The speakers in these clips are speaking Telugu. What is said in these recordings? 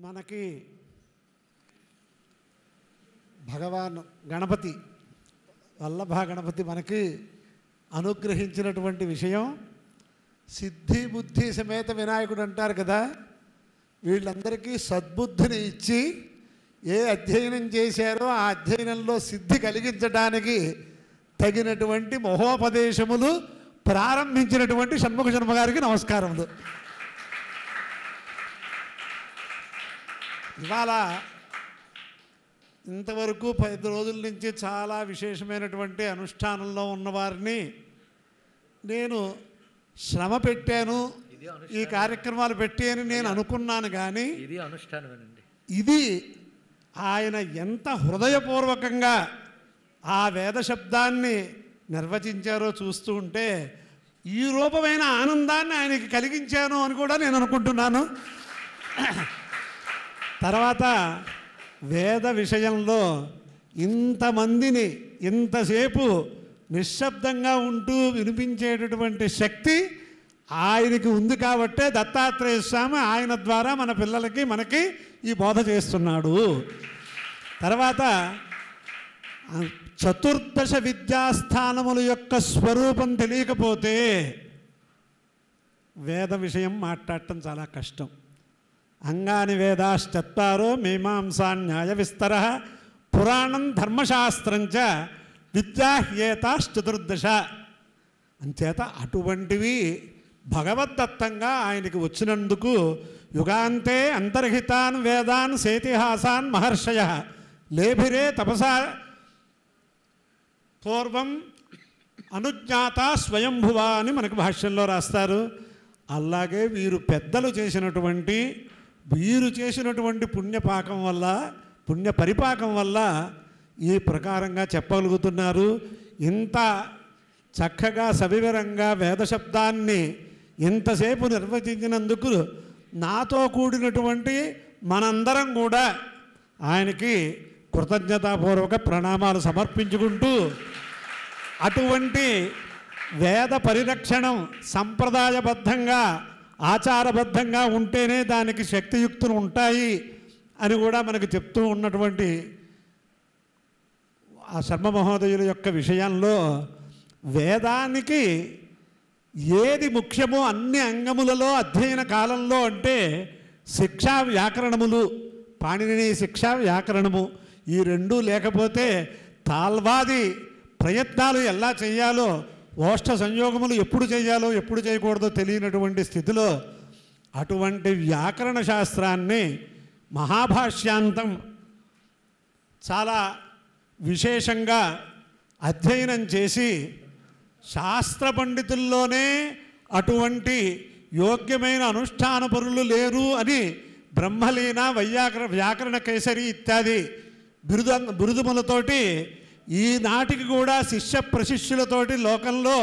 మనకి భగవాన్ గణపతి వల్లభ గణపతి మనకి అనుగ్రహించినటువంటి విషయం సిద్ధి బుద్ధి సమేత వినాయకుడు అంటారు కదా. వీళ్ళందరికీ సద్బుద్ధిని ఇచ్చి ఏ అధ్యయనం చేశారో ఆ అధ్యయనంలో సిద్ధి కలిగించడానికి తగినటువంటి మహోపదేశములు ప్రారంభించినటువంటి షణ్ముఖ శర్మ గారికి నమస్కారములు. ఇవాళ ఇంతవరకు 10 రోజుల నుంచి చాలా విశేషమైనటువంటి అనుష్ఠానంలో ఉన్నవారిని నేను శ్రమ పెట్టాను, ఈ కార్యక్రమాలు పెట్టి అని నేను అనుకున్నాను. కానీ ఇది ఆయన ఎంత హృదయపూర్వకంగా ఆ వేద శబ్దాన్ని నిర్వచించారో చూస్తూ ఉంటే ఈ రూపమైన ఆనందాన్ని ఆయనకి కలిగించాను అని కూడా నేను అనుకుంటున్నాను. తర్వాత వేద విషయంలో ఇంతమందిని ఇంతసేపు నిశ్శబ్దంగా ఉంటూ వినిపించేటటువంటి శక్తి ఆయనకి ఉంది కాబట్టే దత్తాత్రేయ స్వామి ఆయన ద్వారా మన పిల్లలకి మనకి ఈ బోధ చేస్తున్నాడు. తర్వాత చతుర్దశ విద్యాస్థానముల యొక్క స్వరూపం తెలియకపోతే వేద విషయం మాట్లాడటం చాలా కష్టం. అంగాని వేదాశ్చత్వారో మీమాంసా న్యాయ విస్తర పురాణం ధర్మశాస్త్రంచ విద్యాహ్యేతాశ్చతుర్దశ. అంచేత అటువంటివి భగవద్దత్తంగా ఆయనకి వచ్చినందుకు యుగాంతే అంతర్హితాన్ వేదాన్ సేతిహాసాన్ మహర్షయ లేభిరే తపసా పూర్వం అనుజ్ఞాత స్వయంభువ అని మనకు భాష్యంలో రాస్తారు. అలాగే వీరు పెద్దలు చేసినటువంటి పుణ్యపాకం వల్ల పుణ్య పరిపాకం వల్ల ఈ ప్రకారంగా చెప్పగలుగుతున్నారు. ఇంత చక్కగా సవివరంగా వేదశబ్దాన్ని ఇంతసేపు నిర్వచించినందుకు నాతో కూడినటువంటి మనందరం కూడా ఆయనకి కృతజ్ఞతాపూర్వక ప్రణామాలు సమర్పించుకుంటూ అటువంటి వేద పరిరక్షణం సంప్రదాయబద్ధంగా ఆచారబద్ధంగా ఉంటేనే దానికి శక్తియుక్తులు ఉంటాయి అని కూడా మనకు చెప్తూ ఉన్నటువంటి ఆ శర్మ మహోదయుల యొక్క విషయంలో వేదానికి ఏది ముఖ్యమో అన్ని అంగములలో అధ్యయన కాలంలో అంటే శిక్షా వ్యాకరణములు, పాణిని శిక్షా వ్యాకరణము ఈ రెండూ లేకపోతే తాల్వాది ప్రయత్నాలు ఎలా చేయాలో, ఓష్ట సంయోగములు ఎప్పుడు చేయాలో ఎప్పుడు చేయకూడదో తెలియనటువంటి స్థితిలో అటువంటి వ్యాకరణ శాస్త్రాన్ని మహాభాష్యాంతం చాలా విశేషంగా అధ్యయనం చేసి శాస్త్ర పండితుల్లోనే అటువంటి యోగ్యమైన అనుష్ఠాన పరులు లేరు అని బ్రహ్మలీన వ్యాకరణ కేసరి ఇత్యాది బిరుదుములతోటి ఈనాటికి కూడా శిష్య ప్రశిష్యులతోటి లోకంలో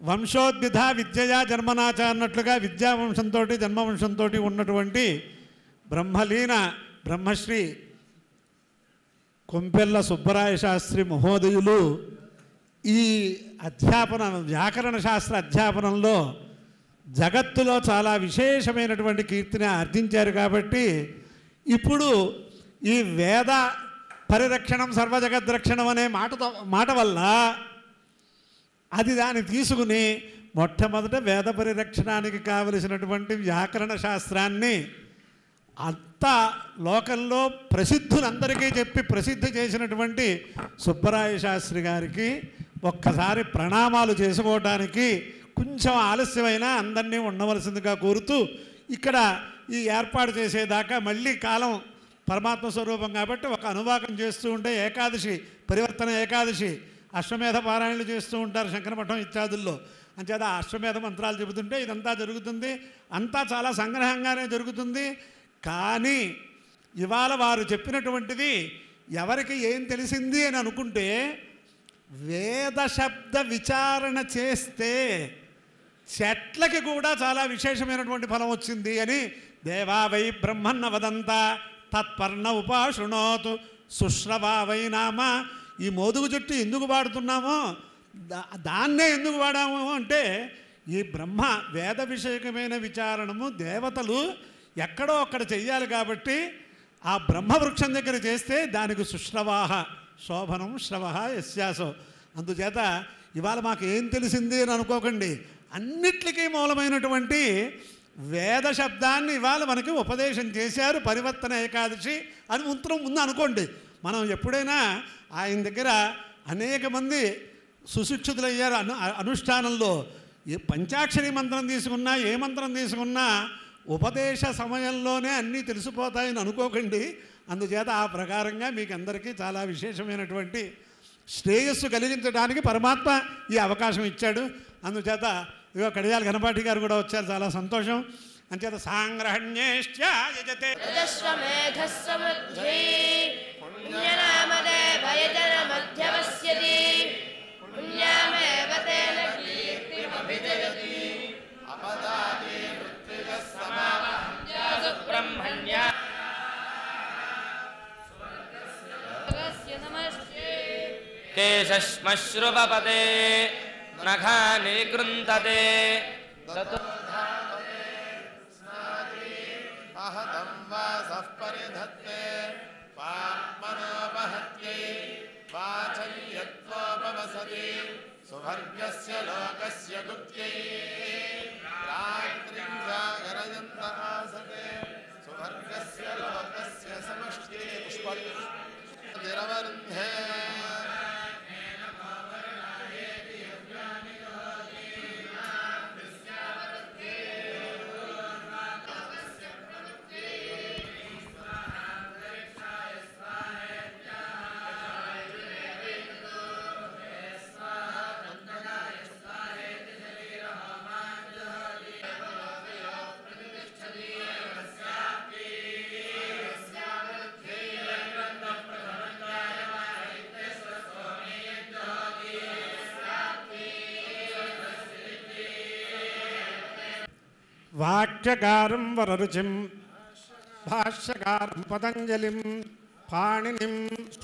వంశోద్భిధ విద్యయా జన్మనాచ అన్నట్లుగా విద్యావంశంతో జన్మవంశంతో ఉన్నటువంటి బ్రహ్మలీన బ్రహ్మశ్రీ కొంపెల్ల సుబ్బరాయ శాస్త్రి మహోదయులు ఈ వ్యాకరణ శాస్త్ర అధ్యాపనంలో జగత్తులో చాలా విశేషమైనటువంటి కీర్తిని ఆర్జించారు. కాబట్టి ఇప్పుడు ఈ వేద పరిరక్షణం సర్వజగద్రక్షణం అనే మాట వల్ల అది దాన్ని తీసుకుని మొట్టమొదట వేద పరిరక్షణానికి కావలసినటువంటి వ్యాకరణ శాస్త్రాన్ని అంత లోకంలో ప్రసిద్ధులందరికీ చెప్పి ప్రసిద్ధి చేసినటువంటి సుబ్బరాయ శాస్త్రి గారికి ఒక్కసారి ప్రణామాలు చేసుకోవడానికి కొంచెం ఆలస్యమైనా అందరినీ ఉండవలసిందిగా కోరుతూ ఇక్కడ ఈ ఏర్పాటు చేసేదాకా మళ్ళీ కాలం పరమాత్మ స్వరూపం కాబట్టి ఒక అనువాకం చేస్తూ ఉంటే ఏకాదశి పరివర్తన ఏకాదశి అశ్వమేధ పారాయణలు చేస్తూ ఉంటారు శంకరమఠం ఇత్యాదుల్లో. అంచేత అశ్వమేధ మంత్రాలు చెబుతుంటే ఇదంతా జరుగుతుంది, అంతా చాలా సంగ్రహంగానే జరుగుతుంది. కానీ ఇవాళ వారు చెప్పినటువంటిది ఎవరికి ఏం తెలిసింది అని అనుకుంటే వేద శబ్ద విచారణ చేస్తే చెట్లకి కూడా చాలా విశేషమైనటువంటి ఫలం వచ్చింది అని దేవా వై బ్రహ్మన్న వదంత తత్పర్ణ ఉపాశృణోతు సుశ్రవా వై నామ. ఈ మోదుగు చెట్టు ఎందుకు వాడుతున్నామో దాన్నే ఎందుకు వాడాము అంటే ఈ బ్రహ్మ వేద విషయకమైన విచారణము దేవతలు ఎక్కడో అక్కడ చెయ్యాలి కాబట్టి ఆ బ్రహ్మవృక్షం దగ్గర చేస్తే దానికి సుశ్రవాహ శోభనం శ్రవ యస్యాసో. అందుచేత ఇవాళ మాకు ఏం తెలిసింది అని అనుకోకండి, అన్నిట్లికీ మూలమైనటువంటి వేద శబ్దాన్ని ఇవాళ మనకి ఉపదేశం చేశారు. పరివర్తన ఏకాదశి అని ముందు అనుకోండి. మనం ఎప్పుడైనా ఆయన దగ్గర అనేక మంది సుశిక్షితులయ్యారు అనుష్ఠానంలో. ఏ పంచాక్షరి మంత్రం తీసుకున్నా, ఏ మంత్రం తీసుకున్నా ఉపదేశ సమయంలోనే అన్నీ తెలిసిపోతాయని అనుకోకండి. అందుచేత ఆ ప్రకారంగా మీకు అందరికీ చాలా విశేషమైనటువంటి శ్రేయస్సు కలిగించడానికి పరమాత్మ ఈ అవకాశం ఇచ్చాడు. అందుచేత ఇగో కడియాల గణపాటి గారు కూడా వచ్చారు, చాలా సంతోషం. అంచేత సాంగ్రహణ్యేష్యజతే కేశశ్మశ్రుపపదే నఖాని కృంతతే అహతం వాసః పరిధత్తే పాప్మనోపహత్యై వాచల్యత్వోపవసతి సువర్గస్య లోకస్య గుప్త్యై రాత్రిం జాగరయంత ఆసతే సువర్గస్య లోకస్య సమష్ట్యై పుష్పతిరవరుంధే వాక్యకారం వరరుచిం భాష్యకారం పతంజలిం పాణినిం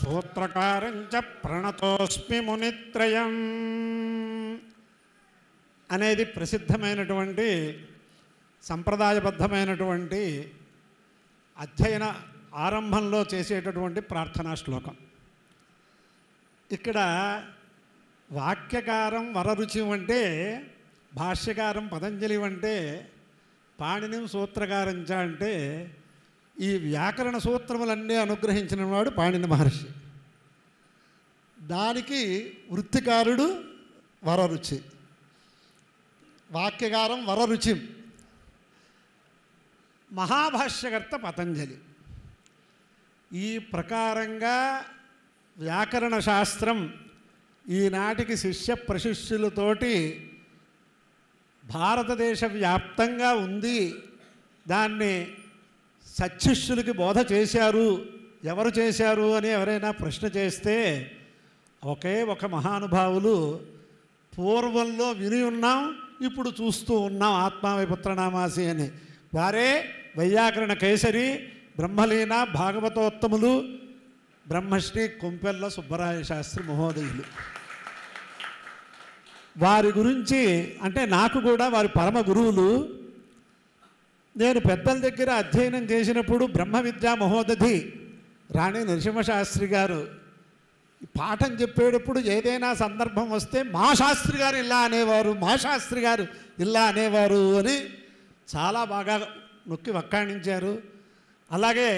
సూత్రకారం చ ప్రణతోస్మి మునిత్రయం అనేది ప్రసిద్ధమైనటువంటి సంప్రదాయబద్ధమైనటువంటి అధ్యయన ఆరంభంలో చేసేటటువంటి ప్రార్థనా శ్లోకం. ఇక్కడ వాక్యకారం వరరుచి అంటే, భాష్యకారం పతంజలి అంటే, పాణినిం సూత్రకారంచ అంటే ఈ వ్యాకరణ సూత్రములన్నీ అనుగ్రహించిన వాడు పాణిని మహర్షి. దానికి వృత్తికారుడు వరరుచి, వాక్యకారం వరరుచిం, మహాభాష్యకర్త పతంజలి. ఈ ప్రకారంగా వ్యాకరణ శాస్త్రం ఈనాటికి శిష్య ప్రశిష్యులతోటి భారతదేశ వ్యాప్తంగా ఉంది. దాన్ని సత్శిష్యులకి బోధ చేశారు. ఎవరు చేశారు అని ఎవరైనా ప్రశ్న చేస్తే ఒకే ఒక మహానుభావులు పూర్వంలో విని ఉన్నాం, ఇప్పుడు చూస్తూ ఉన్నాం, ఆత్మావిపుత్రనామాసి అని. వారే వైయాకరణ కేసరి, బ్రహ్మలీన భాగవతోత్తములు, బ్రహ్మశ్రీ కొంపెల్ల సుబ్బరాయ శాస్త్రి మహోదయులు. వారి గురించి అంటే నాకు కూడా వారి పరమ గురువులు. నేను పెద్దల దగ్గర అధ్యయనం చేసినప్పుడు బ్రహ్మ విద్యా మహోదధి రాణి నరసింహశాస్త్రి గారు పాఠం చెప్పేటప్పుడు ఏదైనా సందర్భం వస్తే మా శాస్త్రి గారు ఇలా అనేవారు, మా శాస్త్రి గారు ఇలా అనేవారు అని చాలా బాగా నొక్కి వక్కాణించారు. అలాగే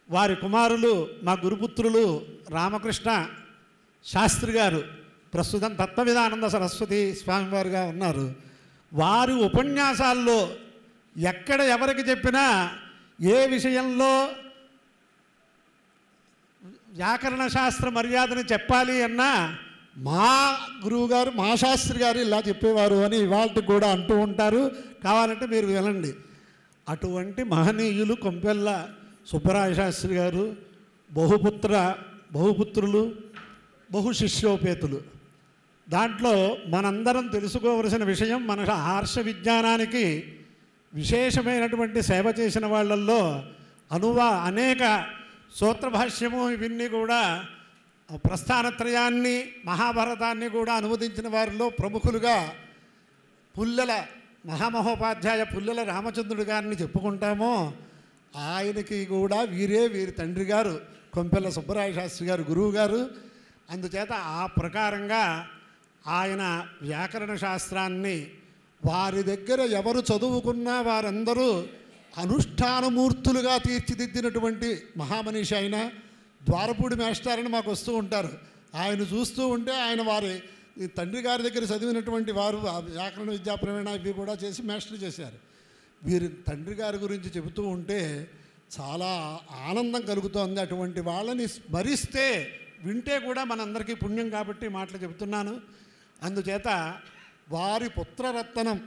వారి కుమారులు మా గురుపుత్రులు రామకృష్ణ శాస్త్రి గారు ప్రస్తుతం తత్వవిధానంద సరస్వతి స్వామివారుగా ఉన్నారు. వారి ఉపన్యాసాల్లో ఎక్కడ ఎవరికి చెప్పినా ఏ విషయంలో వ్యాకరణ శాస్త్ర మర్యాదను చెప్పాలి అన్నా మా గురువుగారు, మా శాస్త్రి గారు ఇలా చెప్పేవారు అని ఇవాళకి కూడా అంటూ ఉంటారు. కావాలంటే మీరు వినండి. అటువంటి మహనీయులు కొంపెల్ల సుబ్బరాయ శాస్త్రి గారు, బహుపుత్రులు, బహుశిష్యోపేతులు. దాంట్లో మనందరం తెలుసుకోవలసిన విషయం, మన ఆర్ష విజ్ఞానానికి విశేషమైనటువంటి సేవ చేసిన వాళ్ళల్లో అనేక సూత్రభాష్యము ఇవన్నీ కూడా ప్రస్థానత్రయాన్ని, మహాభారతాన్ని కూడా అనువదించిన వారిలో ప్రముఖులుగా పుల్లెల మహామహోపాధ్యాయ పుల్లెల రామచంద్రుడు గారిని చెప్పుకుంటామో ఆయనకి కూడా వీరి తండ్రి గారు కొంపెల్ల సుబ్బరాయ శాస్త్రి గారు గురువు గారు. అందుచేత ఆ ప్రకారంగా ఆయన వ్యాకరణ శాస్త్రాన్ని వారి దగ్గర ఎవరు చదువుకున్నా వారందరూ అనుష్ఠానమూర్తులుగా తీర్చిదిద్దినటువంటి మహామనీషి ఆయన. ద్వారపూడి మేస్టారని మాకు వస్తూ ఉంటారు. ఆయన చూస్తూ ఉంటే ఆయన వారి తండ్రి గారి దగ్గర చదివినటువంటి వారు వ్యాకరణ విద్యా ప్రవీణ ఇవి కూడా చేసి మాస్టర్ చేశారు. వీరి తండ్రి గారి గురించి చెబుతూ ఉంటే చాలా ఆనందం కలుగుతోంది. అటువంటి వాళ్ళని స్మరిస్తే వింటే కూడా మనందరికీ పుణ్యం కాబట్టి మాటలు చెబుతున్నాను. అందుచేత వారి పుత్రరత్నం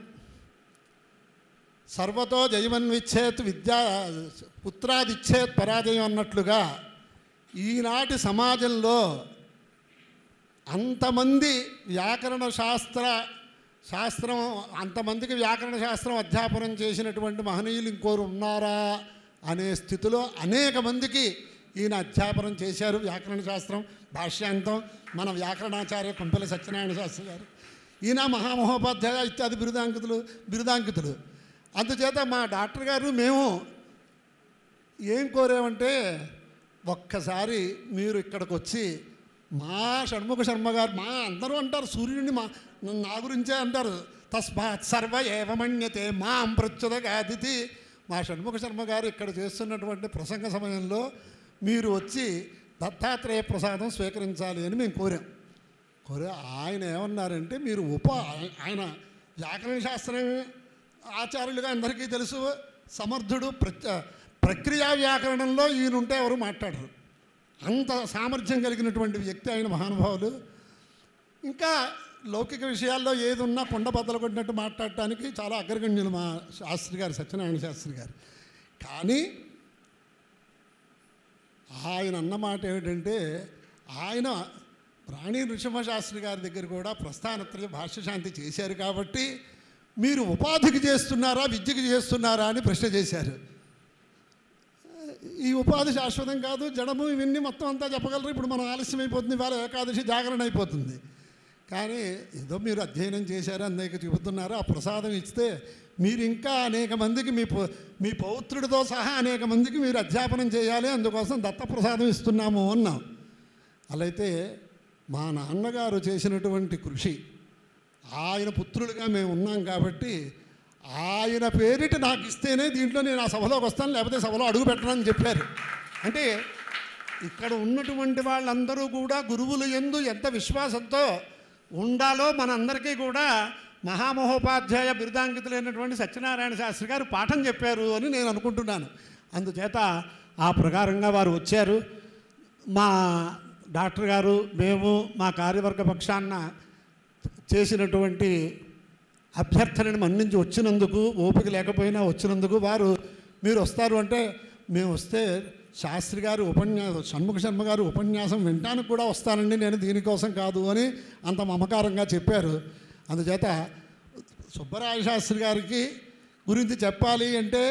సర్వతో జయమన్విచ్చేత్ పుత్రాదిచ్చేత్ పరాజయం అన్నట్లుగా ఈనాటి సమాజంలో అంతమంది అంతమందికి వ్యాకరణ శాస్త్రం అధ్యాపనం చేసినటువంటి మహనీయులు ఇంకోరు ఉన్నారా అనే స్థితిలో అనేక మందికి ఈయన అధ్యాపనం చేశారు. వ్యాకరణ శాస్త్రం భాష్యాంతం మన వ్యాకరణాచార్య కొంపెల్ల సత్యనారాయణ శాస్త్రి గారు. ఈయన మహామహోపాధ్యాయ ఇత్యాది బిరుదాంకితులు. అందుచేత మా డాక్టర్ గారు మేము ఏం కోరామంటే ఒక్కసారి మీరు ఇక్కడికి వచ్చి మా షణ్ముఖ శర్మ గారు అందరూ అంటారు సూర్యుడిని నా గురించే అంటారు. తస్మాత్ సర్వ ఏవమన్యతే మాం ప్రత్యుదగాదితి. మా షణ్ముఖ శర్మ గారు ఇక్కడ చేస్తున్నటువంటి ప్రసంగ సమయంలో మీరు వచ్చి దత్తాత్రేయ ప్రసాదం స్వీకరించాలి అని మేము కోరాం. ఆయన ఏమన్నారంటే మీరు ఆయన వ్యాకరణ శాస్త్రం ఆచార్యులుగా అందరికీ తెలుసు, సమర్థుడు. ప్రక్రియా వ్యాకరణంలో ఈయనుంటే ఎవరు మాట్లాడరు. అంత సామర్థ్యం కలిగినటువంటి వ్యక్తి ఆయన మహానుభావులు. ఇంకా లౌకిక విషయాల్లో ఏది ఉన్నా కొండ బద్దలు కొట్టినట్టు మాట్లాడటానికి చాలా అగ్రగణ్యులు మా శాస్త్రి గారు, సత్యనారాయణ శాస్త్రి గారు. కానీ ఆయన అన్నమాట ఏమిటంటే ఆయన రాణి నృసింహశాస్త్రి గారి దగ్గర కూడా ప్రస్థానత్రయ భాష్యశాంతి చేశారు కాబట్టి మీరు ఉపాధికి చేస్తున్నారా విద్యకి చేస్తున్నారా అని ప్రశ్న చేశారు. ఈ ఉపాధి శాశ్వతం కాదు, జడము ఇవన్నీ మొత్తం అంతా చెప్పగలరు. ఇప్పుడు మనం ఆలస్యం అయిపోతుంది, ఇవాళ ఏకాదశి జాగరణ అయిపోతుంది. కానీ ఏదో మీరు అధ్యయనం చేశారు అనేక చెబుతున్నారు. ఆ ప్రసాదం ఇస్తే మీరు ఇంకా అనేక మందికి మీ పౌత్రుడితో సహా అనేక మందికి మీరు అధ్యాపనం చేయాలి, అందుకోసం దత్తప్రసాదం ఇస్తున్నాము అన్నాం. అలా అయితే మా నాన్నగారు చేసినటువంటి కృషి, ఆయన పుత్రులుగా మేము ఉన్నాం కాబట్టి ఆయన పేరిట నాకు ఇస్తేనే దీంట్లో నేను ఆ సభలోకి వస్తాను, లేకపోతే సభలో అడుగు పెట్టనని చెప్పారు. అంటే ఇక్కడ ఉన్నటువంటి వాళ్ళందరూ కూడా గురువులు యందు ఎంత విశ్వాసంతో ఉండాలో మనందరికీ కూడా మహామహోపాధ్యాయ బిరుదాంకితులైనటువంటి సత్యనారాయణ శాస్త్రి గారు పాఠం చెప్పారు అని నేను అనుకుంటున్నాను. అందుచేత ఆ ప్రకారంగా వారు వచ్చారు. మా డాక్టర్ గారు మేము మా కార్యవర్గ పక్షాన చేసినటువంటి అభ్యర్థనని మన్నించి వచ్చినందుకు, ఓపిక లేకపోయినా వచ్చినందుకు వారు మీరు వస్తారు అంటే మేము వస్తే శాస్త్రి గారు షణ్ముఖ శర్మ గారు ఉపన్యాసం వినటానికి కూడా వస్తానండి, నేను దీనికోసం కాదు అని అంత మమకారంగా చెప్పారు. అందుచేత సుబ్బరాయ శాస్త్రి గారికి గురించి చెప్పాలి అంటే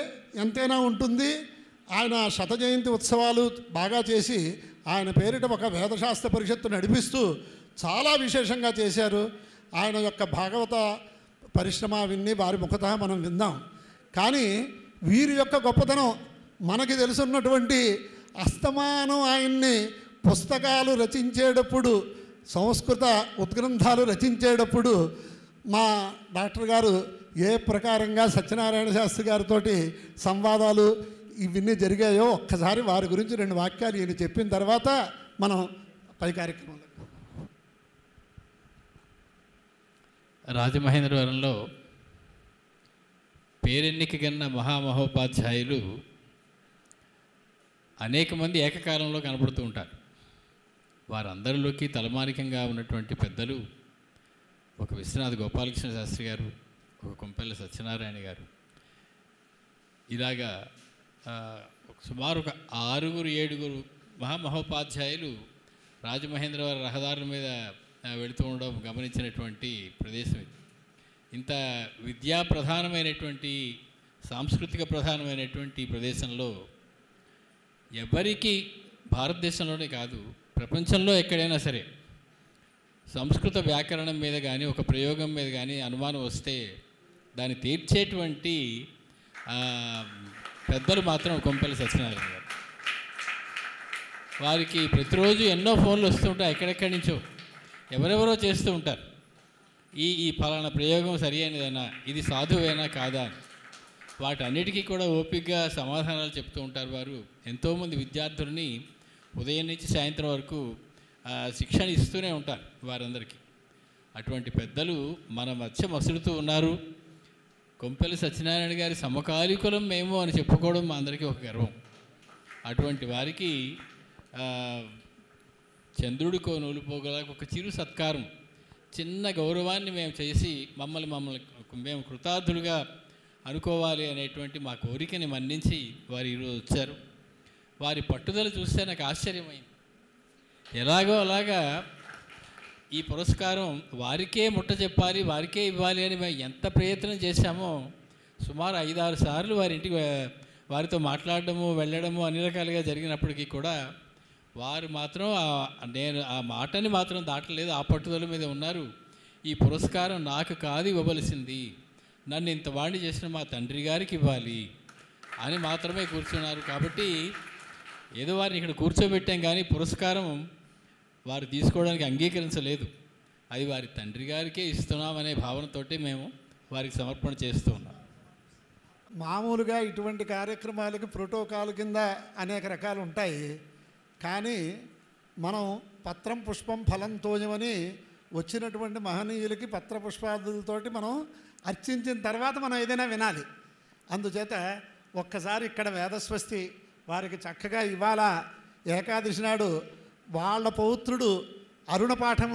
ఎంతైనా ఉంటుంది. ఆయన శత జయంతి ఉత్సవాలు బాగా చేసి ఆయన పేరిట ఒక వేదశాస్త్ర పరిషత్తు నడిపిస్తూ చాలా విశేషంగా చేశారు. ఆయన యొక్క భాగవత పరిశ్రమ విన్ని వారి ముఖత మనం విందాం. కానీ వీరి యొక్క గొప్పతనం మనకి తెలుసున్నటువంటి అస్తమానం ఆయన్ని పుస్తకాలు రచించేటప్పుడు, సంస్కృత ఉద్గ్రంథాలు రచించేటప్పుడు మా డాక్టర్ గారు ఏ ప్రకారంగా సత్యనారాయణ శాస్త్రి గారితో సంవాదాలు ఇవన్నీ జరిగాయో ఒక్కసారి వారి గురించి 2 వాక్యాలు ఈయన చెప్పిన తర్వాత మనం పై కార్యక్రమంలో. రాజమహేంద్రవరంలో పేరెన్నిక కన్న మహామహోపాధ్యాయులు అనేక మంది ఏకకాలంలో కనబడుతూ ఉంటారు. వారందరిలోకి తలమానికంగా ఉన్నటువంటి పెద్దలు ఒక విశ్వనాథ గోపాలకృష్ణ శాస్త్రి గారు, ఒక కొంపెల్ల సత్యనారాయణ గారు, ఇలాగా సుమారు ఒక 6-7 మహామహోపాధ్యాయులు రాజమహేంద్రవరం రహదారుల మీద వెళుతూ ఉండడం గమనించినటువంటి ప్రదేశం ఇది. ఇంత విద్యా ప్రధానమైనటువంటి, సాంస్కృతిక ప్రధానమైనటువంటి ప్రదేశంలో ఎవరికి భారతదేశంలోనే కాదు ప్రపంచంలో ఎక్కడైనా సరే సంస్కృత వ్యాకరణం మీద కానీ ఒక ప్రయోగం మీద కానీ అనుమానం వస్తే దాన్ని తీర్చేటువంటి పెద్దలు మాత్రం కొంపెల్లి సత్యనారాయణ గారు. వారికి ప్రతిరోజు ఎన్నో ఫోన్లు వస్తుంటాయి, ఎక్కడెక్కడి నుంచో ఎవరెవరో చేస్తూ ఉంటారు. ఈ ఫలానా ప్రయోగం సరి అయినదేనా, ఇది సాధువేనా కాదా అని వాటన్నిటికీ కూడా ఓపికగా సమాధానాలు చెప్తూ ఉంటారు. వారు ఎంతోమంది విద్యార్థులని ఉదయం నుంచి సాయంత్రం వరకు శిక్షణ ఇస్తూనే ఉంటారు వారందరికీ. అటువంటి పెద్దలు మన మధ్య మసులుతూ ఉన్నారు. కొంపెల్లి సత్యనారాయణ గారి సమకాలీకులం మేము అని చెప్పుకోవడం మా అందరికీ ఒక గర్వం. అటువంటి వారికి చంద్రుడికో నూలుపోగల ఒక చిరు సత్కారం, చిన్న గౌరవాన్ని మేము చేసి మమ్మల్ని మేము కృతార్థులుగా అనుకోవాలి అనేటువంటి మా కోరికని మన్నించి వారు ఈరోజు వచ్చారు. వారి పట్టుదల చూస్తే నాకు ఆశ్చర్యమైంది. ఎలాగో అలాగా ఈ పురస్కారం వారికే ముట్ట చెప్పాలి, వారికే ఇవ్వాలి అని మేము ఎంత ప్రయత్నం చేశామో సుమారు 5-6 సార్లు వారితో మాట్లాడడము వెళ్ళడము అన్ని రకాలుగా జరిగినప్పటికీ కూడా వారు మాత్రం నేను ఆ మాటని మాత్రం దాటలేదు, ఆ పట్టుదల మీద ఉన్నారు. ఈ పురస్కారం నాకు కాదు ఇవ్వవలసింది, నన్ను ఇంత వాణ్ణి చేసిన మా తండ్రి గారికి ఇవ్వాలి అని మాత్రమే కూర్చున్నారు. కాబట్టి ఏదో వారిని ఇక్కడ కూర్చోబెట్టాం కానీ పురస్కారం వారు తీసుకోవడానికి అంగీకరించలేదు. అది వారి తండ్రి గారికే ఇస్తున్నామనే భావనతోటి మేము వారికి సమర్పణ చేస్తూ ఉన్నాం. మామూలుగా ఇటువంటి కార్యక్రమాలకి ప్రోటోకాల్ కింద అనేక రకాలు ఉంటాయి. కానీ మనం పత్రం పుష్పం ఫలం తోయమని వచ్చినటువంటి మహనీయులకి పత్ర పుష్పాదులతోటి మనం అర్చించిన తర్వాత మనం ఏదైనా వినాలి. అందుచేత ఒక్కసారి ఇక్కడ వేదస్వస్తి వారికి చక్కగా ఇవాళ ఏకాదశి నాడు వాళ్ళ పౌత్రుడు అరుణ పాఠం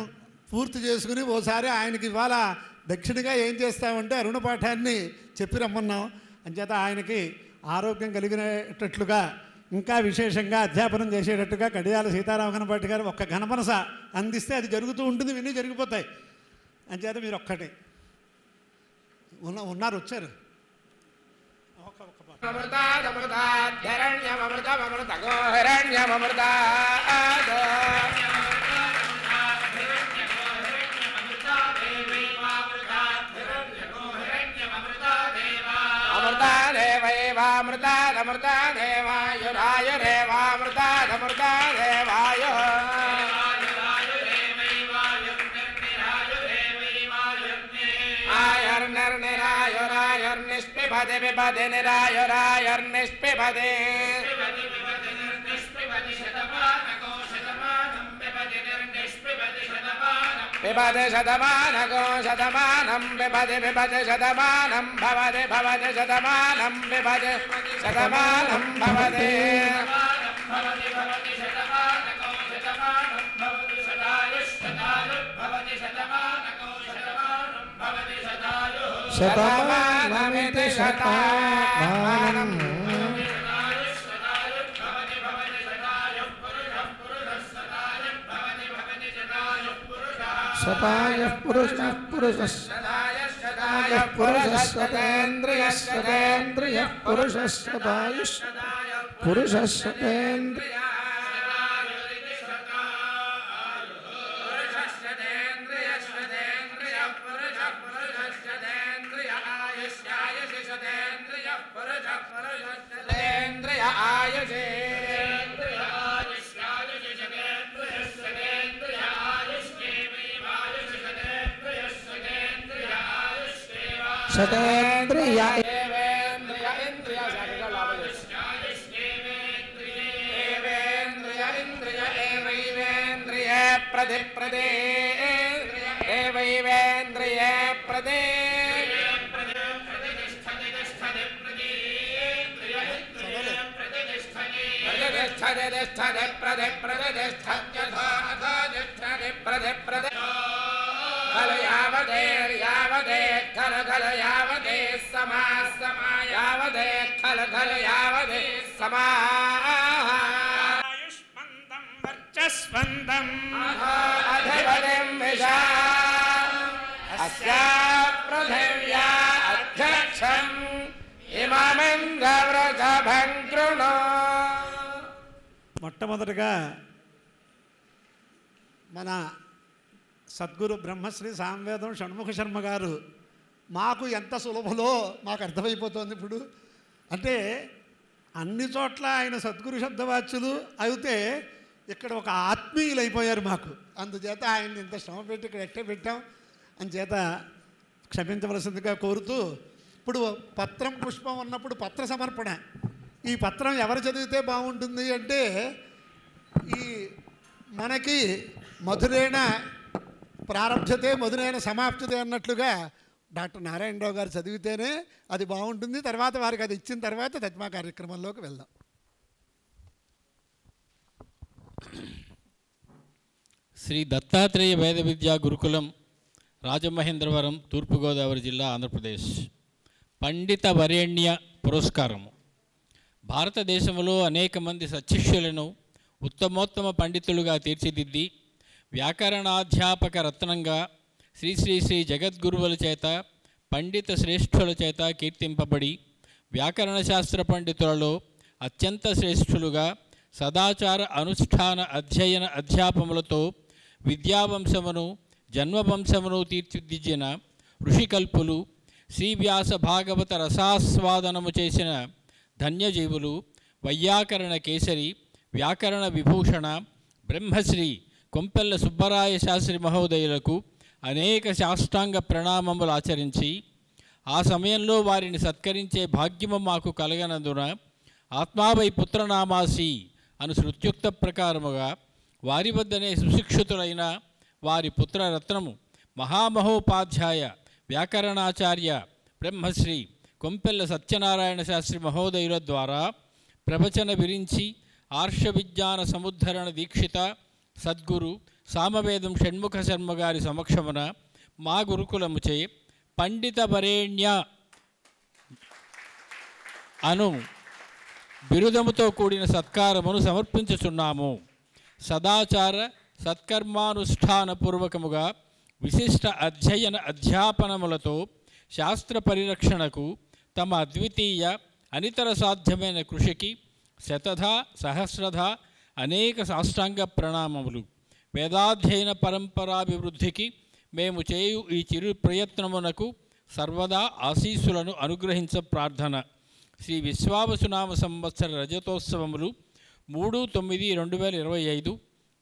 పూర్తి చేసుకుని ఓసారి ఆయనకి ఇవాళ దక్షిణగా ఏం చేస్తామంటే అరుణ పాఠాన్ని చెప్పి రమ్మన్నాం. అంచేత ఆయనకి ఆరోగ్యం కలిగినట్లుగా ఇంకా విశేషంగా అధ్యాపనం చేసేటట్టుగా కడియాల సీతారామకనపాటి గారు ఒక్క ఘనమనస అందిస్తే అది జరుగుతూ ఉంటుంది, విని జరిగిపోతాయి. అంచేత మీరు ఒక్కటే ఉన్నారు, వచ్చారు. అమృతాదమృతా దేవాయురాయురేవామృతాదమృతా దేవాయు ఆయుర్నిర్నిరాయురాయుర్నిష్పిభది విభది నిరాయురాయుర్నిష్పిభది విభది శతమానగో శతమానం విభది విభది శతమానం భవతి భవతి శతమానం విభది శతమానం భవతి శతమానమితి శతమానం శతాయః పురుషః పురుషః పురుషః శతేంద్రియః పురుషః శతాయుష్ పురుషః శతేంద్రియ శతేంద్రియ ప్రదే దేవైవేంద్రియే ప్రదే ప్రతిష్టది ప్రదే ప్రదే ప్రదే ఖలు యావదే ఖలు ఖలు యావదే సమా యావదే ఖలు ఖలు యావదే సమా ఆయుష్మంతం వర్చస్వంతం అధిపతిం విశా అస్యా పృథివ్యా అధ్యక్షం ఇమమింద్రవృషభం కృణు. మొట్టమొదటిగా మన సద్గురు బ్రహ్మశ్రీ సామవేదం షణ్ముఖ శర్మ గారు మాకు ఎంత సులభలో మాకు అర్థమైపోతుంది ఇప్పుడు. అంటే అన్ని చోట్ల ఆయన సద్గురు శబ్దవాచ్యులు అయితే ఇక్కడ ఒక ఆత్మీయులు అయిపోయారు మాకు. అందుచేత ఆయన్ని ఇంత శ్రమ పెట్టి ఇక్కడ ఎట్టే పెట్టాం అందుచేత క్షమించవలసిందిగా కోరుతూ, ఇప్పుడు పత్రం పుష్పం ఉన్నప్పుడు పత్ర సమర్పణ. ఈ పత్రం ఎవరు చదివితే బాగుంటుంది అంటే, ఈ మనకి మధురైన ప్రారంభతే మధురైన సమాప్తతే అన్నట్లుగా డాక్టర్ నారాయణరావు గారు చదివితేనే అది బాగుంటుంది. తర్వాత వారికి అది ఇచ్చిన తర్వాత తజ్మా కార్యక్రమంలోకి వెళ్దాం. శ్రీ దత్తాత్రేయ వేద విద్యా గురుకులం, రాజమహేంద్రవరం, తూర్పుగోదావరి జిల్లా, ఆంధ్రప్రదేశ్. పండిత వరేణ్య పురస్కారము. భారతదేశంలో అనేక మంది సత్శిష్యులను ఉత్తమోత్తమ పండితులుగా తీర్చిదిద్ది వ్యాకరణాధ్యాపక రత్నంగా శ్రీ శ్రీ శ్రీ జగద్గురువుల చేత, పండిత శ్రేష్ఠుల చేత కీర్తింపబడి వ్యాకరణ శాస్త్ర పండితులలో అత్యంత శ్రేష్ఠులుగా సదాచార అనుష్ఠాన అధ్యయన అధ్యాపములతో విద్యావంశమును జన్మవంశమును తీర్చిదిద్దిన ఋషికల్పులు, శ్రీ వ్యాస భాగవత రసాస్వాదనము చేసిన ధన్యజీవులు, వైయాకరణ కేసరి, వ్యాకరణ విభూషణ బ్రహ్మశ్రీ కొంపెల్ల సుబ్బరాయ శాస్త్రి మహోదయులకు అనేక సాష్టాంగ ప్రణామములు ఆచరించి, ఆ సమయంలో వారిని సత్కరించే భాగ్యము మాకు కలగనందున ఆత్మావై పుత్రనామాసి అను శృత్యుక్త ప్రకారముగా వారి వద్దనే సుశిక్షితులైన వారి పుత్రరత్నము మహామహోపాధ్యాయ వ్యాకరణాచార్య బ్రహ్మశ్రీ కొంపెల్ల సత్యనారాయణ శాస్త్రి మహోదయుల ద్వారా ప్రవచన విరించి ఆర్ష విజ్ఞాన సముద్ధరణ దీక్షిత సద్గురు సామవేదం షణ్ముఖ శర్మ గారి సమక్షమున మా గురుకులముచే పండిత వరేణ్య అను బిరుదముతో కూడిన సత్కారమును సమర్పించుచున్నాము. సదాచార సత్కర్మానుష్ఠానపూర్వకముగా విశిష్ట అధ్యయన అధ్యాపనములతో శాస్త్ర పరిరక్షణకు తమ అద్వితీయ అనితర సాధ్యమైన కృషికి శతధ సహస్రధ అనేక సాష్టాంగ ప్రణామములు. వేదాధ్యయన పరంపరాభివృద్ధికి మేము చేయు ఈ చిరు ప్రయత్నమునకు సర్వదా ఆశీస్సులను అనుగ్రహించ ప్రార్థన. శ్రీ విశ్వావసునామ సంవత్సర రజతోత్సవములు 3/9/2025.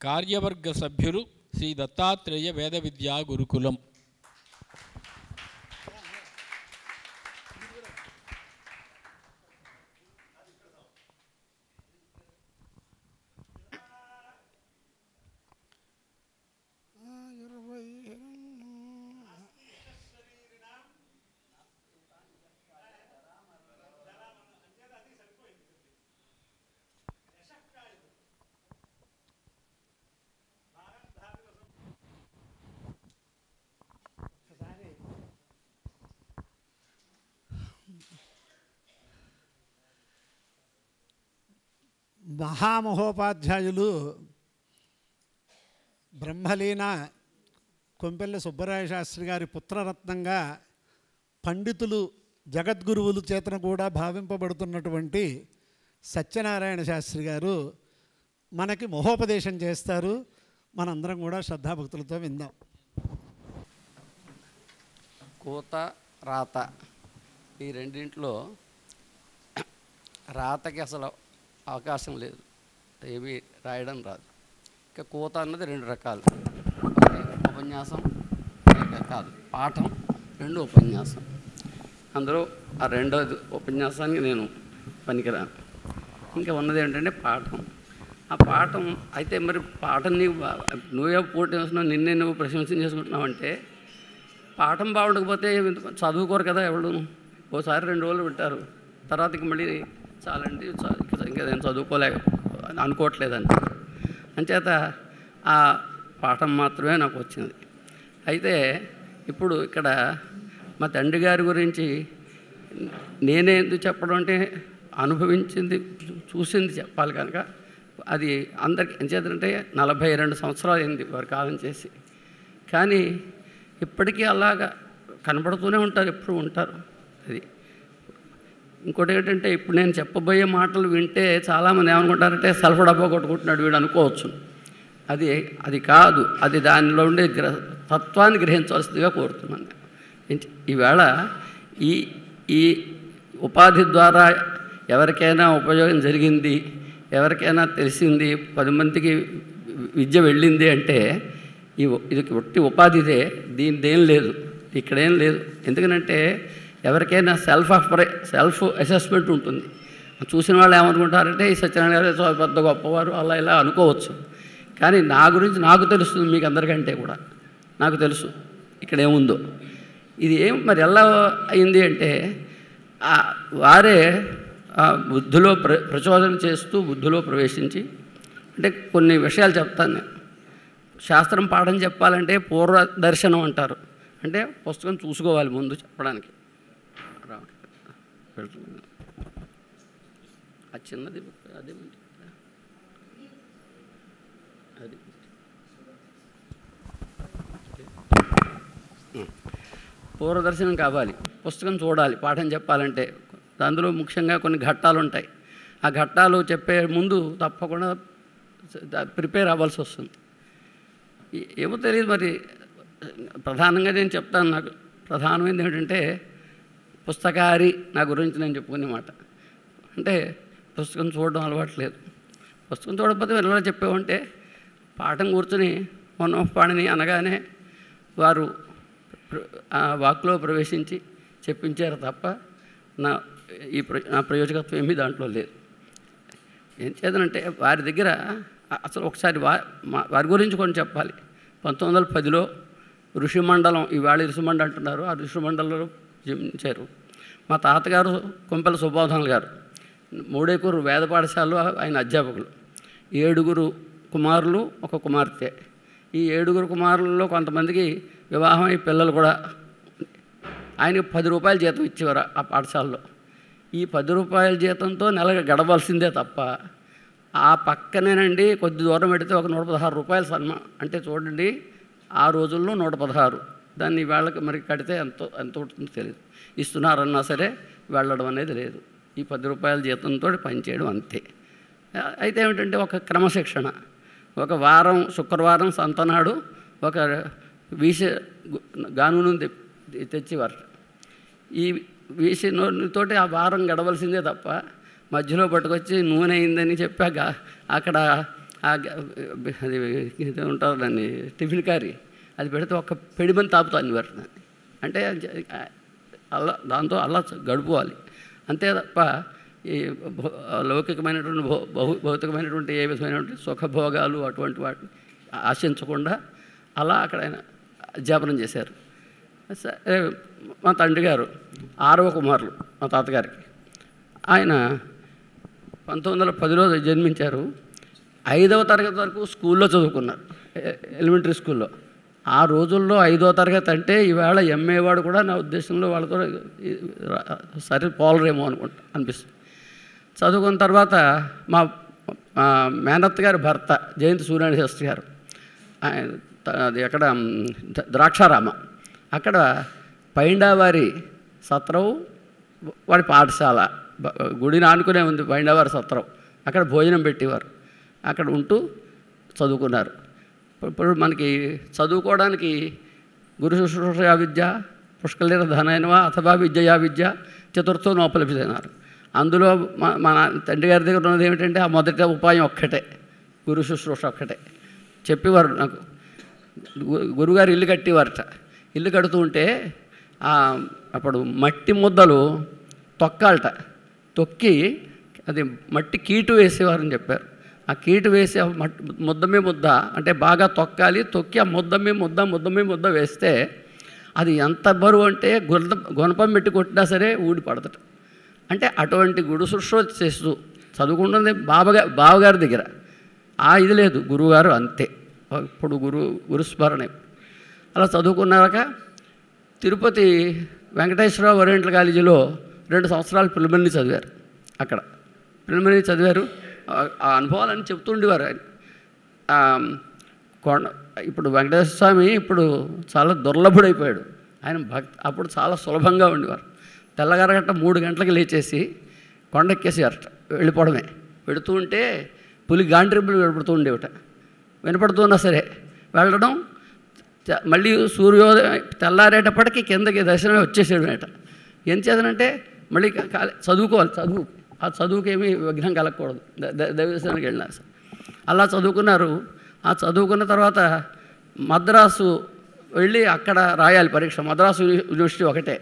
కార్యవర్గ సభ్యులు శ్రీ దత్తాత్రేయ వేద విద్యా గురుకులం. మహామహోపాధ్యాయులు బ్రహ్మలీన కొంపెల్ల సుబ్బరాయ శాస్త్రి గారి పుత్రరత్నంగా పండితులు జగద్గురువులు చేతన కూడా భావింపబడుతున్నటువంటి సత్యనారాయణ శాస్త్రి గారు మనకి మహోపదేశం చేస్తారు. మనందరం కూడా శ్రద్ధాభక్తులతో విందాం. కూత రాత ఈ రెండింటిలో రాతకి అసలు అవకాశం లేదు, ఏమీ రాయడం రాదు. ఇక కూత అన్నది 2 రకాలు, ఉపన్యాసం కాదు పాఠం, 2 ఉపన్యాసం. అందులో ఆ 2వ ఉపన్యాసానికి నేను పనికిరాను. ఇంకా ఉన్నది ఏంటంటే పాఠం. ఆ పాఠం అయితే మరి పాఠం నువ్వే పోటీ చేస్తున్నావు, నిన్నే నువ్వు ప్రశంసన చేసుకుంటున్నావంటే పాఠం బాగుండకపోతే చదువుకోరు కదా ఎవడు. ఓసారి 2 రోజులు వింటారు, తర్వాతకి మళ్ళీ చాలండి ఇంకా నేను చదువుకోలేక అనుకోవట్లేదండి. అంచేత ఆ పాఠం మాత్రమే నాకు వచ్చింది. అయితే ఇప్పుడు ఇక్కడ మా తండ్రి గారి గురించి నేనే ఎందుకు చెప్పడం అంటే అనుభవించింది చూసింది చెప్పాలి కనుక అది అందరికి ఎంచేతంటే 42 సంవత్సరాలు అయింది వారి కాలం చేసి. కానీ ఇప్పటికీ అలాగా కనబడుతూనే ఉంటారు, ఎప్పుడు ఉంటారు. అది ఇంకోటి ఏంటంటే ఇప్పుడు నేను చెప్పబోయే మాటలు వింటే చాలామంది ఏమనుకుంటారంటే సెల్ఫ్ డబ్బా కొట్టుకుంటున్నాడు వీడు అనుకోవచ్చు. అది కాదు, అది దానిలో ఉండే తత్వాన్ని గ్రహించవలసిందిగా కోరుతున్నాను. ఈవేళ ఈ ఈ ఉపాధి ద్వారా ఎవరికైనా ఉపయోగం జరిగింది, ఎవరికైనా తెలిసింది, 10 మందికి విద్య వెళ్ళింది అంటే ఇది ఒట్టి ఉపాధిదే, దీనిదేం లేదు, ఇక్కడేం లేదు. ఎందుకనంటే ఎవరికైనా సెల్ఫ్ అసెస్మెంట్ ఉంటుంది. చూసిన వాళ్ళు ఏమనుకుంటారంటే ఈ సత్యనారాయణ గారు పెద్ద గొప్పవారు అలా ఇలా అనుకోవచ్చు. కానీ నా గురించి నాకు తెలుస్తుంది, మీకు అందరికంటే కూడా నాకు తెలుసు ఇక్కడ ఏముందో. ఇది మరి ఎలా అయింది అంటే వారే బుద్ధిలో ప్రచోదనం చేస్తూ బుద్ధిలో ప్రవేశించి, అంటే కొన్ని విషయాలు చెప్తాను నేను. శాస్త్రం పాఠం చెప్పాలంటే పూర్వ దర్శనం అంటారు, అంటే పుస్తకం చూసుకోవాలి ముందు చెప్పడానికి. అది చిన్నది అదే అది పూర్వదర్శనం కావాలి, పుస్తకం చూడాలి పాఠం చెప్పాలంటే. అందులో ముఖ్యంగా కొన్ని ఘట్టాలు ఉంటాయి. ఆ ఘట్టాలు చెప్పే ముందు తప్పకుండా ప్రిపేర్ అవ్వాల్సి వస్తుంది. ఏమో తెలియదు మరి, ప్రధానంగా నేను చెప్తాను. నాకు ప్రధానమైనది ఏంటంటే పుస్తకారి నా గురించి నేను చెప్పుకునే మాట. అంటే పుస్తకం చూడడం అలవాట్లేదు. పుస్తకం చూడకపోతే ఎలా చెప్పేవంటే పాఠం కూర్చొని మనోపాణిని అనగానే వారు వాక్లో ప్రవేశించి చెప్పించారు తప్ప నా ప్రయోజకత్వం ఏమీ దాంట్లో లేదు. ఏం చేద్దానంటే వారి దగ్గర అసలు ఒకసారి వారి గురించి కొన్ని చెప్పాలి. 1910లో ఋషిమండలం, ఈవేళ ఋషిమండలం అంటున్నారు, ఆ ఋషిమండలంలో జన్మించారు. మా తాతగారు కొంపెల సుబోధనలు గారు. 3 వేద పాఠశాలలో ఆయన అధ్యాపకులు. 7 కుమారులు, 1 కుమార్తె. ఈ 7 కుమారులలో కొంతమందికి వివాహం అయ్యి పిల్లలు కూడా. ఆయనకి 10 రూపాయల జీతం ఇచ్చేవారు ఆ పాఠశాలలో. ఈ 10 రూపాయల జీతంతో నెల గడవలసిందే తప్ప ఆ పక్కనేనండి కొద్ది దూరం పెడితే ఒక 116 రూపాయలు అంటే చూడండి, ఆ రోజుల్లో 116. దాన్ని వాళ్ళకి మరి కడితే ఎంత ఉంటుందో తెలియదు. ఇస్తున్నారన్నా సరే వెళ్ళడం అనేది లేదు. ఈ 10 రూపాయల జీతంతో పనిచేయడం అంతే. అయితే ఏమిటంటే ఒక క్రమశిక్షణ. ఒక వారం శుక్రవారం సంతనాడు ఒక వీస గానును తెచ్చేవారు. ఈ వీసతోటి ఆ వారం గడవలసిందే తప్ప మధ్యలో పట్టుకొచ్చి నూనె అయిందని చెప్పాక అక్కడ అది ఉంటుంది దాన్ని టిఫిన్ కారీ అది పెడితే ఒక పెడిమని తాపుతాను వారు. అంటే దాంతో అలా గడుపుకోవాలి అంతే తప్ప ఈ లౌకికమైనటువంటి భౌతికమైనటువంటి ఏ విధమైనటువంటి సుఖభోగాలు అటువంటి వాటిని ఆశించకుండా అలా అక్కడ ఆయన అధ్యాపనం చేశారు. మా తండ్రి గారు 6వ కుమారులు మా తాతగారికి. ఆయన 1910లో జన్మించారు. 5వ తరగతి వరకు స్కూల్లో చదువుకున్నారు, ఎలిమెంటరీ స్కూల్లో. ఆ రోజుల్లో 5వ తరగతి అంటే ఈవేళ ఎంఏ వాడు కూడా నా ఉద్దేశంలో వాళ్ళతో సరే పోలరేమో అనిపిస్తుంది. చదువుకున్న తర్వాత మా మేనత్త గారి భర్త జయంతి సూర్యనారాయణ శాస్త్రి గారు, అది ఎక్కడ ద్రాక్షారామ, అక్కడ పైండావారి సత్రం వాడి పాఠశాల గుడిని ఆనుకునే ఉంది పైండావారి సత్రం. అక్కడ భోజనం పెట్టేవారు, అక్కడ ఉంటూ చదువుకున్నారు. ఇప్పుడు మనకి చదువుకోవడానికి గురు శుశ్రూషయా విద్య పుష్కలిర ధనైనవా అథవా విద్యయా విద్య చతుర్థో నోపలభిదన్నారు. అందులో మన తండ్రి గారి దగ్గర ఉన్నది ఏమిటంటే ఆ మొదటి ఉపాయం ఒక్కటే, గురు శుశ్రూష ఒక్కటే చెప్పేవారు నాకు. గురుగారు ఇల్లు కట్టేవారట. ఇల్లు కడుతూ ఉంటే అప్పుడు మట్టి ముద్దలు తొక్కాలట, తొక్కి అది మట్టి కీటు వేసేవారని చెప్పారు. ఆ కీటు వేసి ముద్దమే ముద్ద అంటే బాగా తొక్కాలి, తొక్కి ఆ ముద్దమే ముద్ద వేస్తే అది ఎంత బరువు అంటే గుణపం పెట్టి కొట్టినా సరే ఊడి పడదట. అంటే అటువంటి గురు శుశ్రూష చేస్తూ చదువుకుంటుంది బావగారి దగ్గర. ఇది లేదు, గురువుగారు అంతే. ఇప్పుడు గురుస్మరణ. అలా చదువుకున్నాక తిరుపతి వెంకటేశ్వరరావు ఓరియంటల్ కాలేజీలో 2 సంవత్సరాలు ప్రిలిమినరీ చదివారు. అక్కడ ప్రిలిమినరీ చదివారు. ఆ అనుభవాలని చెప్తుండేవారు ఆయన. ఇప్పుడు వెంకటేశ్వర స్వామి ఇప్పుడు చాలా దుర్లభుడైపోయాడు. ఆయన అప్పుడు చాలా సులభంగా ఉండేవారు. తెల్లగారగట్ట 3 గంటలకు లేచేసి కొండెక్కేసేవారట, వెళ్ళిపోవడమే. పెడుతూ ఉంటే పులి గాండ్రింపులు వినపడుతూ ఉండేవట. వినపడుతున్నా సరే వెళ్ళడం, మళ్ళీ సూర్యోదయం తెల్లారేటప్పటికి కిందకి దర్శనమే వచ్చేసాడనట. ఏం చేతనంటే మళ్ళీ చదువుకోవాలి, ఆ చదువుకేమీ విఘ్నం కలగకూడదు, దైవదర్శనానికి వెళ్ళినా. అలా చదువుకున్నారు. ఆ చదువుకున్న తర్వాత మద్రాసు వెళ్ళి అక్కడ రాయాలి పరీక్ష. మద్రాసు యూనివర్సిటీ ఒకటే,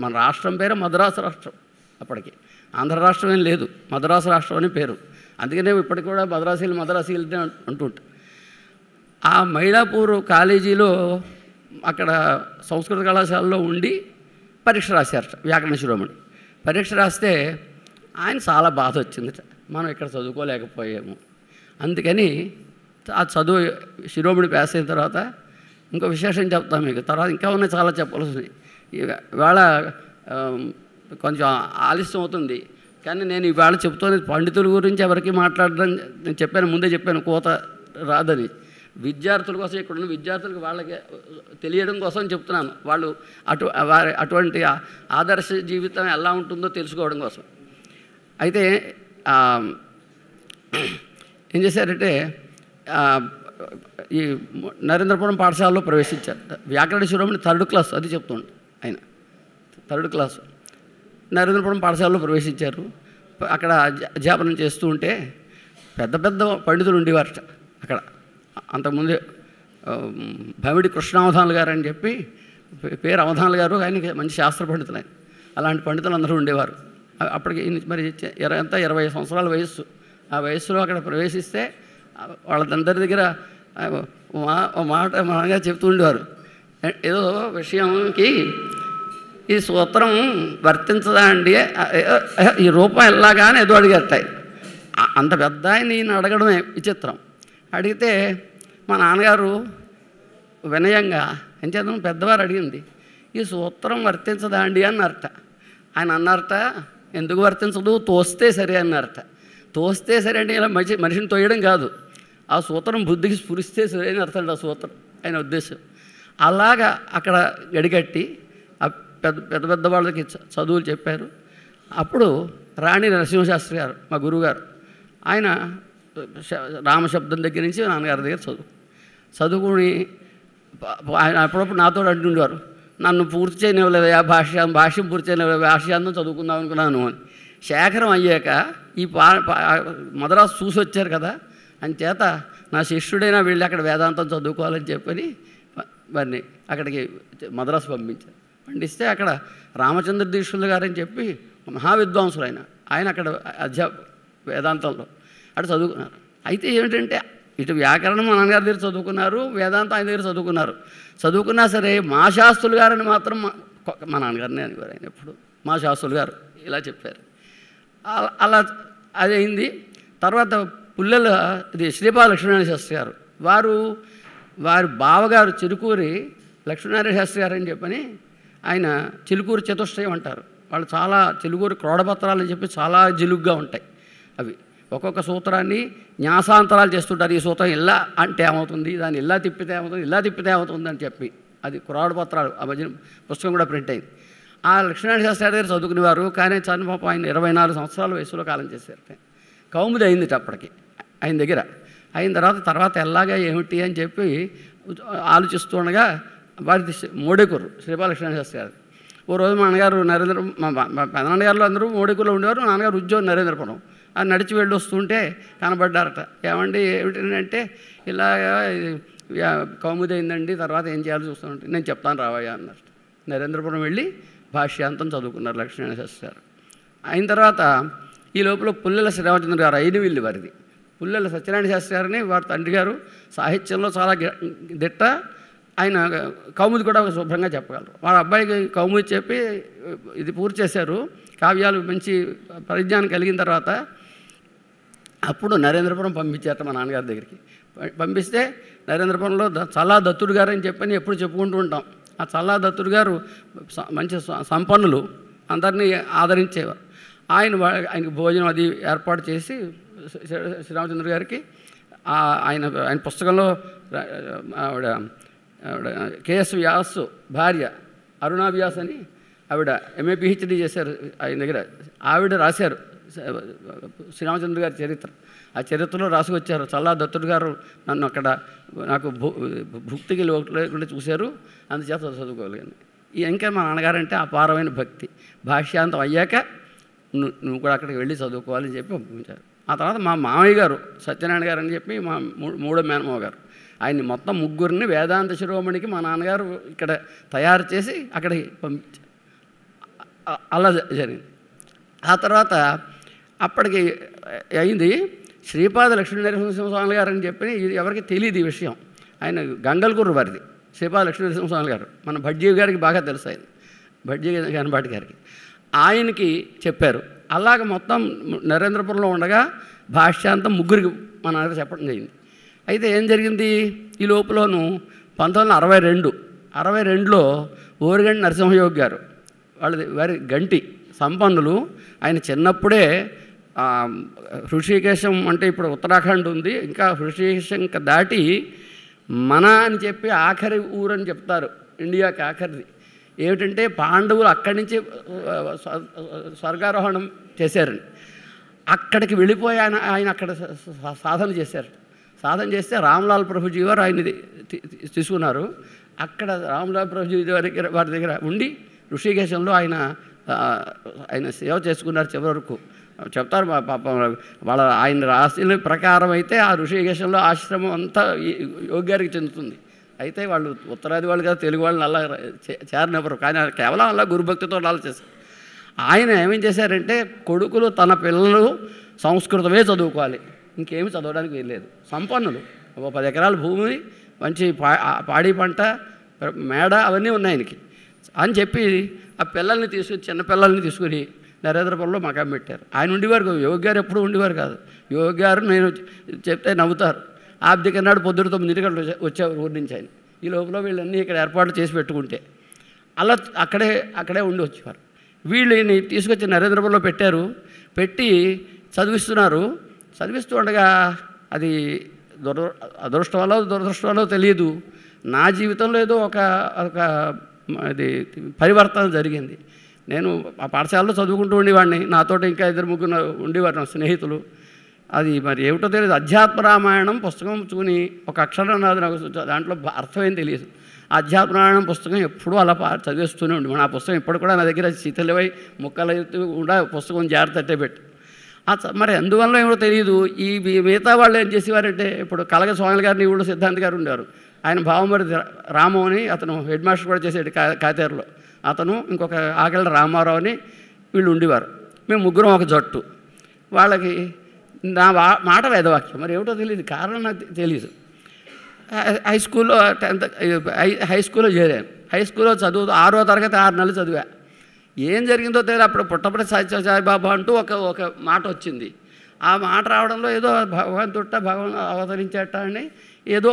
మన రాష్ట్రం పేరు మద్రాసు రాష్ట్రం. అప్పటికి ఆంధ్ర రాష్ట్రం ఏం లేదు, మద్రాసు రాష్ట్రం అని పేరు. అందుకనే ఇప్పటికి కూడా మద్రాసీలనే అంటుంటారు. ఆ మైలాపూర్ కాలేజీలో అక్కడ సంస్కృత కళాశాలలో ఉండి పరీక్ష రాశారట వ్యాకరణ శిరోమణి. పరీక్ష రాస్తే ఆయన చాలా బాధ వచ్చిందట, మనం ఇక్కడ చదువుకోలేకపోయాము. అందుకని ఆ చదువు శిరోమణి పాస్ అయిన తర్వాత ఇంకో విశేషం చెప్తాను మీకు. తర్వాత ఇంకా ఉన్నాయి చాలా చెప్పాల్సినవి. ఇవాళ కొంచెం ఆలస్యం అవుతుంది, కానీ నేను ఇవాళ చెప్తున్నది పండితుల గురించి ఎవరికి మాట్లాడడం నేను చెప్పాను, ముందే చెప్పాను కోత రాదని. విద్యార్థుల కోసం, ఇక్కడ ఉన్న విద్యార్థులకు వాళ్ళకి తెలియడం కోసం చెప్తున్నాను. వాళ్ళు అటువంటి ఆదర్శ జీవితం ఎలా ఉంటుందో తెలుసుకోవడం కోసం. అయితే ఏం చేశారంటే ఈ నరేంద్రపురం పాఠశాలలో ప్రవేశించారు. వ్యాకరణ శిరోమణి 3rd క్లాస్, అది చెప్తుండే ఆయన 3rd క్లాస్. నరేంద్రపురం పాఠశాలలో ప్రవేశించారు. అక్కడ అధ్యాపనం చేస్తూ ఉంటే పెద్ద పెద్ద పండితులు ఉండేవారట అక్కడ. అంతకుముందే భమిడి కృష్ణావధానులు గారు అని చెప్పి పేరు అవధానులు గారు, ఆయనకి మంచి శాస్త్ర పండితులు ఆయన. అలాంటి పండితులు అందరూ ఉండేవారు. అప్పటికి మరి 20 సంవత్సరాల వయస్సు. ఆ వయస్సులో అక్కడ ప్రవేశిస్తే వాళ్ళందరి దగ్గర మాట మనగా చెప్తూ ఉండేవారు. ఏదో విషయంకి ఈ సూత్రం వర్తించదా అండి, ఈ రూపం ఎలాగానే ఏదో అడిగేస్తాయి. అంత పెద్ద ఆయన ఈయన అడగడమే విచిత్రం. అడిగితే మా నాన్నగారు వినయంగా ఏం చేద్దాం, పెద్దవారు అడిగింది, ఈ సూత్రం వర్తించదా అండి అన్నారట. ఆయన అన్నారట, ఎందుకు వర్తించదు, తోస్తే సరే అన్నారట. తోస్తే సరే అంటే ఇలా మనిషిని తోయడం కాదు, ఆ సూత్రం బుద్ధికి స్ఫురిస్తే సరే అని అర్థం ఆ సూత్రం ఆయన ఉద్దేశం. అలాగా అక్కడ గడిగట్టి పెద్ద పెద్ద వాళ్ళకి చదువులు చెప్పారు. అప్పుడు రాణి నరసింహశాస్త్రి గారు మా గురువుగారు, ఆయన రామశబ్దం దగ్గర నుంచి నాన్నగారి దగ్గర చదువుకుని ఆయన అప్పుడప్పుడు నాతో అంటుండేవారు, నన్ను పూర్తి చేయనివ్వలేదు భాష్యం పూర్తి చేయనివ్వలేదు, భాష్యాంతం చదువుకుందాం అనుకున్నాను అని. శేఖరం అయ్యాక ఈ మద్రాసు చూసి వచ్చారు కదా, అంచేత నా శిష్యుడైనా వెళ్ళి అక్కడ వేదాంతం చదువుకోవాలని చెప్పని వారిని అక్కడికి మద్రాసు పంపించారు. పండిస్తే అక్కడ రామచంద్ర దీక్షులు గారని చెప్పి మహావిద్వాంసులు ఆయన అక్కడ వేదాంతంలో అక్కడ చదువుకున్నారు. అయితే ఏమిటంటే ఇటు వ్యాకరణం మా నాన్నగారి దగ్గర చదువుకున్నారు, వేదాంతం ఆయన దగ్గర చదువుకున్నా సరే మా శాస్త్రులు గారని మాత్రం మా నాన్నగారిని అనేవారు. ఆయన ఎప్పుడు మా శాస్త్రులు గారు ఇలా చెప్పారు. అలా అది అయింది. తర్వాత పుల్లెల ఇది శ్రీపాద లక్ష్మీనారాయణ శాస్త్రి గారు, వారి బావగారు చిలుకూరి లక్ష్మీనారాయణ శాస్త్రి గారు అని చెప్పని ఆయన చిలుకూరు చతుష్టయం అంటారు. వాళ్ళు చాలా చిలుకూరు క్రోడపత్రాలు అని చెప్పి చాలా జిలుగ్గా ఉంటాయి. అవి ఒక్కొక్క సూత్రాన్ని న్యాసాంతరాలు చేస్తుంటారు. ఈ సూత్రం ఇలా అంటే ఏమవుతుంది, దాన్ని ఇలా తిప్పితే ఏమవుతుంది, ఇలా తిప్పితే ఏమవుతుంది అని చెప్పి అది క్రోడపత్రాలు. ఆ మధ్యన పుస్తకం కూడా ప్రింట్ అయింది. ఆ లక్ష్మీనారాయణ శాస్త్రి దగ్గర చదువుకునేవారు. కానీ చనిపాపం ఆయన 24 సంవత్సరాల వయసులో కాలం చేశారు. కౌముది అయింది అప్పటికి ఆయన దగ్గర. అయిన తర్వాత ఎలాగా ఏమిటి అని చెప్పి ఆలోచిస్తూ ఉండగా వారి మోడేకూరు శ్రీపాద లక్ష్మీనారాయణ శాస్త్రి గారు ఓ రోజు మా నాన్నగారు మా పెదనాన్నగారులో అందరూ మోడేకూరులో ఉండేవారు. నాన్నగారు ఉద్యోగం నరేంద్రపురం. అది నడిచి వెళ్ళి వస్తుంటే కనబడ్డారట. ఏమండి ఏమిటంటే ఇలాగా కౌముది అయిందండి, తర్వాత ఏం చేయాలో చూస్తానంటే నేను చెప్తాను రావయ్యా అన్నారు. నరేంద్రపురం వెళ్ళి భాష్యాంతం చదువుకున్నారు లక్ష్మీనారాయణ శాస్త్రి గారు. అయిన తర్వాత ఈ లోపల పుల్లెల శ్రీరామచంద్ర గారు అయినవిల్లి వారిది. పుల్లెల సత్యనారాయణ శాస్త్రి గారిని వారి తండ్రి గారు సాహిత్యంలో చాలా దిట్ట. ఆయన కౌముది కూడా శుభ్రంగా చెప్పగలరు. వాళ్ళ అబ్బాయికి కౌముది చెప్పి ఇది పూర్తి చేశారు. కావ్యాలు మంచి పరిజ్ఞానం కలిగిన తర్వాత అప్పుడు నరేంద్రపురం పంపించారట మా నాన్నగారి దగ్గరికి. పంపిస్తే నరేంద్రపురంలో చల్లా దత్తుడు గారు అని చెప్పని ఎప్పుడు చెప్పుకుంటూ ఉంటాం. ఆ చల్లా దత్తుడు గారు మంచి సంపన్నులు, అందరినీ ఆదరించేవారు. ఆయనకు భోజనం అది ఏర్పాటు చేసి శ్రీరామచంద్ర గారికి ఆయన పుస్తకంలో ఆవిడ కేఎస్ వ్యాస్ భార్య అరుణా వ్యాస్ అని ఆవిడ ఎంఏ పిహెచ్డీ చేశారు ఆయన దగ్గర. ఆవిడ రాశారు శ్రీరామచంద్ర గారి చరిత్ర. ఆ చరిత్రలో రాసుకొచ్చారు. చల్లా దత్తుడు గారు నన్ను అక్కడ నాకు భక్తికి లేకుండా చూశారు, అందుచేత చదువుకోగలిగాను. ఇంకా మా నాన్నగారంటే అపారమైన భక్తి. భాష్యాంతం అయ్యాక నువ్వు కూడా అక్కడికి వెళ్ళి చదువుకోవాలని చెప్పి పంపించారు. ఆ తర్వాత మా మామయ్య గారు సత్యనారాయణ గారు అని చెప్పి మా మూడో మేనమావ గారు, ఆయన్ని మొత్తం ముగ్గురిని వేదాంత శిరోమణికి మా నాన్నగారు ఇక్కడ తయారు చేసి అక్కడికి పంపించారు. అలా జరిగింది. ఆ తర్వాత అప్పటికి అయింది. శ్రీపాద లక్ష్మీనరసింహస్వామి గారు అని చెప్పి ఎవరికి తెలియదు ఈ విషయం. ఆయన గంగల్కూరు వారిది శ్రీపాద లక్ష్మీనరసింహస్వామి గారు. మన భట్జీ గారికి బాగా తెలుసు, ఆయన భట్జీ గణపాటి గారికి. ఆయనకి చెప్పారు. అలాగ మొత్తం నరేంద్రపురంలో ఉండగా భాష్యాంతం ముగ్గురికి మా నాన్నగారు చెప్పడం జరిగింది. అయితే ఏం జరిగింది, ఈ లోపలను 1962లో ఓరిగంటి నరసింహయోగి గారు వారి గంటి సంపన్నులు. ఆయన చిన్నప్పుడే హృషికేశం అంటే ఇప్పుడు ఉత్తరాఖండ్ ఉంది, ఇంకా హృషికేశం ఇంకా దాటి మన అని చెప్పి ఆఖరి ఊరని చెప్తారు, ఇండియాకి ఆఖరిది. ఏమిటంటే పాండవులు అక్కడి నుంచి స్వర్గారోహణం చేశారని. అక్కడికి వెళ్ళిపోయి ఆయన అక్కడ సాధన చేశారు. సాధన చేస్తే రామ్లాల్ ప్రభుజీ వారు ఆయన్ని తీసుకున్నారు. అక్కడ రామ్లాల్ ప్రభుజీ వారి దగ్గర ఉండి ఋషికేశంలో ఆయన సేవ చేసుకున్నారు చివరి వరకు. చెప్తారు పాపం వాళ్ళ ఆయన రాసిన ప్రకారం అయితే ఆ ఋషికేశంలో ఆశ్రమం అంతా యోగి గారికి చెందుతుంది. అయితే వాళ్ళు ఉత్తరాది వాళ్ళు కదా, తెలుగు వాళ్ళని అలా చేరనివ్వరు. కానీ కేవలం అలా గురుభక్తితో అలా చేశారు. ఆయన ఏమేం చేశారంటే కొడుకులు తన పిల్లలు సంస్కృతమే చదువుకోవాలి, ఇంకేమి చదవడానికి వీల్లేదు. సంపన్నులు, 10 ఎకరాల భూమి, మంచి పాడి పంట, మేడ అవన్నీ ఉన్నాయి ఆయనకి అని చెప్పి ఆ పిల్లల్ని తీసుకుని చిన్న పిల్లల్ని తీసుకుని నరేంద్రపురంలో మకాం పెట్టారు. ఆయన ఉండేవారు. యోగి గారు ఎప్పుడు ఉండేవారు కాదు. యోగి గారు నేను చెప్తే నవ్వుతారు. ఆబ్దిక నాడు పొద్దున 9 గంటలు వచ్చేవారు ఊరి నుంచి ఆయన. ఈ లోపల వీళ్ళన్నీ ఇక్కడ ఏర్పాట్లు చేసి పెట్టుకుంటే అలా అక్కడే ఉండి వచ్చేవారు. వీళ్ళని తీసుకొచ్చి నరేంద్రపురంలో పెట్టారు. పెట్టి చదివిస్తున్నారు. చదివిస్తూ ఉండగా అది అదృష్టం వల్ల దురదృష్టం వల్ల తెలియదు, నా జీవితంలో ఏదో ఒక అది పరివర్తన జరిగింది. నేను ఆ పాఠశాలలో చదువుకుంటూ ఉండేవాడిని. నాతోటి ఇంకా 2-3 ఉండేవారు నా స్నేహితులు. అది మరి ఏమిటో తెలియదు, అధ్యాత్మ రామాయణం పుస్తకం చూని ఒక అక్షరం నాది, నాకు దాంట్లో అర్థం ఏం తెలియదు. అధ్యాత్మ రామాయణం పుస్తకం ఎప్పుడూ అలా చదివేస్తూనే ఉండి, ఆ పుస్తకం ఇప్పుడు కూడా నా దగ్గర శీతలవై ముక్కలు కూడా పుస్తకం జాగ్రత్త పెట్టి. మరి అందువల్ల ఏమో తెలియదు. ఈ మిగతా వాళ్ళు ఏం చేసేవారంటే, ఇప్పుడు కలగ స్వామి గారిని ఊళ్ళో సిద్ధాంత్ గారు ఉండేవారు. ఆయన భావమరి రాము అని అతను హెడ్ మాస్టర్ కూడా చేసాడు కాతేరులో. అతను ఇంకొక ఆకెళ్ళ రామారావు అని వీళ్ళు ఉండేవారు. మేము ముగ్గురం ఒక జట్టు. వాళ్ళకి నా మాట వేదవాక్యం, మరి ఏమిటో తెలియదు, కారణం నాకు తెలియదు. హై స్కూల్లో 10th హై స్కూల్లో చేరాను. హై స్కూల్లో చదువు 6వ తరగతి 6 నెలలు చదివా. ఏం జరిగిందో తెలియదు. అప్పుడు పుట్టపడి సాయిబాబా అంటూ ఒక మాట వచ్చింది. ఆ మాట రావడంలో ఏదో భగవంతుట్ట అవతరించేట అని ఏదో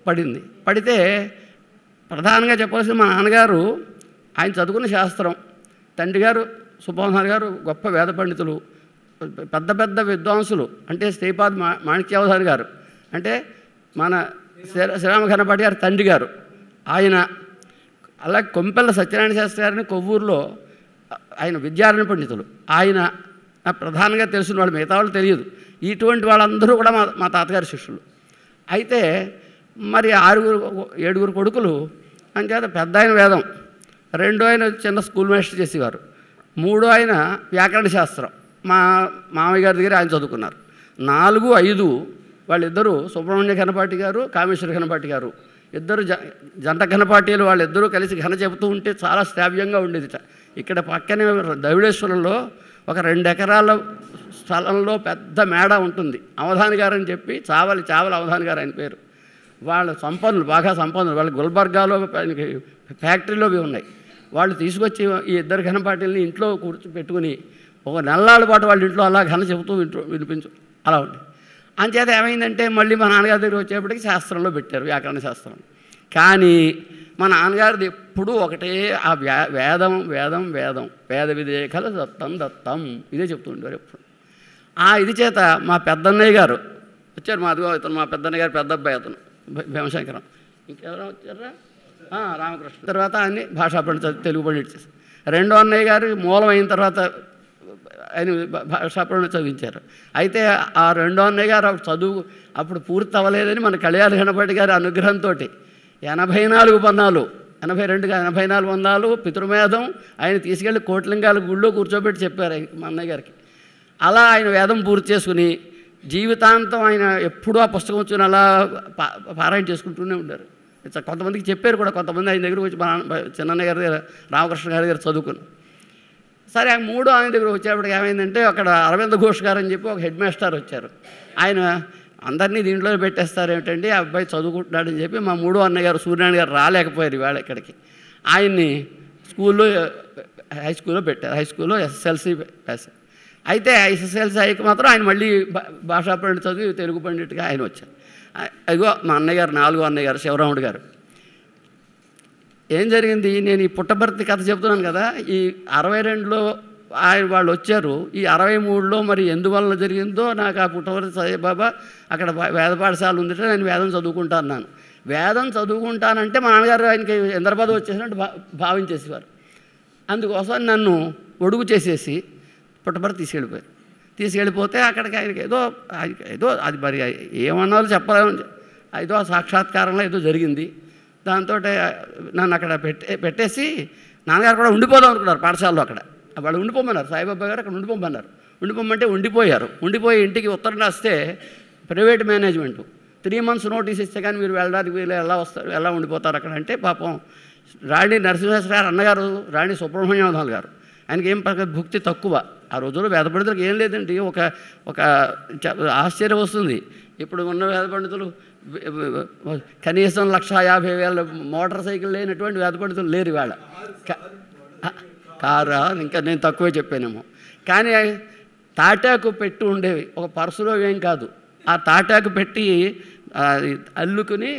పడింది. పడితే ప్రధానంగా చెప్పాల్సిన మా నాన్నగారు ఆయన చదువుకున్న శాస్త్రం, తండ్రి గారు సుబ్బమోహన్ గారు గొప్ప వేద పండితులు, పెద్ద పెద్ద విద్వాంసులు. అంటే శ్రీపాద్ మాణిక్యావధాని గారు, అంటే మన శ్రీరామ ఘనపాటి గారు తండ్రి గారు ఆయన. అలాగే కొంపెల్ల సత్యనారాయణ శాస్త్రి గారిని కొవ్వూరులో ఆయన విద్యారణ్య పండితులు. ఆయన ప్రధానంగా తెలిసిన వాళ్ళు, మిగతా వాళ్ళు తెలియదు. ఇటువంటి వాళ్ళందరూ కూడా మా తాతగారి శిష్యులు. అయితే మరి 6-7 కొడుకులు. అంచేత పెద్ద ఆయన వేదం, 2 ఆయన చిన్న స్కూల్ మాస్టర్ చేసేవారు, 3 ఆయన వ్యాకరణ శాస్త్రం మా మామయ్య గారి దగ్గర ఆయన చదువుకున్నారు. 4, 5 వాళ్ళిద్దరూ సుబ్రహ్మణ్య ఘనపాటి గారు, కామేశ్వర ఘనపాటి గారు, ఇద్దరు జంట ఘనపాటీలు. వాళ్ళిద్దరూ కలిసి ఘన చెబుతూ ఉంటే చాలా శ్రావ్యంగా ఉండేది. ఇక్కడ పక్కనే దవిడేశ్వరంలో ఒక 2 ఎకరాల స్థలంలో పెద్ద మేడ ఉంటుంది. అవధాని గారు అని చెప్పి చావలి అవధాని గారు ఆయన పేరు. వాళ్ళు సంపన్నులు, బాగా సంపన్నులు. వాళ్ళు గుల్బర్గాలో ఫ్యాక్టరీలో ఉన్నాయి. వాళ్ళు తీసుకొచ్చి ఈ 2 ఘనపాటీలని ఇంట్లో పెట్టుకుని ఒక నెలల పాటు వాళ్ళ ఇంట్లో అలా ఘన చెబుతూ వినిపించు అలా ఉంది. అంచేత ఏమైందంటే మళ్ళీ మా నాన్నగారి దగ్గర వచ్చేప్పటికి శాస్త్రంలో పెట్టారు, వ్యాకరణ శాస్త్రం. కానీ మా నాన్నగారిది ఎప్పుడూ ఒకటే ఆ వేదం వేదం వేదం వేద విదేకల దత్తం ఇదే చెప్తుండేవారు ఎప్పుడు. ఇది చేత మా పెద్దన్నయ్య గారు వచ్చారు, ఇతను మా పెద్దన్నయ్య గారు పెద్ద అబ్బాయి, అతను భీమశంకరం. ఇంకెవరో వచ్చారా, రామకృష్ణ. తర్వాత అన్ని భాషా పండిత తెలుగు పండిట్ చేశారు. 2వ అన్నయ్య గారు మూలం అయిన తర్వాత ఆయన భాషాపరణ చదివించారు. అయితే ఆ రెండో అన్నయ్య గారు చదువు అప్పుడు పూర్తి అవ్వలేదని మన కళ్యాణ గణపతి గారి అనుగ్రహంతో 84 పన్నాలు 84 పన్నాలు పితృమేధం ఆయన తీసుకెళ్ళి కోట్లింగాల గుళ్ళో కూర్చోబెట్టి చెప్పారు మా అన్నయ్య గారికి. అలా ఆయన వేదం పూర్తి చేసుకుని జీవితాంతం ఆయన ఎప్పుడూ ఆ పుస్తకం వచ్చి అలా పారాయణ చేసుకుంటూనే ఉంటారు. కొంతమందికి చెప్పారు కూడా, కొంతమంది ఆయన దగ్గరకు వచ్చి మా చిన్నయ్య గారి దగ్గర రామకృష్ణ గారి దగ్గర చదువుకుని. సరే ఆ 3 ఆయన దగ్గర వచ్చేప్పటికి ఏమైందంటే అక్కడ అరవింద్ ఘోష్ గారు అని చెప్పి ఒక హెడ్ మాస్టర్ వచ్చారు. ఆయన అందరినీ దీంట్లో పెట్టేస్తారు ఏమిటండి, ఆ అబ్బాయి చదువుకుంటున్నాడని చెప్పి మా 3వ అన్నయ్య గారు సూర్యనారాయణ గారు రాలేకపోయారు ఇవాళ ఇక్కడికి. ఆయన్ని స్కూల్లో హై స్కూల్లో పెట్టారు. హై స్కూల్లో SSLC వేశారు. అయితే SSLC అయ్యాక మాత్రం ఆయన మళ్ళీ భాషా పండిట్ చదివి తెలుగు పండిట్గా ఆయన వచ్చారు. అదిగో మా అన్నయ్య గారు 4వ అన్నయ్య గారు శివరాముడు గారు. ఏం జరిగింది, నేను ఈ పుట్టభర్తి కథ చెప్తున్నాను కదా, ఈ 62లో ఆయన వాళ్ళు వచ్చారు. ఈ 63లో మరి ఎందువల్ల జరిగిందో నాకు ఆ పుట్టభర్తి సాయిబాబా అక్కడ వేద పాఠశాల ఉందిట, నేను వేదం చదువుకుంటాను. వేదం చదువుకుంటానంటే మా నాన్నగారు ఆయనకి ఇంద్రపద వచ్చేసినట్టు భావించేసేవారు. అందుకోసం నన్ను ఒడుగు చేసేసి పుట్టభర్తి తీసుకెళ్ళిపోతే అక్కడికి ఆయనకి ఏదో అది మరి ఏమన్నాలో చెప్పలేము, ఏదో సాక్షాత్కారంలో ఏదో జరిగింది. దాంతో నన్ను అక్కడ పెట్టేసి నాన్నగారు కూడా ఉండిపోదాం అనుకున్నారు పాఠశాలలో. అక్కడ వాళ్ళు ఉండిపోమన్నారు, సాయిబాబా గారు అక్కడ ఉండిపోమన్నారు. ఉండిపోమంటే ఉండిపోయి ఇంటికి ఉత్తరం రాస్తే ప్రైవేట్ మేనేజ్మెంటు 3 months నోటీస్ ఇస్తే కానీ మీరు వెళ్ళడానికి వీళ్ళు ఎలా ఉండిపోతారు అక్కడ అంటే, పాపం రాణి నరసింహేశ్వర గారు అన్నగారు రాణి సుబ్రహ్మణ్యం గారు ఆయనకి ఏం భక్తి తక్కువ. ఆ రోజుల్లో వేద పండితులకు ఏం లేదండి, ఒక ఆశ్చర్యం వస్తుంది. ఇప్పుడు ఉన్న వేద పండితులు కనీసం 1,50,000 మోటార్ సైకిల్ లేనటువంటి వేద పండితులు లేరు ఇవాళ. కారా ఇంకా నేను తక్కువే చెప్పానేమో. కానీ తాటాకు పెట్టి ఉండేవి, ఒక పర్సులో ఏం కాదు. ఆ తాటాకు పెట్టి అల్లుకుని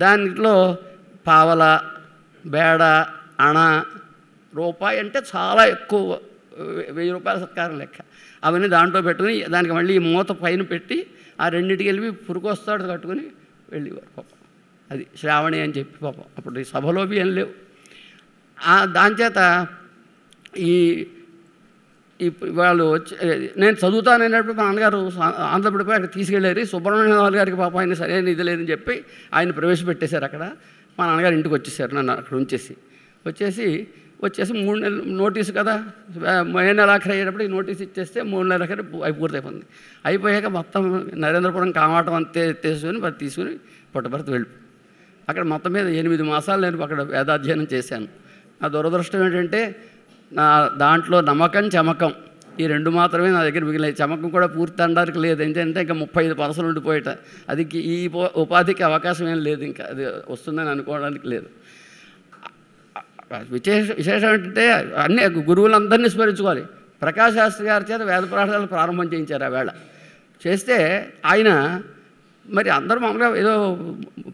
దాంట్లో పావల, బేడ, అణ, రూపాయి అంటే చాలా ఎక్కువ, 1000 రూపాయల సత్కారం లెక్క. అవన్నీ దాంట్లో పెట్టుకుని దానికి మళ్ళీ మూత పైన పెట్టి ఆ రెండింటికి వెళ్ళి పురుకొస్తాడు కట్టుకుని వెళ్ళేవారు పాపం. అది శ్రావణి అని చెప్పి పాపం. అప్పుడు ఈ సభలోవి ఏం లేవు. దానిచేత ఈ వాళ్ళు వచ్చి నేను చదువుతానన్నప్పుడు మా నాన్నగారు ఆంధ్రప్రదేశ్ అక్కడ తీసుకెళ్ళారు. సుబ్రహ్మణ్యం గారికి పాపం ఆయన సరైన ఇది లేదని చెప్పి ఆయన ప్రవేశపెట్టేశారు అక్కడ. మా నాన్నగారు ఇంటికి వచ్చేసారు, నన్ను అక్కడ వచ్చేసి 3 నెలలు నోటీసు కదా, మే నెలాఖరు అయ్యేటప్పుడు ఈ నోటీస్ ఇచ్చేస్తే 3 నెలలకి పూర్తయిపోయింది. అయిపోయాక మొత్తం నరేంద్రపురం కామాటం అంతే ఎత్తేసుకొని మరి తీసుకుని పుట్టభర్తి వెళ్ళి అక్కడ మొత్తం మీద 8 మాసాలు నేను అక్కడ వేదాధ్యయనం చేశాను. నా దురదృష్టం ఏంటంటే నా దాంట్లో నమ్మకం, చమకం ఈ 2 మాత్రమే నా దగ్గర మిగిలినాయి. చమకం కూడా పూర్తి అనడానికి లేదు, ఏంటంటే ఇంకా 35 పర్సలు ఉండిపోయేట. అది ఈ ఉపాధికి అవకాశం ఏం లేదు, ఇంకా అది వస్తుందని అనుకోవడానికి లేదు. విశేషం ఏంటంటే అన్ని గురువులందరినీ స్మరించుకోవాలి. ప్రకాశ్ శాస్త్రి గారి చేత వేద పాఠశాలను ప్రారంభం చేయించారు. ఆ వేళ చేస్తే ఆయన మరి అందరూ మామూలుగా ఏదో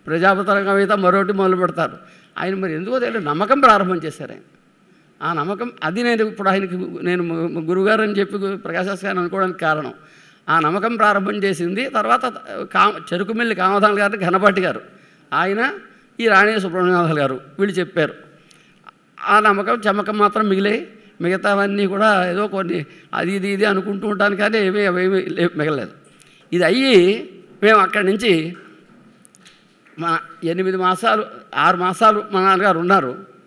ప్రజాపతరంగా అయితే మరొకటి మొదలు పెడతారు. ఆయన మరి ఎందుకో తెలియదు నమ్మకం ప్రారంభం చేశారు. ఆయన ఆ నమ్మకం అది నేను ఇప్పుడు ఆయనకి నేను గురువుగారు అని చెప్పి ప్రకాశ్ శాస్త్రి గారిని అనుకోవడానికి కారణం ఆ నమ్మకం ప్రారంభం చేసింది. తర్వాత చెరుకుమిల్లి కామధాన్ గారిని ఘనపాటి గారు, ఆయన ఈ రాణి సుబ్రహ్మణ్యం గారు వీళ్ళు చెప్పారు. ఆ నమ్మకం చమ్మకం మాత్రం మిగిలాయి. మిగతావన్నీ కూడా ఏదో కొన్ని అది ఇది అనుకుంటూ ఉంటాను, కానీ అవేమీ మిగలలేదు. ఇది అయ్యి మేము అక్కడి నుంచి మా 8 మాసాలు 6 మాసాలు మా నాన్నగారు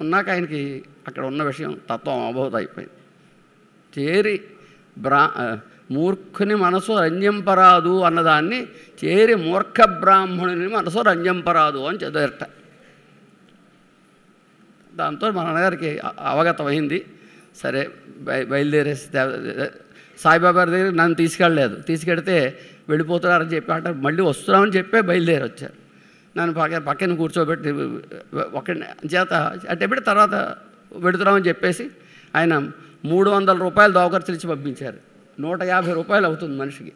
ఉన్నాక ఆయనకి అక్కడ ఉన్న విషయం తత్వం అవబోధ అయిపోయింది. చేరి మూర్ఖుని మనసు రంజింపరాదు అన్నదాన్ని చేరి మూర్ఖ బ్రాహ్మణుని మనసు రంజింపరాదు అని చదివేట. దాంతో మా నాన్నగారికి అవగతమైంది. సరే బయలుదేరేసి సాయిబాబా దగ్గర నన్ను తీసుకెడితే వెళ్ళిపోతున్నారని చెప్పి అంటే మళ్ళీ వస్తున్నామని చెప్పే బయలుదేరి వచ్చారు. నన్ను పక్కన కూర్చోబెట్టి ఒకరిని చేత అంటే పెట్టి తర్వాత పెడుతున్నామని చెప్పేసి ఆయన 300 రూపాయలు దోఖర్చులు ఇచ్చి పంపించారు. 150 రూపాయలు అవుతుంది మనిషికి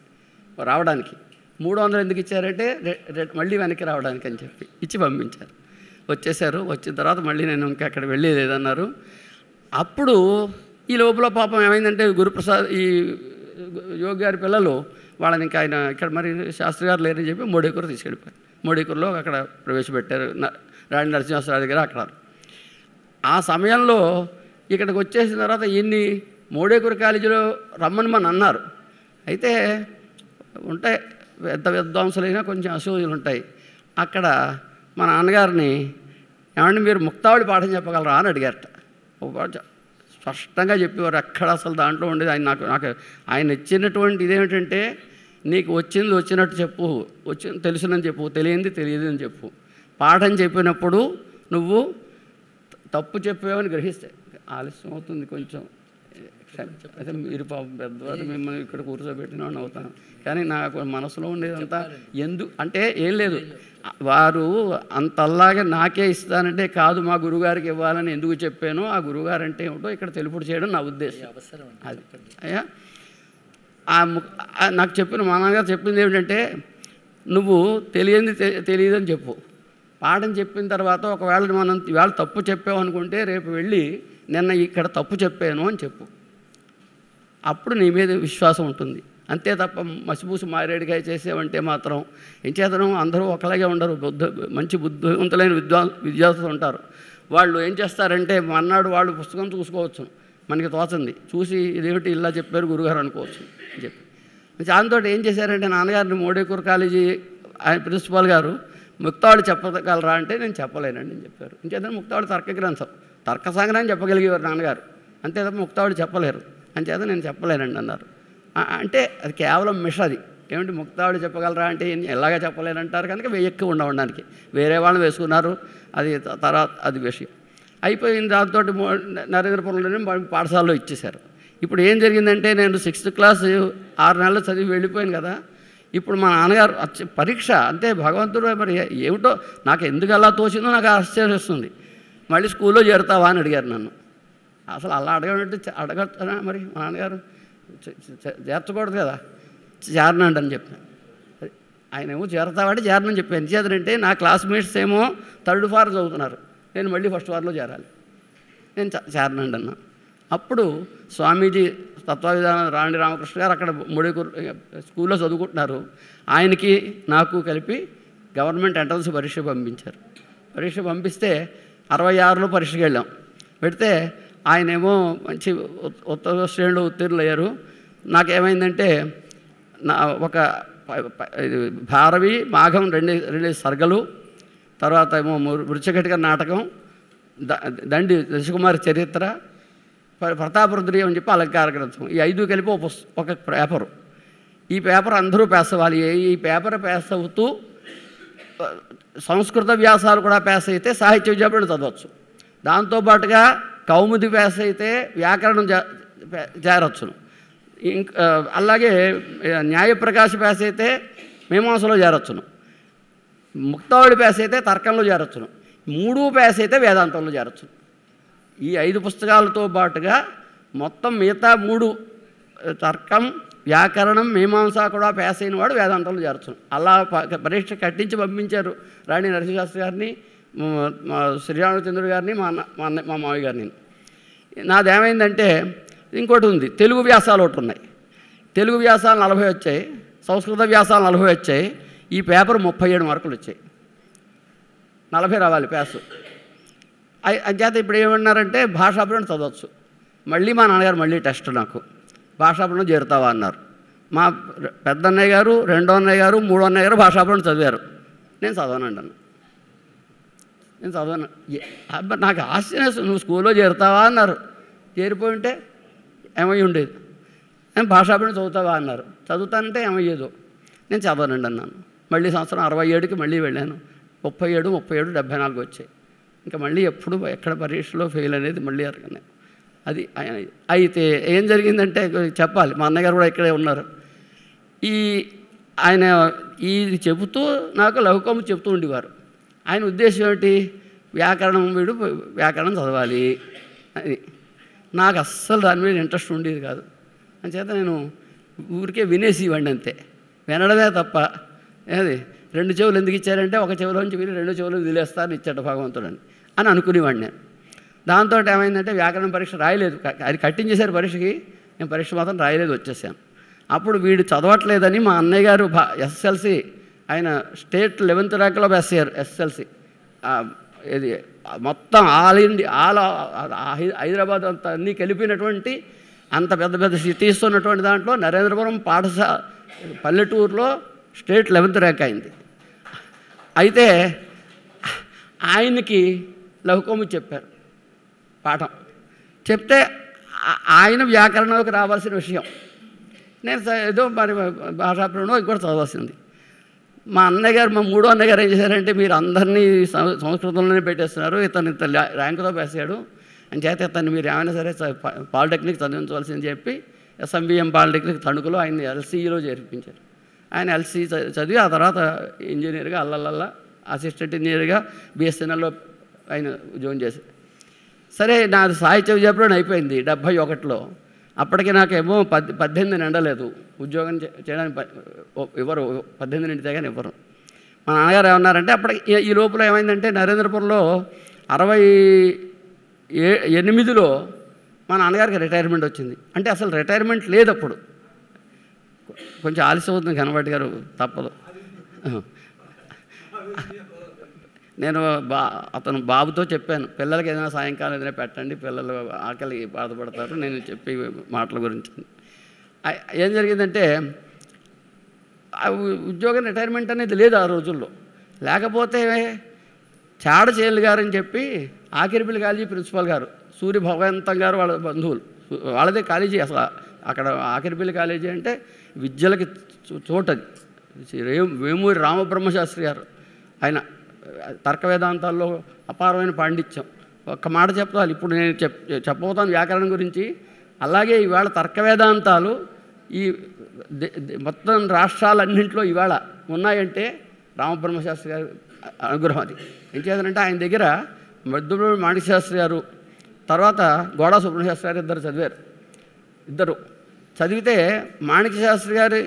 రావడానికి. 300 ఎందుకు ఇచ్చారంటే మళ్ళీ వెనక్కి రావడానికి అని చెప్పి ఇచ్చి పంపించారు. వచ్చేసారు. వచ్చిన తర్వాత మళ్ళీ నేను ఇంకా అక్కడ వెళ్ళేదన్నారు. అప్పుడు ఈ లోపల పాపం ఏమైందంటే గురుప్రసాద్ ఈ యోగి గారి పిల్లలు వాళ్ళని ఇంకా ఆయన ఇక్కడ మరి శాస్త్రి గారు లేరని చెప్పి మోడీకూరు తీసుకెళ్ళిపోయారు. మోడీకూరులో అక్కడ ప్రవేశపెట్టారు రాణి నరసింహేశ్వరరావు దగ్గర. అక్కడ ఆ సమయంలో ఇక్కడికి వచ్చేసిన తర్వాత మోడేకూరు కాలేజీలో రమ్మని మన అన్నారు. అయితే ఉంటాయి పెద్ద విద్వాంసులైనా కొంచెం అసూయలు ఉంటాయి. అక్కడ మా నాన్నగారిని ఏమంటే మీరు ముక్తావళి పాఠం చెప్పగలరా అని అడిగారట. స్పష్టంగా చెప్పేవారు. ఎక్కడ అసలు దాంట్లో ఉండేది ఆయన నాకు ఆయన ఇచ్చినటువంటి ఇదేమిటంటే నీకు వచ్చింది వచ్చినట్టు చెప్పు, వచ్చింది తెలుసునని చెప్పు, తెలియంది తెలియదు అని చెప్పు. పాఠం చెప్పినప్పుడు నువ్వు తప్పు చెప్పేవని గ్రహిస్తే ఆలస్యం అవుతుంది కొంచెం. అయితే మీరు పాపం పెద్దవారు మిమ్మల్ని ఇక్కడ కూర్చోబెట్టిన అవుతాను. కానీ నాకు మనసులో ఉండేదంతా అంటే ఏం లేదు, వారు అంతల్లాగా నాకే ఇస్తానంటే కాదు, మా గురువుగారికి ఇవ్వాలని ఎందుకు చెప్పానో ఆ గురువుగారు అంటే ఏమిటో ఇక్కడ తెలుపుడు చేయడం నా ఉద్దేశం. అది అయ్యా నాకు చెప్పిన మా నాన్నగారు చెప్పింది ఏమిటంటే నువ్వు తెలియదని చెప్పు. పాఠం చెప్పిన తర్వాత ఒకవేళ మనం ఇవాళ తప్పు చెప్పావు అనుకుంటే రేపు వెళ్ళి నిన్న ఇక్కడ తప్పు చెప్పాను అని చెప్పు. అప్పుడు నీ మీద విశ్వాసం ఉంటుంది. అంతే తప్ప మసిపూసి మారేడుకాయ చేసేవంటే మాత్రం ఎంచేతనం అందరూ ఒకలాగే ఉండరు. మంచి బుద్ధివంతులైన విద్యార్థులు ఉంటారు. వాళ్ళు ఏం చేస్తారంటే మన్నాడు వాళ్ళు పుస్తకం చూసుకోవచ్చు, మనకి తోచంది చూసి ఇదేమిటి ఇలా చెప్పారు గురుగారు అనుకోవచ్చు అని చెప్పి. దాంతో ఏం చేశారంటే నాన్నగారిని మోడేకూరు కాలేజీ ఆయన ప్రిన్సిపాల్ గారు ముక్తావళి చెప్పగలరా అంటే నేను చెప్పలేనండి అని చెప్పారు. ఇంకేదైనా ముక్తావళి తర్క గ్రంథం, తర్క సంగ్రహం చెప్పగలిగేవారు నాన్నగారు, అంతే తప్ప ముక్తావళి చెప్పలేరు. అంచేత నేను చెప్పలేనండి అన్నారు. అంటే అది కేవలం మిష. అది ఏమిటి ముక్తావళి చెప్పగలరా అంటే ఎలాగా చెప్పలేనంటారు కనుక ఎక్కువ ఉండడానికి వేరే వాళ్ళని వేసుకున్నారు. అది తర్వాత అది విషయం అయిపోయింది. దాంతో నరేంద్రపురంలోనే పాఠశాలలో ఇచ్చేశారు. ఇప్పుడు ఏం జరిగిందంటే నేను 6th క్లాస్ 6 నెలలు చదివి వెళ్ళిపోయాను కదా. ఇప్పుడు మా నాన్నగారు పరీక్ష అంతే. భగవంతుడు మరి ఏమిటో నాకు ఎందుకు అలా తోచిందో నాకు ఆశ్చర్యస్తుంది. మళ్ళీ స్కూల్లో చేరుతావా అని అడిగారు నన్ను. అసలు అలా అడగడంటే అడగనా మరి మా నాన్నగారు చేర్చకూడదు కదా, చేరనండి అని చెప్పాను. ఆయన ఏమో చేరతావాడి చేరనని చెప్పాను. ఎందుచేతంటే నా క్లాస్మేట్స్ ఏమో 3rd ఫార్ చదువుతున్నారు, నేను మళ్ళీ 1st ఫార్లో చేరాలి, నేను చేరనండి అన్నా. అప్పుడు స్వామీజీ తత్వవిధాన రాణి రామకృష్ణ గారు అక్కడ మోడేకూరు స్కూల్లో చదువుకుంటున్నారు. ఆయనకి నాకు కలిపి గవర్నమెంట్ ఎంట్రన్స్ పరీక్ష పంపించారు. పరీక్ష పంపిస్తే 66లో పరీక్షకి వెళ్ళాం. పెడితే ఆయనేమో మంచి ఉత్తర శ్రేణిలో ఉత్తీర్ణులు అయ్యారు. నాకేమైందంటే ఒక భారవి మాఘం రెండు సర్గలు, తర్వాత ఏమో వృచ్చకటిక నాటకం, దండి దశకుమారి చరిత్ర, ప్రతాపరుద్రి అని చెప్పి అలంకార గ్రంథం, ఈ 5 కలిపి ఒక పేపరు. ఈ పేపర్ అందరూ పాస్ అవ్వాలి. ఈ పేపర్ పాస్ అవుతూ సంస్కృత వ్యాసాలు కూడా పాస్ అయితే సాహిత్య విద్యాపీఠం చదవచ్చు. దాంతోపాటుగా కౌముది పాస్ అయితే వ్యాకరణం చేరొచ్చును. అలాగే న్యాయప్రకాశ పాస్ అయితే మీమాంసలో చేరొచ్చును. ముక్తావళి పాస్ అయితే తర్కంలో చేరొచ్చును. 3 పాస్ అయితే వేదాంతంలో చేరొచ్చును. ఈ 5 పుస్తకాలతో పాటుగా మొత్తం మిగతా 3 తర్కం వ్యాకరణం మీమాంస కూడా పాస్ అయిన వాడు వేదాంతంలో చేరొచ్చును. అలా పరీక్ష కట్టించి పంపించారు రాణి నరసింహశాస్త్రి గారిని, శ్రీరామచంద్రుడు గారిని, మా మావి గారిని. నాదేమైందంటే ఇంకోటి ఉంది, తెలుగు వ్యాసాలు ఒకటి ఉన్నాయి. తెలుగు వ్యాసాలు 40 వచ్చాయి, సంస్కృత వ్యాసాలు 40 వచ్చాయి. ఈ పేపర్ 37 మార్కులు వచ్చాయి. 40 రావాలి ప్యాసు. అంచేత ఇప్పుడు ఏమన్నారంటే భాషాపురం చదవచ్చు. మళ్ళీ మా నాన్నగారు మళ్ళీ టెస్ట్ నాకు భాషాపురం చేరుతావా అన్నారు. మా పెద్దన్నయ్య గారు, రెండో అన్నయ్య గారు, మూడో అన్నయ్య గారు భాషాపురం చదివారు. నేను చదవనండి అన్న. నేను చదవను. నాకు ఆశ్చర్యం, నువ్వు స్కూల్లో చేరుతావా అన్నారు. చేరిపోయి ఉంటే ఏమై ఉండేది. నేను భాషాపురం చదువుతావా అన్నారు. చదువుతానంటే ఏమయ్యేదో. నేను చదవనండి అన్నాను. మళ్ళీ సంవత్సరం 67కి మళ్ళీ వెళ్ళాను. 37, 74 వచ్చాయి. ఇంకా మళ్ళీ ఎప్పుడు ఎక్కడ పరీక్షలో ఫెయిల్ అనేది మళ్ళీ అరగనే. అది అయితే ఏం జరిగిందంటే చెప్పాలి, మా అన్నగారు కూడా ఇక్కడే ఉన్నారు. ఆయన ఇది చెబుతూ నాకు లౌకము చెబుతూ ఉండేవారు. ఆయన ఉద్దేశం ఏమిటి, వ్యాకరణం చదవాలి అని. నాకు అస్సలు దాని మీద ఇంట్రెస్ట్ ఉండేది కాదు. అంచేత నేను ఊరికే వినేసేవాడిని అంతే, వినడమే తప్ప. ఏది 2 చెవులు ఎందుకు ఇచ్చారంటే ఒక చెవులోంచి విని 2 చెవులు వదిలేస్తారని ఇచ్చాడు భగవంతుడని అని అనుకునేవాడిని నేను. దాంతో ఏమైందంటే వ్యాకరణ పరీక్ష రాయలేదు. అది కట్టించేశారు పరీక్షకి, నేను పరీక్ష మాత్రం రాయలేదు, వచ్చేసాను. అప్పుడు వీడు చదవట్లేదని మా అన్నయ్య గారు ఎస్ఎస్ఎల్సి, ఆయన స్టేట్ 11th ర్యాంక్లో పాస్ అయ్యారు ఎస్ఎస్ఎల్సి. ఇది మొత్తం ఆల్ హైదరాబాద్ అంతా అన్నీ కలిపినటువంటి అంత పెద్ద పెద్ద సిటీస్ ఉన్నటువంటి దాంట్లో నరేంద్రపురం పల్లెటూరులో స్టేట్ 11th ర్యాంక్ అయింది. అయితే ఆయనకి లఘుకౌముది చెప్పారు పాఠం చెప్తే ఆయన వ్యాకరణంలోకి రావాల్సిన విషయం నేను ఏదో మరి భాషాప్రవణం కూడా చదవాల్సింది. మా అన్నయ్య గారు, మా మూడో అన్నయ్య గారు ఏం చేశారంటే, మీరు అందరినీ సంస్కృతంలోనే పెట్టేస్తున్నారు, ఇతను ఇంత ర్యాంకుతో పేసాడు అని చేత ఇతన్ని మీరు ఏమైనా సరే పాలిటెక్నిక్ చదివించవలసింది చెప్పి SMBM పాలిటెక్నిక్ తణుకులో ఆయన LCEలో చేర్పించారు. ఆయన LCE చదివి ఆ తర్వాత ఇంజనీర్గా అల్లల్లా అసిస్టెంట్ ఇంజనీర్గా BSNLలో ఆయన జాయిన్ చేశారు. సరే నాది సాహిత్య విద్యాపీఠం అయిపోయింది 71లో. అప్పటికి నాకేమో 18 నిండలేదు, ఉద్యోగం చేయడానికి ఎవరు 18 నిండితే కానీ ఇవ్వరు. మా నాన్నగారు ఏమన్నారంటే, అప్పటికి ఈ లోపల ఏమైందంటే నరేంద్రపురంలో 68లో మా నాన్నగారికి రిటైర్మెంట్ వచ్చింది. అంటే అసలు రిటైర్మెంట్ లేదు అప్పుడు, కొంచెం ఆలస్యం అవుతుంది కనబట్టి గారు, తప్పదు. నేను అతను బాబుతో చెప్పాను, పిల్లలకి ఏదైనా సాయంకాలం ఏదైనా పెట్టండి, పిల్లలు ఆకలి బాధపడతారు, నేను చెప్పి మాటల గురించి. ఏం జరిగిందంటే ఉద్యోగం రిటైర్మెంట్ అనేది లేదు ఆ రోజుల్లో. లేకపోతే చాడ చేయాలి గారు అని చెప్పి ఆకిరిపల్లి కాలేజీ ప్రిన్సిపాల్ గారు సూర్య భగవంతం గారు వాళ్ళ బంధువులు, వాళ్ళదే కాలేజీ. అసలు అక్కడ ఆకిరిపల్లి కాలేజీ అంటే విద్యలకి చోటది. వేమూరి రామబ్రహ్మశాస్త్రి గారు, ఆయన తర్క వేదాంతాల్లో అపారమైన పాండిత్యం. ఒక్క మాట చెప్తాను, ఇప్పుడు నేను చెప్పబోతాను వ్యాకరణం గురించి. అలాగే ఇవాళ తర్క వేదాంతాలు ఈ మొత్తం రాష్ట్రాలన్నింటిలో ఇవాళ ఉన్నాయంటే రామబ్రహ్మశాస్త్రి గారి అనుగ్రహం. అది ఏం చేయాలంటే ఆయన దగ్గర మధ్యప్రదేశ్ మాణిక్యశాస్త్రి గారు, తర్వాత గోడా సుబ్రహ్మణ్యశాస్త్రి గారు ఇద్దరు చదివితే మాణిక్యశాస్త్రి గారి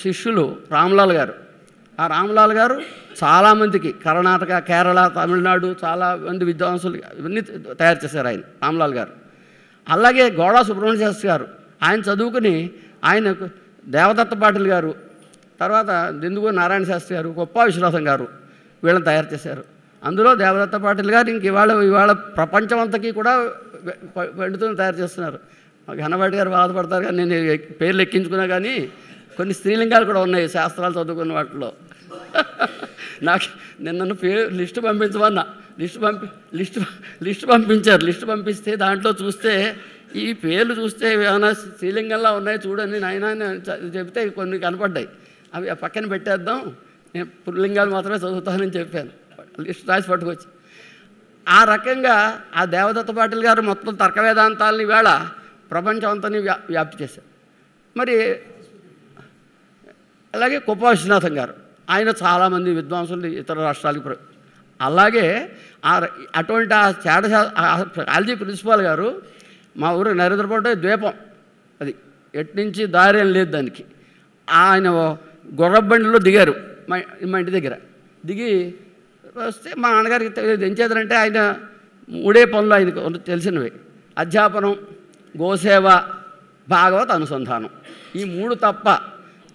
శిష్యులు రామ్లాల్ గారు. ఆ రామ్లాల్ గారు చాలామందికి కర్ణాటక, కేరళ, తమిళనాడు చాలామంది విద్వాంసులు ఇవన్నీ తయారు చేశారు ఆయన రామ్లాల్ గారు. అలాగే గోడా సుబ్రహ్మణ్య శాస్త్రి గారు, ఆయన చదువుకుని ఆయన దేవదత్త పాటిల్ గారు, తర్వాత దెందుగో నారాయణ శాస్త్రి గారు, గొప్ప విశ్వనాథం గారు వీళ్ళని తయారు చేశారు. అందులో దేవదత్త పాటిల్ గారు ఇంక ఇవాళ ప్రపంచమంతకీ కూడా పండితులను తయారు చేస్తున్నారు. ఘనపాటి గారు బాధపడతారు కానీ నేను పేర్లు ఎక్కించుకున్నా కానీ కొన్ని స్త్రీలింగాలు కూడా ఉన్నాయి శాస్త్రాలు చదువుకున్న వాటిలో. నాకు నన్ను లిస్టు పంపించమన్నా, లిస్టు పంపించారు. లిస్టు పంపిస్తే దాంట్లో చూస్తే ఈ పేర్లు చూస్తే ఏమైనా స్త్రీలింగంలా ఉన్నాయి చూడండి నాయన చెప్తే కొన్ని కనపడ్డాయి. అవి పక్కన పెట్టేద్దాం, నేను పుల్లింగాలు మాత్రమే చదువుతానని చెప్పాను. లిస్ట్ రాసి పట్టుకొచ్చి ఆ రకంగా ఆ దేవదత్త పాటిల్ గారు మొత్తం తర్క వేదాంతాలని వేళ ప్రపంచం అంతా వ్యాప్తి చేశారు. మరి అలాగే కుప్ప విశ్వనాథం గారు, ఆయన చాలామంది విద్వాంసులు ఇతర రాష్ట్రాలకు. అలాగే అటువంటి ఆ కాలేజీ ప్రిన్సిపాల్ గారు మా ఊరు నరేంద్రపురం ద్వీపం, అది ఎట్నుంచి దారి ఏం లేదు దానికి. ఆయన గుర్రబండిలో దిగారు మా ఇంటి దగ్గర. దిగి వస్తే మా నాన్నగారికి ఏం చేద్దారంటే ఆయన 3 పనులు ఆయనకు తెలిసినవి: అధ్యాపనం, గోసేవ, భాగవత అనుసంధానం. ఈ 3 తప్ప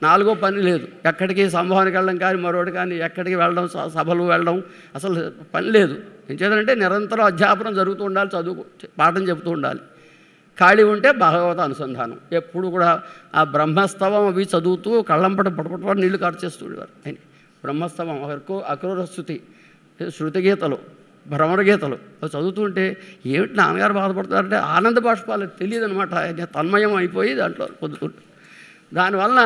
4వ పని లేదు. ఎక్కడికి సంభావనకి వెళ్ళడం కానీ మరొకటి కానీ ఎక్కడికి వెళ్ళడం, సభలు వెళ్ళడం అసలు పని లేదు. ఏం చేద్దారంటే నిరంతరం అధ్యాపనం జరుగుతూ ఉండాలి, చదువు పాఠం చెబుతూ ఉండాలి. ఖాళీ ఉంటే భాగవత అనుసంధానం. ఎప్పుడు కూడా ఆ బ్రహ్మస్తవం అవి చదువుతూ కళ్ళంపట పడపట నీళ్లు కార్చేస్తుండేవారు ఆయన. బ్రహ్మస్తవం, అక్రూర శృతి గీతలు, భ్రమర గీతలు అవి చదువుతుంటే ఏమిటి నాన్నగారు బాధపడతారంటే ఆనంద బాష్పాలు తెలియదు అనమాట. ఆయన తన్మయం అయిపోయి దాంట్లో పొద్దుతుంటారు. దానివల్ల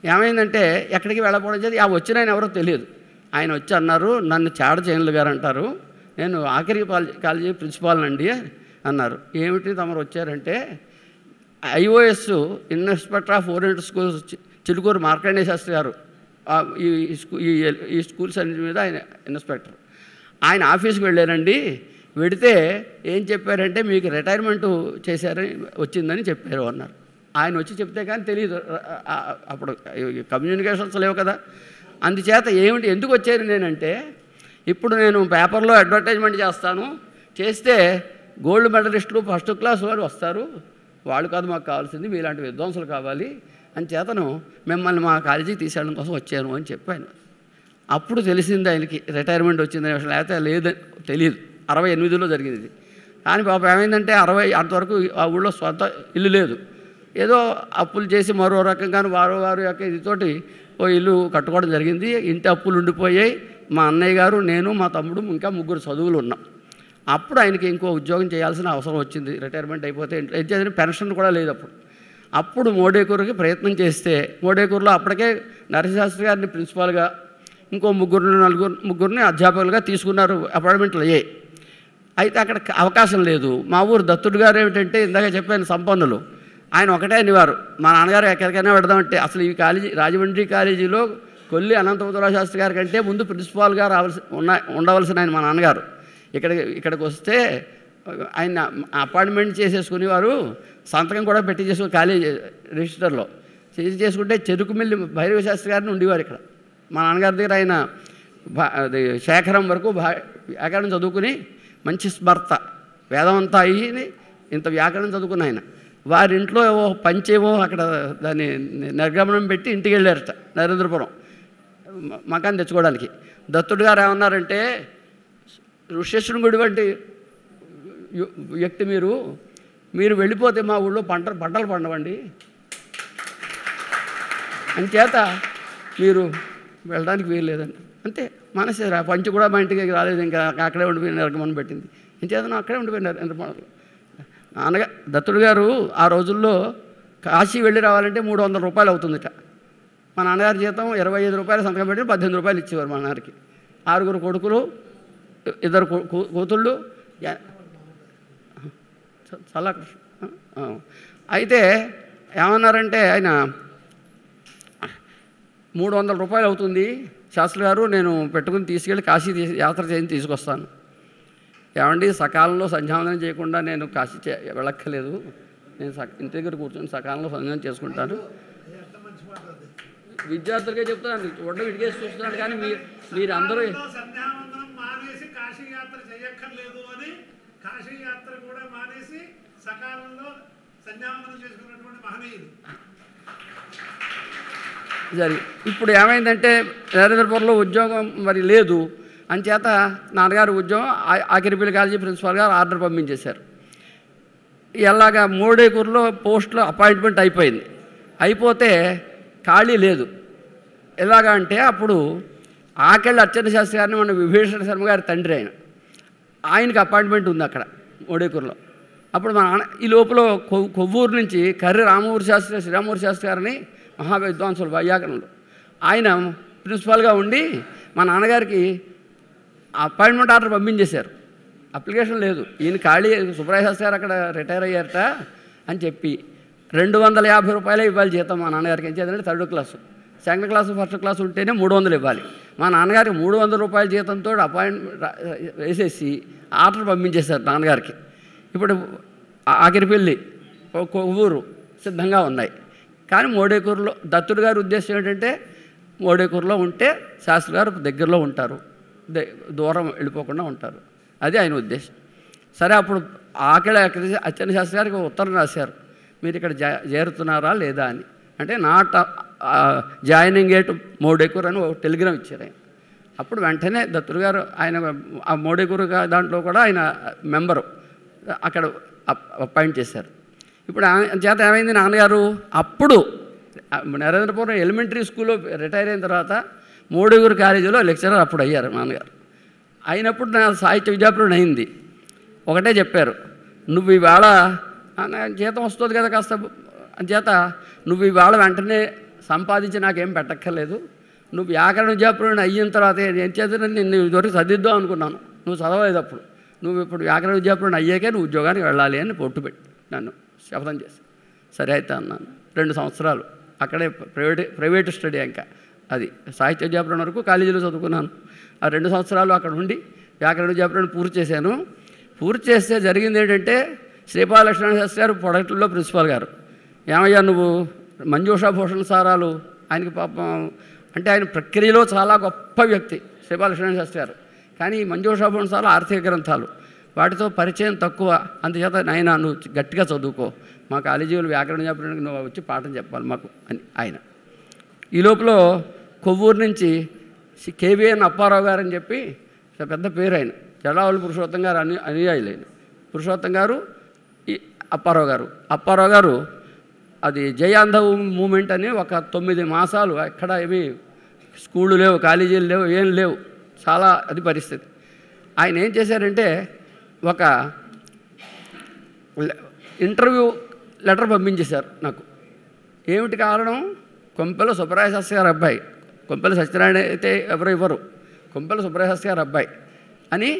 ఏమైందంటే ఎక్కడికి వెళ్ళకపోవడం చేసి ఆ వచ్చిన ఆయన ఎవరో తెలియదు. ఆయన వచ్చి అన్నారు, నన్ను చాడ చేనులు గారు అంటారు, నేను ఆఖరి కాలేజీ ప్రిన్సిపాల్ అండి అన్నారు. ఏమిటి తమరు వచ్చారంటే IOS inspector of oriental schools Chilukuru Markandeya Shastri గారు ఈ స్కూల్స్ అన్నిటి మీద ఆయన ఇన్స్పెక్టర్. ఆయన ఆఫీస్కి వెళ్ళారండి. వెడితే ఏం చెప్పారంటే మీకు రిటైర్మెంట్ చేశారని వచ్చిందని చెప్పారు అన్నారు. ఆయన వచ్చి చెప్తే కానీ తెలియదు, అప్పుడు కమ్యూనికేషన్స్ లేవు కదా. అందుచేత ఎందుకు వచ్చారు నేనంటే, ఇప్పుడు నేను పేపర్లో అడ్వర్టైజ్మెంట్ చేస్తాను, చేస్తే గోల్డ్ మెడలిస్టులు ఫస్ట్ క్లాస్ వారు వస్తారు, వాళ్ళు కాదు మాకు కావాల్సింది, మీలాంటి విద్వాంసులు కావాలి అని చేతను మిమ్మల్ని మా కాలేజీకి తీసేయడం కోసం వచ్చాను అని చెప్పాను. అప్పుడు తెలిసింది ఆయనకి రిటైర్మెంట్ వచ్చిందనే విషయం. లేకపోతే లేదు, తెలియదు. 68లో జరిగింది ఇది. కానీ పాపం ఏమైందంటే 60 అంతవరకు ఆ ఊళ్ళో సొంత ఇల్లు లేదు. ఏదో అప్పులు చేసి మరో రకంగాను వారు యొక్క ఇదితోటి ఓ ఇల్లు కట్టుకోవడం జరిగింది. ఇంటి అప్పులు ఉండిపోయాయి. మా అన్నయ్య గారు, నేను, మా తమ్ముడు, ఇంకా 3 చదువులు ఉన్నాం. అప్పుడు ఆయనకి ఇంకో ఉద్యోగం చేయాల్సిన అవసరం వచ్చింది. రిటైర్మెంట్ అయిపోతే ఏం పెన్షన్ కూడా లేదు. అప్పుడు మోడేకూరుకి ప్రయత్నం చేస్తే మోడేకూరులో అప్పటికే నరసింహశాస్త్రి గారిని ప్రిన్సిపాల్గా, ఇంకో ముగ్గురిని అధ్యాపకులుగా తీసుకున్నారు. అపాయింట్మెంట్లు అయ్యాయి. అయితే అక్కడ అవకాశం లేదు. మా ఊరు దత్తుడు గారు ఏమిటంటే ఇందాక చెప్పాను సంపన్నులు, ఆయన ఒకటే అనేవారు, మా నాన్నగారు ఎక్కడికైనా పెడదామంటే అసలు ఈ కాలేజీ రాజమండ్రి కాలేజీలో కొల్లి అనంతపురం శాస్త్రి గారి కంటే ముందు ప్రిన్సిపాల్గా ఉండవలసిన ఆయన మా నాన్నగారు ఇక్కడికి వస్తే ఆయన అపాయింట్మెంట్ చేసేసుకునేవారు. సంతకం కూడా పెట్టి చేసుకుని కాలేజీ రిజిస్టర్లో చేసుకుంటే చెరుకు మిల్లి భైరవ శాస్త్రి గారిని ఉండేవారు ఇక్కడ. మా నాన్నగారి దగ్గర ఆయన శేఖరం వరకు వ్యాకరణం చదువుకుని మంచి స్మర్త వేదమంతా అయ్యి ఇంత వ్యాకరణం చదువుకున్న ఆయన వారింట్లో ఏవో పంచేమో అక్కడ దాన్ని నిర్గమనం పెట్టి ఇంటికి వెళ్ళారట నరేంద్రపురం మకాన్ తెచ్చుకోవడానికి. దత్తుడు గారు ఏమన్నారంటే, ఋష్యేశ్వరుని గుడి వంటి వ్యక్తి మీరు వెళ్ళిపోతే మా ఊళ్ళో పంటలు పండవండి, అంచేత మీరు వెళ్ళడానికి వీల్లేదండి. అంతే మనసేరా పంచి కూడా మా ఇంటికి రాలేదు, ఇంకా అక్కడే ఉండిపోయిన నిర్గమనం పెట్టింది. ఇంచేతను అక్కడే ఉండిపోయినారు నరేంద్రపురంలో. దత్తుడు గారు ఆ రోజుల్లో కాశీ వెళ్ళి రావాలంటే 300 రూపాయలు అవుతుందిట. మా నాన్నగారి జీతం 25 రూపాయలు సంతకం పెట్టి 18 రూపాయలు ఇచ్చేవారు మా నాన్నగారికి. 6 కొడుకులు, 2 కూతుళ్ళు, చాలా అయితే ఏమన్నారంటే ఆయన 300 రూపాయలు అవుతుంది శాస్త్రి గారు, నేను పెట్టుకుని తీసుకెళ్ళి కాశీ యాత్ర చేసి తీసుకొస్తాను. ఏమండి సకాలంలో సంధ్యావందనం చేయకుండా నేను కాశీ వెళ్ళక్కర్లేదు, నేను ఇంటి దగ్గర కూర్చొని సకాలంలో సంధ్యావందనం చేసుకుంటాను. విద్యార్థులకే చెప్తున్నాను, చూడడం ఇటుకేసి చూస్తున్నాను. కానీ మీరు అందరూ సంధ్యావందనం మానేసి కాశీ యాత్ర చేయక్కర్లేదు అని కాశీ యాత్ర కూడా మానేసి సకాలంలో సంధ్యావందనం చేసుకున్నటువంటి మహనీయులు. సరే ఇప్పుడు ఏమైందంటే నరేంద్రపురంలో ఉద్యోగం మరి లేదు. అంచేత నాన్నగారు ఉద్యోగం ఆకిరిపల్లి కాలేజీ ప్రిన్సిపాల్ గారు ఆర్డర్ పంపించేశారు. ఎలాగా మోడేకూరులో పోస్టులో అపాయింట్మెంట్ అయిపోయింది. అయిపోతే ఖాళీ లేదు. ఎలాగా అంటే అప్పుడు ఆకెళ్ళి అర్చన శాస్త్రి గారిని మన విభీషణ శర్మ గారి తండ్రి ఆయనకి అపాయింట్మెంట్ ఉంది అక్కడ మోడేకూరులో. అప్పుడు మా నాన్న ఈ లోపల కొవ్వూరు నుంచి కర్రి రామూరి శాస్త్రి శ్రీరామూరి శాస్త్రి గారిని మహావిద్వాంసులు వైయాకరణలు ఆయన ప్రిన్సిపాల్గా ఉండి మా నాన్నగారికి అపాయింట్మెంట్ ఆర్డర్ పంపించేశారు. అప్లికేషన్ లేదు. ఈయన ఖాళీ సుబ్రహ్మణ్య శాస్త్రి గారు అక్కడ రిటైర్ అయ్యారట అని చెప్పి 250 రూపాయలే ఇవ్వాలి జీతం మా నాన్నగారికి. ఏం చేయాలంటే 3rd class, 2nd class, 1st class ఉంటేనే 300 ఇవ్వాలి. మా నాన్నగారికి 300 రూపాయల జీతంతో అపాయింట్మెంట్ వేసేసి ఆర్డర్ పంపించేశారు నాన్నగారికి. ఇప్పుడు ఆకిరిపల్లి, కొవ్వూరు సిద్ధంగా ఉన్నాయి. కానీ మోడేకూరులో దత్తుడు గారి ఉద్దేశం ఏంటంటే మోడేకూరులో ఉంటే శాస్త్రి గారు దగ్గరలో ఉంటారు, దూరం వెళ్ళిపోకుండా ఉంటారు. అది ఆయన ఉద్దేశం. సరే అప్పుడు ఆకలి అర్చన శాస్త్రి గారికి ఉత్తరం రాశారు, మీరు ఇక్కడ చేరుతున్నారా లేదా అని. అంటే నాట్ జాయినింగ్ ఎట్ మోడేకూరు అని ఒక టెలిగ్రామ్ ఇచ్చారు ఆయన. అప్పుడు వెంటనే దత్తుడు గారు ఆయన ఆ మోడేకూరు దాంట్లో కూడా ఆయన మెంబరు అక్కడ అపాయింట్ చేశారు. ఇప్పుడు చేత ఏమైంది, నాన్నగారు అప్పుడు నరేంద్రపురం ఎలిమెంటరీ స్కూల్లో రిటైర్ అయిన తర్వాత మోడేకూరు కాలేజీలో లెక్చరర్ అప్పుడు అయ్యారు నాన్నగారు. అయినప్పుడు నా సాహిత్య విద్యాపీఠం అయింది. ఒకటే చెప్పారు, నువ్వు ఇవాళ జీతం వస్తుంది కదా కాస్త చేత నువ్వు ఇవాళ వెంటనే సంపాదించి నాకేం పెట్టక్కర్లేదు, నువ్వు వ్యాకరణ విద్యాపీఠం అయిన తర్వాత ఏం చేద్దాం నేను ఇదివరకు చదివిద్దాం అనుకున్నాను, నువ్వు చదవలేదు అప్పుడు, నువ్వు ఇప్పుడు వ్యాకరణ విద్యాపీఠం అయ్యాకే నువ్వు ఉద్యోగానికి వెళ్ళాలి అని పొట్టుపెట్టి నన్ను శపథం చేసి సరే అయితే అన్నాను. 2 సంవత్సరాలు అక్కడే ప్రైవేట్ స్టడీ ఇంకా అది సాహిత్య విద్యాపీఠం వరకు కాలేజీలో చదువుకున్నాను. ఆ 2 సంవత్సరాలు అక్కడ ఉండి వ్యాకరణ విద్యాపీఠం పూర్తి చేశాను. పూర్తి చేస్తే జరిగింది ఏంటంటే శ్రీపాద లక్ష్మణ శాస్త్రి గారు పొడగట్లో ప్రిన్సిపాల్ గారు, ఏమయ్యా నువ్వు మంజూషా భూషణ సారాలు ఆయనకి పాపం అంటే ఆయన ప్రక్రియలో చాలా గొప్ప వ్యక్తి శ్రీపాద లక్ష్మణ శాస్త్రి గారు. కానీ ఈ మంజూషా భూషణ సారాలు ఆర్థిక గ్రంథాలు వాటితో పరిచయం తక్కువ, అందుచేత నాయనా నువ్వు గట్టిగా చదువుకో, మా కాలేజీలో వ్యాకరణ చెప్పడానికి నువ్వు వచ్చి పాఠం చెప్పాలి మాకు అని ఆయన. ఈ లోపల కొవ్వూరు నుంచి కేవీఎన్ అప్పారావు గారు అని చెప్పి పెద్ద పేరు ఆయన, జడావళి పురుషోత్తం గారు అనుయాయులైన పురుషోత్తం గారు, ఈ అప్పారావు గారు అది జయాంధ మూమెంట్ అని ఒక 9 మాసాలు ఎక్కడ ఏమి స్కూళ్ళు లేవు, కాలేజీలు లేవు, ఏం లేవు, చాలా అది పరిస్థితి. ఆయన ఏం చేశారంటే ఒక ఇంటర్వ్యూ లెటర్ పంపించేశారు నాకు. ఏమిటి కారణం? కొంపెల సుబ్బరాయ శాస్త్రి గారు అబ్బాయి, కొంపెల సత్యనారాయణ అయితే ఎవరు ఇవ్వరు, కొంపెల సుబ్బరాయ శాస్త్రి గారు అబ్బాయి అని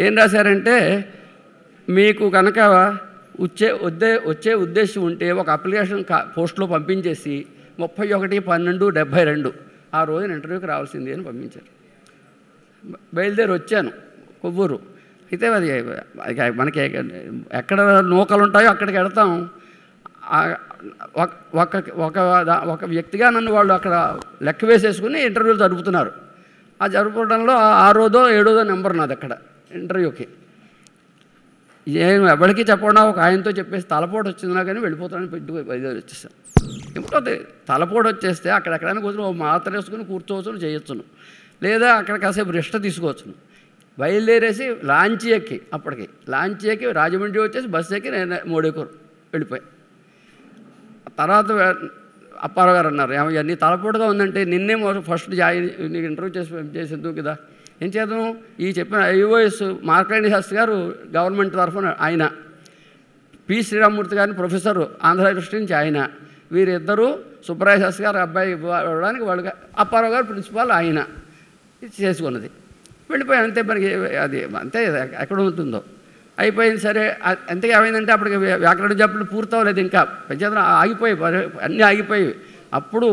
ఏం రాశారంటే, మీకు కనుక వచ్చే ఉద్దేశం ఉంటే ఒక అప్లికేషన్ పోస్ట్లో పంపించేసి 31/12/72 ఆ రోజున ఇంటర్వ్యూకి రావాల్సింది అని పంపించారు. బయలుదేరి వచ్చాను కొవ్వూరు. అయితే అది మనకి ఎక్కడ నూకలు ఉంటాయో అక్కడికి వెళ్తాం. ఒక వ్యక్తిగా నన్ను వాళ్ళు అక్కడ లెక్క వేసేసుకుని ఇంటర్వ్యూలు జరుపుతున్నారు. ఆ జరుపుకోవడంలో 6దో 7దో నెంబర్ నాది అక్కడ ఇంటర్వ్యూకి. నేను ఎవరికి చెప్పకుండా ఒక ఆయనతో చెప్పేసి తలపోటు వచ్చిందినా కానీ వెళ్ళిపోతానని పెట్టుకు బయలుదేరి వచ్చేసాను. ఎప్పుడైతే తలపోటు వచ్చేస్తే అక్కడెక్కడైనా కూర్చొని ఓ మాత్ర వేసుకుని కూర్చోవచ్చును, చేయొచ్చును, లేదా అక్కడ కాసేపు రెస్ట్ తీసుకోవచ్చును. బయలుదేరేసి లాంచ్ ఎక్కి అప్పటికి లాంచ్ ఎక్కి రాజమండ్రి వచ్చేసి బస్సు ఎక్కి నేను మోడేకూరు వెళ్ళిపోయి. తర్వాత అప్పారావు గారు అన్నారు, నీ తలపోటుగా ఉందంటే నిన్నే ఫస్ట్ నీకు ఇంటర్వ్యూ చేసేందుకు కదా, ఏం చేద్దాం? ఈ చెప్పిన ఐఓఎస్ మార్కండేయ శాస్త్రి గారు గవర్నమెంట్ తరఫున ఆయన, పి శ్రీరామమూర్తి గారిని ప్రొఫెసర్ ఆంధ్ర యూనివర్సిటీ నుంచి ఆయన, వీరిద్దరూ సుబ్బరాయ శాస్త్రి గారు అబ్బాయి ఇవ్వడానికి వాళ్ళకి అప్పారావు గారు ప్రిన్సిపాల్ ఆయన చేసుకున్నది. వెళ్ళిపోయి అంతే. మనకి అది అంతే ఎక్కడ ఉంటుందో అయిపోయింది. సరే అంతగా ఏమైందంటే అప్పటికి వ్యాకరణ జబ్బులు పూర్తవలేదు, ఇంకా పంచాయతీ ఆగిపోయి అన్నీ ఆగిపోయి. అప్పుడు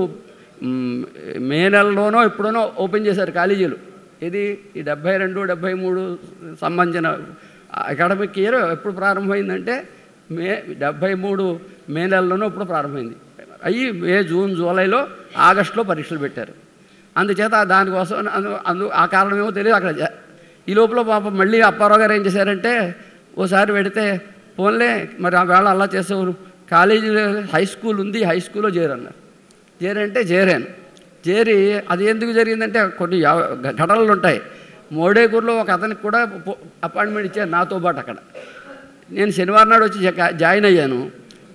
మే నెలలోనో ఎప్పుడోనో ఓపెన్ చేశారు కాలేజీలు. ఇది ఈ 72, 73 సంబంధించిన అకాడమిక్ ఇయర్ ఎప్పుడు ప్రారంభమైందంటే 73 మే నెలలోనో ఎప్పుడు ప్రారంభమైంది. అయ్యి మే, జూన్, జూలైలో, ఆగస్టులో పరీక్షలు పెట్టారు. అందుచేత దానికోసం ఆ కారణమేమో తెలియదు అక్కడ. ఈ లోపల పాపం మళ్ళీ అప్పారావు గారు ఏం చేశారంటే, ఓసారి పెడితే ఫోన్లే మరి ఆ వేళ అలా చేసేవారు, కాలేజీలో హై స్కూల్ ఉంది, హై స్కూల్లో చేరన్నారు. చేరంటే చేరాను. చేరి అది ఎందుకు జరిగిందంటే కొన్ని ఘటనలు ఉంటాయి. మోడేకూరులో ఒక అతనికి కూడా అపాయింట్మెంట్ ఇచ్చారు నాతో పాటు అక్కడ. నేను శనివారం నాడు వచ్చి జాయిన్ అయ్యాను.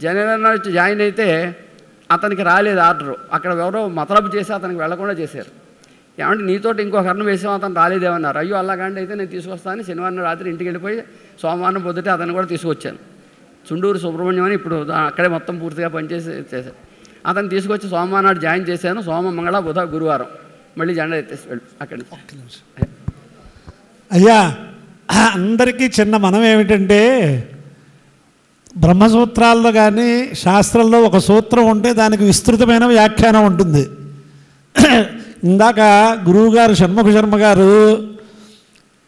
శనివారం నాడు వచ్చి జాయిన్ అయితే అతనికి రాలేదు ఆర్డరు. అక్కడ ఎవరో మతలబు చేసి అతనికి వెళ్లకుండా చేశారు. ఏమంటే నీతోటి ఇంకొక అన్నం వేసాం, అతను రాలేదేమన్నారు. అయ్యో అలాగండి, అయితే నేను తీసుకొస్తాను. శనివారం రాత్రి ఇంటికి వెళ్ళిపోయి సోమవారం పొద్దుటే అతను కూడా తీసుకొచ్చాను. చుండూరు సుబ్రహ్మణ్యం అని ఇప్పుడు అక్కడే మొత్తం పూర్తిగా చేశాను. అతను తీసుకొచ్చి సోమవారం నాడు జాయిన్ చేశాను. సోమ, మంగళ, బుధ, గురువారం మళ్ళీ జెండా ఎత్తేసి అక్కడి. అయ్యా, అందరికీ చిన్న మనం ఏమిటంటే, బ్రహ్మసూత్రాల్లో కానీ శాస్త్రంలో ఒక సూత్రం ఉంటే దానికి విస్తృతమైన వ్యాఖ్యానం ఉంటుంది. ఇందాక గురువుగారు షణ్ముఖ శర్మ గారు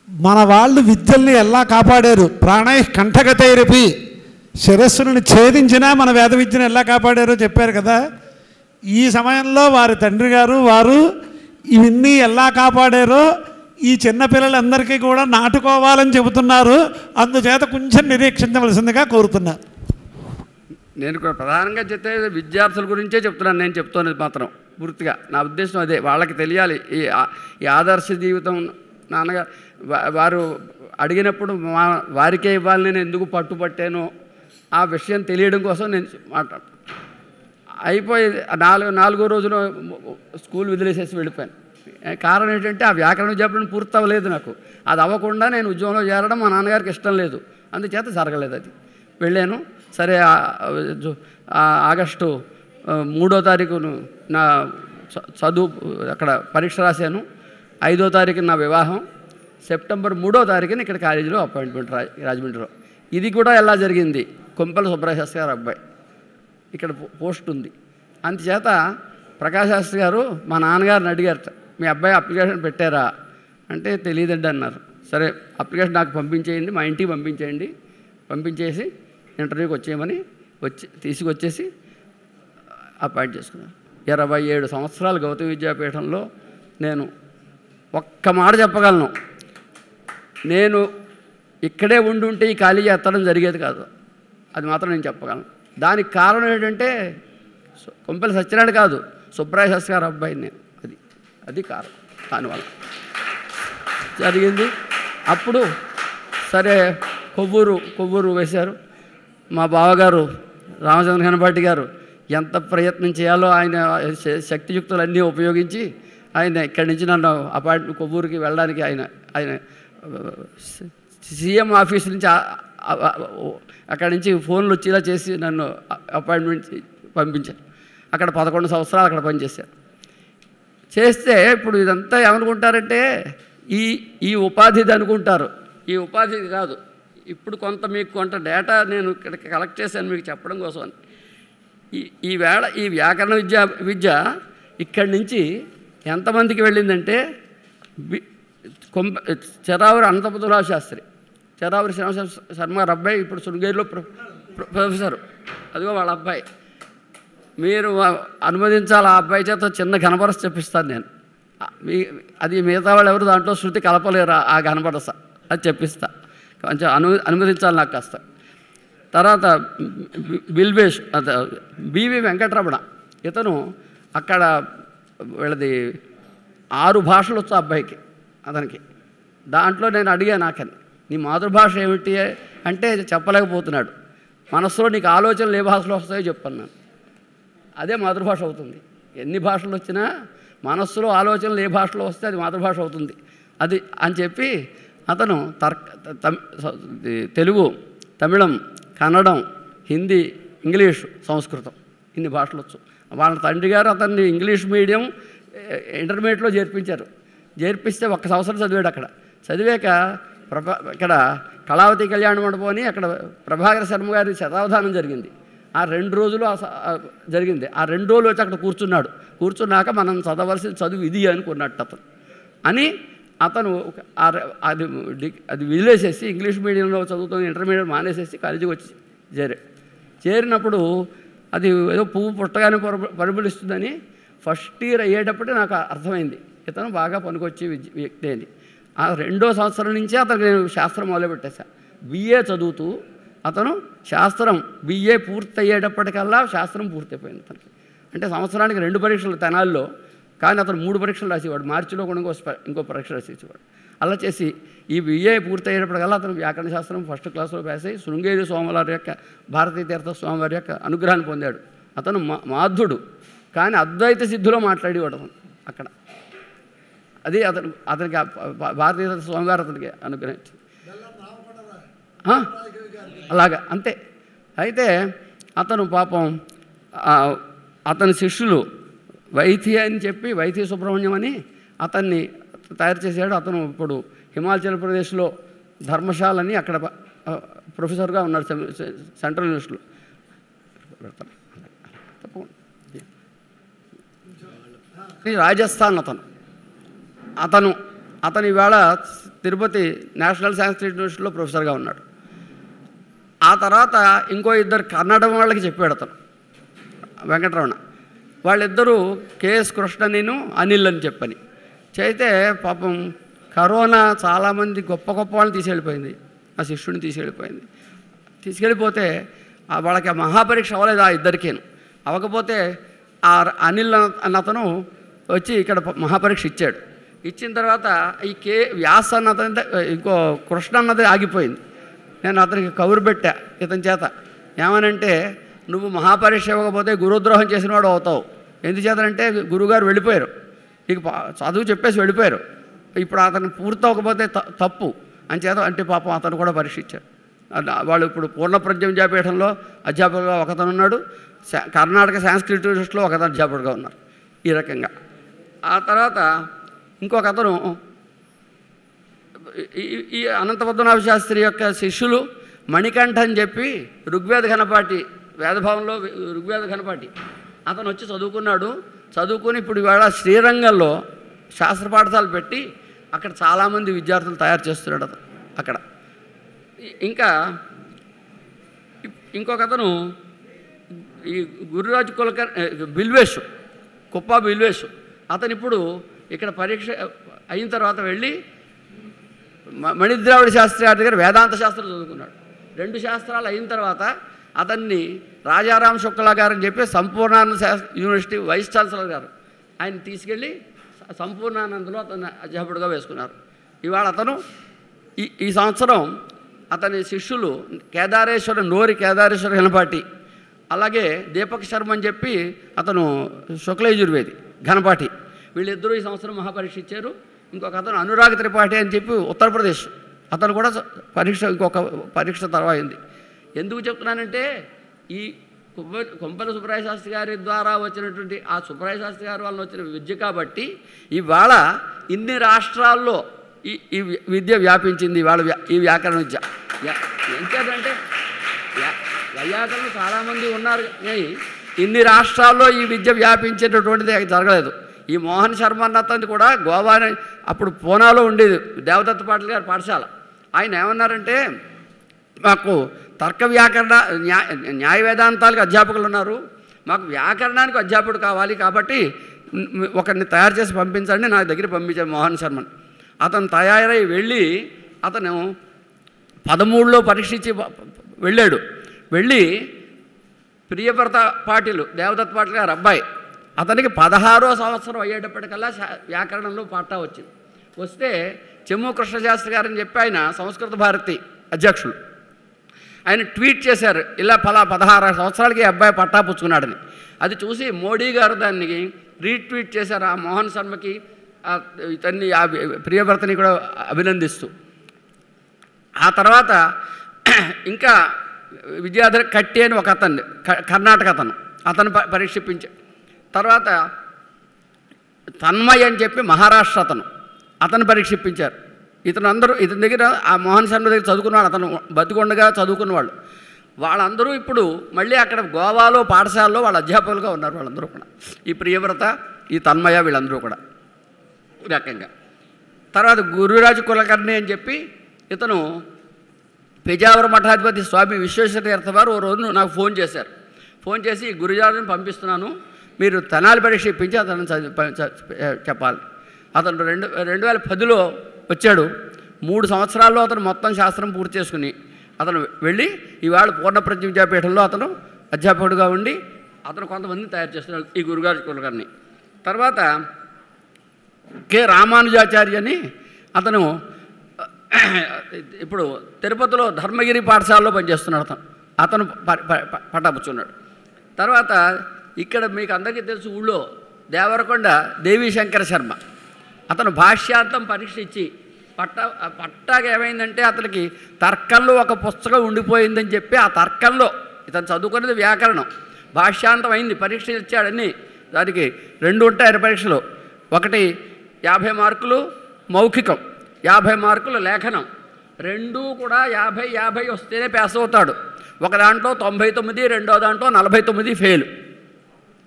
మన వాళ్ళు విద్యల్ని ఎలా కాపాడారు, ప్రాణై కంఠగతైరపి, శిరస్సును ఛేదించినా మన వేద విద్యను ఎలా కాపాడారో చెప్పారు కదా. ఈ సమయంలో వారి తండ్రి గారు వారు ఇవన్నీ ఎలా కాపాడారో ఈ చిన్నపిల్లలందరికీ కూడా నాటుకోవాలని చెబుతున్నారు. అందుచేత కొంచెం నిరీక్షించవలసిందిగా కోరుతున్నారు. నేను కూడా ప్రధానంగా చెప్తే విద్యార్థుల గురించే చెప్తున్నాను. నేను చెప్తున్నది మాత్రం పూర్తిగా నా ఉద్దేశం అదే. వాళ్ళకి తెలియాలి ఈ ఆదర్శ జీవితం. నాన్నగారు వారు అడిగినప్పుడు వారికే ఇవ్వాలి, నేను ఎందుకు పట్టుపట్టానో ఆ విషయం తెలియడం కోసం నేను మాట్లాడు. అయిపోయి 4వ రోజున స్కూల్ వదిలేసేసి వెళ్ళిపోయాను. కారణం ఏంటంటే ఆ వ్యాకరణ చెప్పడం పూర్తి అవ్వలేదు నాకు. అది అవ్వకుండా నేను ఉద్యోగంలో చేరడం మా నాన్నగారికి ఇష్టం లేదు. అందుచేత జరగలేదు అది. వెళ్ళాను. సరే ఆగస్టు 3వ తారీఖును నా చదువు అక్కడ పరీక్ష రాశాను. 5వ తారీఖున నా వివాహం. సెప్టెంబర్ 3వ తారీఖున ఇక్కడ కాలేజీలో అపాయింట్మెంట్ రాజమండ్రిలో. ఇది కూడా ఎలా జరిగింది, కొంపెల సుబ్బరాయ శాస్త్రి గారు అబ్బాయి ఇక్కడ పోస్ట్ ఉంది. అందుచేత ప్రకాష్ శాస్త్రి గారు మా నాన్నగారిని అడిగారట, మీ అబ్బాయి అప్లికేషన్ పెట్టారా అంటే తెలియదండి అన్నారు. సరే అప్లికేషన్ నాకు పంపించేయండి, మా ఇంటికి పంపించేయండి, పంపించేసి ఇంటర్వ్యూకి వచ్చేయమని తీసుకొచ్చేసి అపాయింట్ చేసుకున్నాను. 27 సంవత్సరాలు గౌతమ విద్యాపీఠంలో నేను ఒక్క మాట చెప్పగలను, నేను ఇక్కడే ఉండుంటే ఈ కాలేజీ ఎత్తడం జరిగేది కాదు. అది మాత్రం నేను చెప్పగలను. దానికి కారణం ఏంటంటే కొంపెల సత్యనారాయణ కాదు, సుబ్బరాయ శాస్త్రి గారు అబ్బాయి నేను. అది కారణం. దానివల్ల జరిగింది. అప్పుడు సరే కొవ్వూరు వేశారు. మా బావగారు రామచంద్ర ఘనపాటి గారు ఎంత ప్రయత్నం చేయాలో ఆయన శక్తియుక్తులన్నీ ఉపయోగించి ఆయన ఇక్కడి నుంచి నన్ను కొవ్వూరుకి వెళ్ళడానికి ఆయన సీఎం ఆఫీస్ నుంచి అక్కడి నుంచి ఫోన్లు వచ్చేలా చేసి నన్ను అపాయింట్మెంట్ పంపించారు. అక్కడ 11 సంవత్సరాలు అక్కడ పనిచేశారు. చేస్తే ఇప్పుడు ఇదంతా ఏమనుకుంటారంటే ఈ ఉపాధిది అనుకుంటారు. ఈ ఉపాధిది కాదు. ఇప్పుడు మీకు కొంత డేటా నేను ఇక్కడ కలెక్ట్ చేశాను మీకు చెప్పడం కోసం. ఈ వ్యాకరణ విద్య ఇక్కడి నుంచి ఎంతమందికి వెళ్ళిందంటే చెరావూరి అనంతపద్మనాభ శాస్త్రి, చెరావూరి శ్రీనివాస శర్మ గారు అబ్బాయి ఇప్పుడు శృంగేరిలో ప్రొఫెసరు. అదిగో వాళ్ళ అబ్బాయి. మీరు అనుమతించాలి ఆ అబ్బాయి చేత చిన్న ఘనపరస చెప్పిస్తాను నేను. అది మిగతా వాళ్ళు ఎవరు దాంట్లో శృతి కలపలేరు. ఆ ఘనపరస అది చెప్పిస్తా. కొంచెం అనుమతించాలి నాకు కాస్త. తర్వాత బిల్వేష్ బివి వెంకటరమణ, ఇతను అక్కడ వీళ్ళది 6 భాషలు వచ్చు అబ్బాయికి అతనికి. దాంట్లో నేను అడిగా నాకని నీ మాతృభాష ఏమిటి అంటే చెప్పలేకపోతున్నాడు. మనసులో నీకు ఆలోచనలు ఏ భాషలో వస్తాయో చెప్పన్నాను. అదే మాతృభాష అవుతుంది. ఎన్ని భాషలు వచ్చినా మనస్సులో ఆలోచనలు ఏ భాషలో వస్తే అది మాతృభాష అవుతుంది. అది అని చెప్పి అతను తెలుగు, తమిళం, కన్నడం, హిందీ, ఇంగ్లీషు, సంస్కృతం ఇన్ని భాషలు వచ్చు. వాళ్ళ తండ్రి గారు అతన్ని ఇంగ్లీష్ మీడియం ఇంటర్మీడియట్లో చేర్పిస్తే 1 సంవత్సరం చదివాడు అక్కడ. చదివాక ఇక్కడ కళావతి కళ్యాణ మండపం అని అక్కడ ప్రభాకర శర్మ గారి శతావధానం జరిగింది. ఆ 2 రోజులు జరిగింది. ఆ 2 రోజులు వచ్చి అక్కడ కూర్చున్నాక మనం చదవలసిన చదువు ఇది అనుకున్నట్టు అతను అది వదిలేసేసి ఇంగ్లీష్ మీడియంలో చదువుతుంది, ఇంటర్మీడియట్ మానేసేసి కాలేజీకి వచ్చి చేరినప్పుడు అది ఏదో పువ్వు పుట్టగానే పరిమళిస్తుందని ఫస్ట్ ఇయర్ అయ్యేటప్పుడే నాకు అర్థమైంది ఇతను బాగా పనికొచ్చే వ్యక్తి అని. ఆ 2వ సంవత్సరం నుంచే అతనికి నేను శాస్త్రం మొదలుపెట్టేశాను. బిఏ చదువుతూ అతను శాస్త్రం బిఏ పూర్తి అయ్యేటప్పటికల్లా శాస్త్రం పూర్తయిపోయింది అతనికి. అంటే సంవత్సరానికి 2 పరీక్షలు తెనాల్లో, కానీ అతను 3 పరీక్షలు రాసేవాడు. మార్చిలో కూడా ఇంకో పరీక్ష రాసేవాడు. అలా చేసి ఈ బిఏ పూర్తి అయ్యేటప్పటికల్లా అతను వ్యాకరణ శాస్త్రం ఫస్ట్ క్లాస్లో పాస్ అయ్యి శృంగేరి స్వామివారి యొక్క భారతీయ తీర్థ స్వామివారి యొక్క అనుగ్రహాన్ని పొందాడు. అతను మాధ్యుడు, కానీ అద్వైత సిద్ధిలో మాట్లాడేవాడు అతను అక్కడ. అది అతనికి భారతీయ తీర్థ స్వామివారు అతనికి అనుగ్రహించింది. అలాగా అంతే. అయితే అతను పాపం అతని శిష్యులు వైథి అని చెప్పి వైథి సుబ్రహ్మణ్యం అని అతన్ని తయారు చేశాడు. అతను ఇప్పుడు హిమాచల్ ప్రదేశ్లో ధర్మశాలని అక్కడ ప్రొఫెసర్గా ఉన్నాడు సెంట్రల్ యూనివర్సిటీలో. రాజస్థాన్ అతను ఈవేళ తిరుపతి నేషనల్ సాంస్క్రిట్ యూనివర్సిటీలో ప్రొఫెసర్గా ఉన్నాడు. ఆ తర్వాత ఇంకో 2 కన్నడ వాళ్ళకి చెప్పాడు అతను, వెంకటరమణ. వాళ్ళిద్దరూ కేఎస్ కృష్ణనిను అనిల్ అని చెప్పని చేస్తే పాపం కరోనా చాలామంది గొప్ప వాళ్ళని తీసుకెళ్ళిపోయింది. ఆ శిష్యుడిని తీసుకెళ్ళిపోతే వాళ్ళకి ఆ మహాపరీక్ష అవ్వలేదు ఆ 2కిను. అవ్వకపోతే ఆ అనిల్ అన్న అతను వచ్చి ఇక్కడ మహాపరీక్ష ఇచ్చాడు. ఇచ్చిన తర్వాత ఈ వ్యాస్ అన్న అతని ఇంకో కృష్ణ అన్నది ఆగిపోయింది. నేను అతనికి కబురు పెట్టా ఇతని చేత, ఏమనంటే నువ్వు మహాపరీక్ష ఇవ్వకపోతే గురుద్రోహం చేసినవాడు అవుతావు. ఎందుచేతనంటే గురువుగారు వెళ్ళిపోయారు, నీకు చదువు చెప్పేసి వెళ్ళిపోయారు. ఇప్పుడు అతను పూర్తవకపోతే తప్పు అని చేత అంటే పాపం అతను కూడా పరీక్ష ఇచ్చారు. వాళ్ళు ఇప్పుడు పూర్ణప్రజ్ఞ విద్యాపీఠంలో అధ్యాపకుడుగా ఒకతను ఉన్నాడు, కర్ణాటక సాంస్క్రిట్ యూనివర్సిటీలో ఒకతను అధ్యాపకుడుగా ఉన్నారు. ఈ రకంగా ఆ తర్వాత ఇంకొక అతను ఈ అనంతపద్మనాభ శాస్త్రి యొక్క శిష్యులు మణికంఠ అని చెప్పి ఋగ్వేద ఘనపాటి, వేదభావంలో ఋగ్వేద ఘనపాటి అతను వచ్చి చదువుకుని ఇప్పుడు ఇవాళ శ్రీరంగంలో శాస్త్ర పాఠశాల పెట్టి అక్కడ చాలామంది విద్యార్థులు తయారు చేస్తున్నాడు అతను అక్కడ. ఇంకా ఇంకొక అతను ఈ గురురాజ్ బిల్వేష్, కుప్ప బిల్వేష్, అతను ఇప్పుడు ఇక్కడ పరీక్ష అయిన తర్వాత వెళ్ళి మణిద్రావిడ శాస్త్రి గారి దగ్గర వేదాంత శాస్త్రం చదువుకున్నాడు. 2 శాస్త్రాలు అయిన తర్వాత అతన్ని రాజారాం శుక్లా గారు అని చెప్పి సంపూర్ణానంద యూనివర్సిటీ వైస్ ఛాన్సలర్ గారు ఆయన తీసుకెళ్ళి సంపూర్ణానందలో అతను అధ్యాపకుడిగా వేసుకున్నారు. ఇవాళ అతను ఈ సంవత్సరం అతని శిష్యులు నోరి కేదారేశ్వర ఘనపాటి, అలాగే దీపక్ శర్మ అని చెప్పి అతను శుక్లయజుర్వేది ఘనపాటి, వీళ్ళిద్దరూ ఈ సంవత్సరం మహాపరీక్ష ఇచ్చారు. ఇంకొక అతను అనురాగ్ త్రిపాఠి అని చెప్పి ఉత్తరప్రదేశ్, అతను కూడా ఇంకొక పరీక్ష తర్వాత అయింది. ఎందుకు చెప్తున్నానంటే ఈ కొంపల సుబ్బరాయ శాస్త్రి గారి ద్వారా వచ్చినటువంటి ఆ సుబ్బరాయ శాస్త్రి గారి వల్ల వచ్చిన విద్య కాబట్టి ఇవాళ ఇన్ని రాష్ట్రాల్లో ఈ విద్య వ్యాపించింది. ఇవాళ ఈ వ్యాకరణ విద్య ఎంచేదంటే వైయాకరణలు చాలామంది ఉన్నారు కానీ ఇన్ని రాష్ట్రాల్లో ఈ విద్య వ్యాపించేటటువంటిది జరగలేదు. ఈ మోహన్ శర్మ అన్నతని కూడా గోవా అప్పుడు పూనాలో ఉండేది దేవదత్త పాటిల్ గారి పాఠశాల. ఆయన ఏమన్నారంటే మాకు తర్క వ్యాకరణ న్యాయ వేదాంతాలకు అధ్యాపకులు ఉన్నారు, మాకు వ్యాకరణానికి అధ్యాపకుడు కావాలి, కాబట్టి ఒకరిని తయారు చేసి పంపించండి. నా దగ్గర పంపించాను మోహన్ శర్మని. అతను తయారై వెళ్ళి అతను 13లో పరీక్షించి వెళ్ళాడు. వెళ్ళి ప్రియవ్రత పాటిల్ దేవదత్త పాటిల్ గారు అబ్బాయి, అతనికి 16వ సంవత్సరం అయ్యేటప్పటికల్లా వ్యాకరణంలో పట్టా వచ్చింది. వస్తే చెమ్ము కృష్ణశాస్త్రి గారని చెప్పి ఆయన సంస్కృత భారతి అధ్యక్షులు, ఆయన ట్వీట్ చేశారు ఇలా 16 సంవత్సరాలకి అబ్బాయి పట్టా పుచ్చుకున్నాడని. అది చూసి మోడీ గారు దాన్ని రీట్వీట్ చేశారు ఆ మోహన్ శర్మకి, ఇతన్ని ఆ ప్రియవ్రతని కూడా అభినందిస్తూ. ఆ తర్వాత ఇంకా విద్యాధర్ కట్టి అని ఒక అతన్ని కర్ణాటక అతను పరీక్షించాడు. తర్వాత తన్మయ్ అని చెప్పి మహారాష్ట్ర అతను పరీక్షించారు. ఇతని దగ్గర ఆ మోహన్ శర్మ దగ్గర చదువుకున్నవాడు, అతను బతికొండగా చదువుకున్నవాళ్ళు. వాళ్ళందరూ ఇప్పుడు మళ్ళీ అక్కడ గోవాలో పాఠశాలలో వాళ్ళ అధ్యాపకులుగా ఉన్నారు. వాళ్ళందరూ కూడా ఈ ప్రియవ్రత, ఈ తన్మయ వీళ్ళందరూ కూడా ఈ రకంగా. తర్వాత గురురాజు కులకర్ణి అని చెప్పి ఇతను పెజావర మఠాధిపతి స్వామి విశ్వేశ్వరతీర్థ వారు ఓ రోజు నాకు ఫోన్ చేశారు. ఫోన్ చేసి గురుజాని పంపిస్తున్నాను, మీరు తెనాలి పరీక్ష ఇప్పించి అతను చెప్పాలి. అతను 2010లో వచ్చాడు. 3 సంవత్సరాల్లో అతను మొత్తం శాస్త్రం పూర్తి చేసుకుని అతను వెళ్ళి ఇవాళ పూర్ణప్రజ్ఞ విద్యాపీఠంలో అతను అధ్యాపకుడిగా ఉండి అతను కొంతమందిని తయారు చేస్తున్నాడు ఈ గురుగారి కులకర్ణి. తర్వాత కె రామానుజాచార్య అని అతను ఇప్పుడు తిరుపతిలో ధర్మగిరి పాఠశాలలో పనిచేస్తున్నాడు. అతను పట్టాపుచ్చున్నాడు. తర్వాత ఇక్కడ మీకు అందరికీ తెలుసు ఊళ్ళో దేవరకొండ దేవీశంకర శర్మ, అతను భాష్యార్థం పరీక్ష ఇచ్చి పట్టాగా ఏమైందంటే అతనికి తర్కంలో ఒక పుస్తకం ఉండిపోయిందని చెప్పి ఆ తర్కంలో ఇతను చదువుకునేది వ్యాకరణం, భాష్యాంతం అయింది, పరీక్ష ఇచ్చాడని. దానికి 2 ఉంటాయి పరీక్షలు, ఒకటి 50 మార్కులు మౌఖికం, 50 మార్కులు లేఖనం. 2 కూడా 50 వస్తేనే పాస్ అవుతాడు. ఒక దాంట్లో 99, రెండో దాంట్లో 49 ఫెయిల్,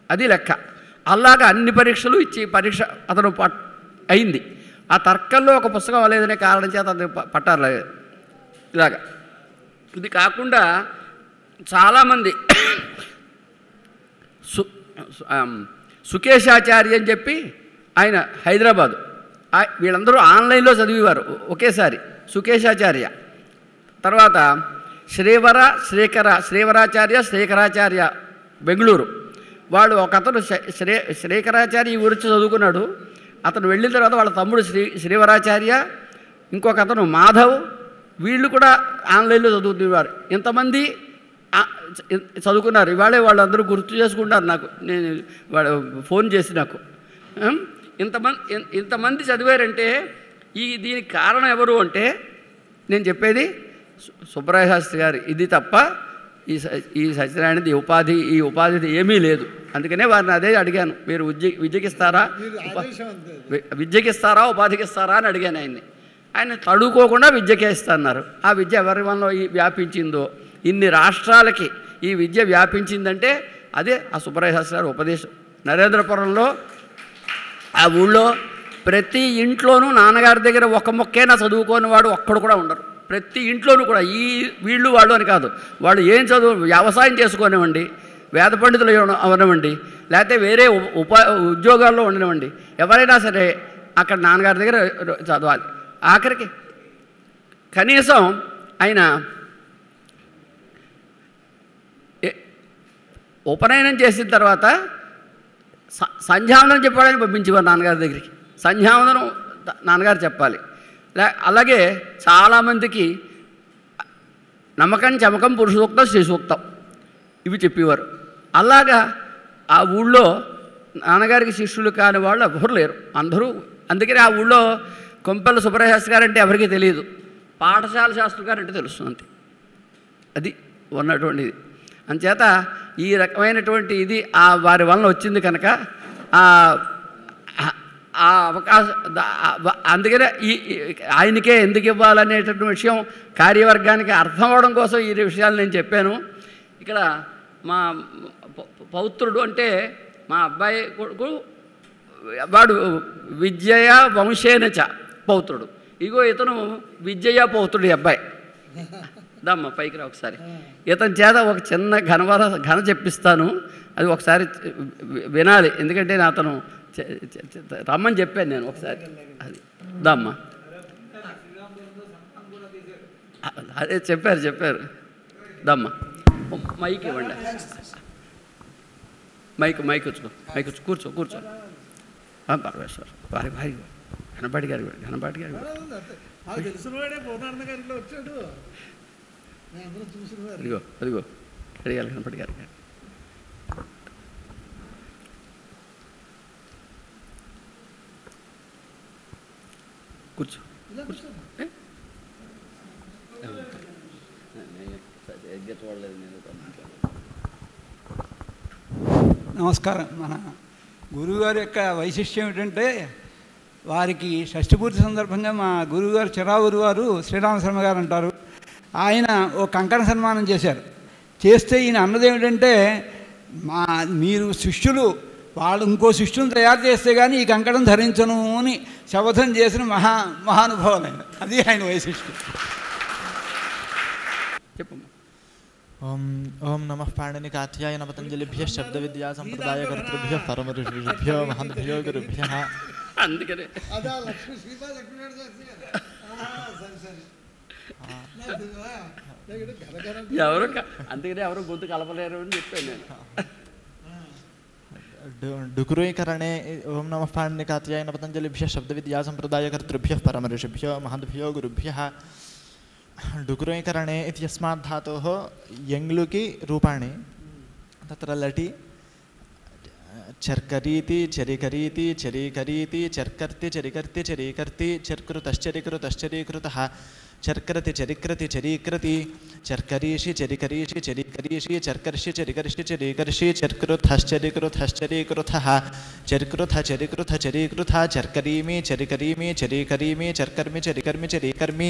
అది లెక్క. అలాగా అన్ని పరీక్షలు ఇచ్చి పరీక్ష అతను అయింది. ఆ తర్కంలో ఒక పుస్తకం లేదనే కారణం చేత అతను పట్టారు ఇలాగా. ఇది కాకుండా చాలామంది సుకేశాచార్య అని చెప్పి ఆయన హైదరాబాదు, వీళ్ళందరూ ఆన్లైన్లో చదివేవారు ఒకేసారి. సుకేశాచార్య తర్వాత శ్రీవరాచార్య శ్రీకరాచార్య బెంగళూరు వాళ్ళు. ఒక అతను శ్రీకరాచార్య ఈ గురించి చదువుకున్నాడు. అతను వెళ్ళిన తర్వాత వాళ్ళ తమ్ముడు శ్రీవరాచార్య, ఇంకొక అతను మాధవ్, వీళ్ళు కూడా ఆన్లైన్లో చదువుతున్నారు. ఇంతమంది చదువుకున్నారు. ఇవాళే వాళ్ళందరూ గుర్తు చేసుకుంటారు నాకు, నేను ఫోన్ చేసి నాకు ఇంతమంది చదివారంటే దీనికి కారణం ఎవరు అంటే నేను చెప్పేది సుబ్బరాయ శాస్త్రి గారు. ఇది తప్ప ఈ సత్యనారాయణది ఈ ఉపాధి ఏమీ లేదు. అందుకనే వారిని అదే అడిగాను, మీరు విద్యకిస్తారా ఉపాధికి ఇస్తారా అని అడిగాను ఆయన్ని. ఆయన తడుకోకుండా విద్యకే ఇస్తున్నారు. ఆ విద్య ఎవరి వల్ల వ్యాపించిందో, ఇన్ని రాష్ట్రాలకి ఈ విద్య వ్యాపించిందంటే అదే ఆ సుబ్బరాయ శాస్త్రి గారు ఉపదేశం. నరేంద్రపురంలో ఆ ఊళ్ళో ప్రతి ఇంట్లోనూ నాన్నగారి దగ్గర ఒక మొక్కైనా చదువుకోని వాడు ఒక్కడు కూడా ఉండరు. ప్రతి ఇంట్లోనూ కూడా వీళ్ళు వాళ్ళు అని కాదు, వాళ్ళు ఏం వ్యవసాయం చేసుకోనివ్వండి, వేద పండితులు అవనివ్వండి, లేకపోతే వేరే ఉద్యోగాల్లో ఉండనివ్వండి, ఎవరైనా సరే అక్కడ నాన్నగారి దగ్గర చదవాలి. ఆఖరికి కనీసం ఆయన ఉపనయనం చేసిన తర్వాత సంధ్యావందనం చెప్పాడని పంపించేవారు నాన్నగారి దగ్గరికి. సంధ్యావందనం నాన్నగారు చెప్పాలి. అలాగే చాలామందికి నమ్మకం చమకం పురుష సూక్తం శ్రీ సూక్తం ఇవి చెప్పేవారు. అలాగా ఆ ఊళ్ళో నాన్నగారికి శిష్యులు కాని వాళ్ళు ఎవరు లేరు, అందరూ. అందుకని ఆ ఊళ్ళో కొంపెల్ల సుబ్రహ్మణ్య గారు అంటే ఎవరికీ తెలియదు, పాఠశాల శాస్త్రి గారు అంటే తెలుస్తుంది అంతే. అది ఉన్నటువంటిది. అంచేత ఈ రకమైనటువంటి ఇది వారి వలన వచ్చింది కనుక ఆ అవకాశం అందుకనే ఆయనకే ఎందుకు ఇవ్వాలనేటటువంటి విషయం కార్యవర్గానికి అర్థం అవడం కోసం ఈ విషయాలు నేను చెప్పాను. ఇక్కడ మా పౌత్రుడు అంటే మా అబ్బాయి కొడుకు, వాడు విద్యయ వంశేనచ పౌత్రుడు. ఇగో ఇతను విద్యయ పౌత్రుడు అబ్బాయి. దమ్మ పైకి రా ఒకసారి. ఇతని చేత ఒక చిన్న ఘన చెప్పిస్తాను, అది ఒకసారి వినాలి. ఎందుకంటే అతను రమ్మని చెప్పాను నేను ఒకసారి. అది దమ్మ అదే చెప్పారు దమ్మ. మైక్ ఇవ్వండి, మైక్ వచ్చుకో, కూర్చో పరమేశ్వర్ వారి ఘనపాటి గారు అదిగో అడిగాలి ఘనపాటి గారు. కూర్చో. నమస్కారం. మన గురువుగారి యొక్క వైశిష్ట్యం ఏమిటంటే, వారికి షష్ఠిపూర్తి సందర్భంగా మా గురువుగారు చిరావురు వారు శ్రీరామశర్మ గారు అంటారు, ఆయన ఓ కంకణ సన్మానం చేశారు. చేస్తే ఈయన అన్నది ఏమిటంటే, మీరు శిష్యులు వాళ్ళు ఇంకో శిష్యుని తయారు చేస్తే కానీ ఈ కంకణం ధరించను అని శపథం చేసిన మహానుభావులు ఆయన. అది ఆయన వైశిష్ట్యం. చెప్పమ్మా. ఓం నమః పాణినికాధ్యాయ పతంజలిభ్యః శబ్ద విద్యా సంప్రదాయ కర్తృభ్యః పరమ ఋషిభ్యో మహద్భ్యో గురుభ్యః. అందుకనే అందుకనే ఎవరు గొంతు కలపలేరు అని చెప్పాను నేను. డుకురీకరణే ఓం నమః పాణినికాధ్యాయ పతంజలిభ్యః శబ్ద విద్యా సంప్రదాయ కర్తృభ్యః పరమ ఋషిభ్యో మహద్భ్యో గురుభ్యః. डुकुरीकरणे इत्यस्मात् धातोः यङ्लुकि रूपाणि तत्र लटि चर्करीति चरिकरीति चरीकरीति चर्कर्ति चरिकर्ति चरीकर्ति चर्कृतश्चरिकृतश्चरीकृतः चर्क्रति चरिक्रति चरीकृति चर्करीषि चरिकरीषि चरीकरीषि चर्कर्षि चरिकर्षि चरीकर्षि चर्कृतश्चरिकृतश्चरीकृतः चर्कृथ चरिकृथ चरीकृतः चर्करीमि चरिकरीमि चरीकरीमि चर्कर्मि चरिकर्मि चरीकर्मि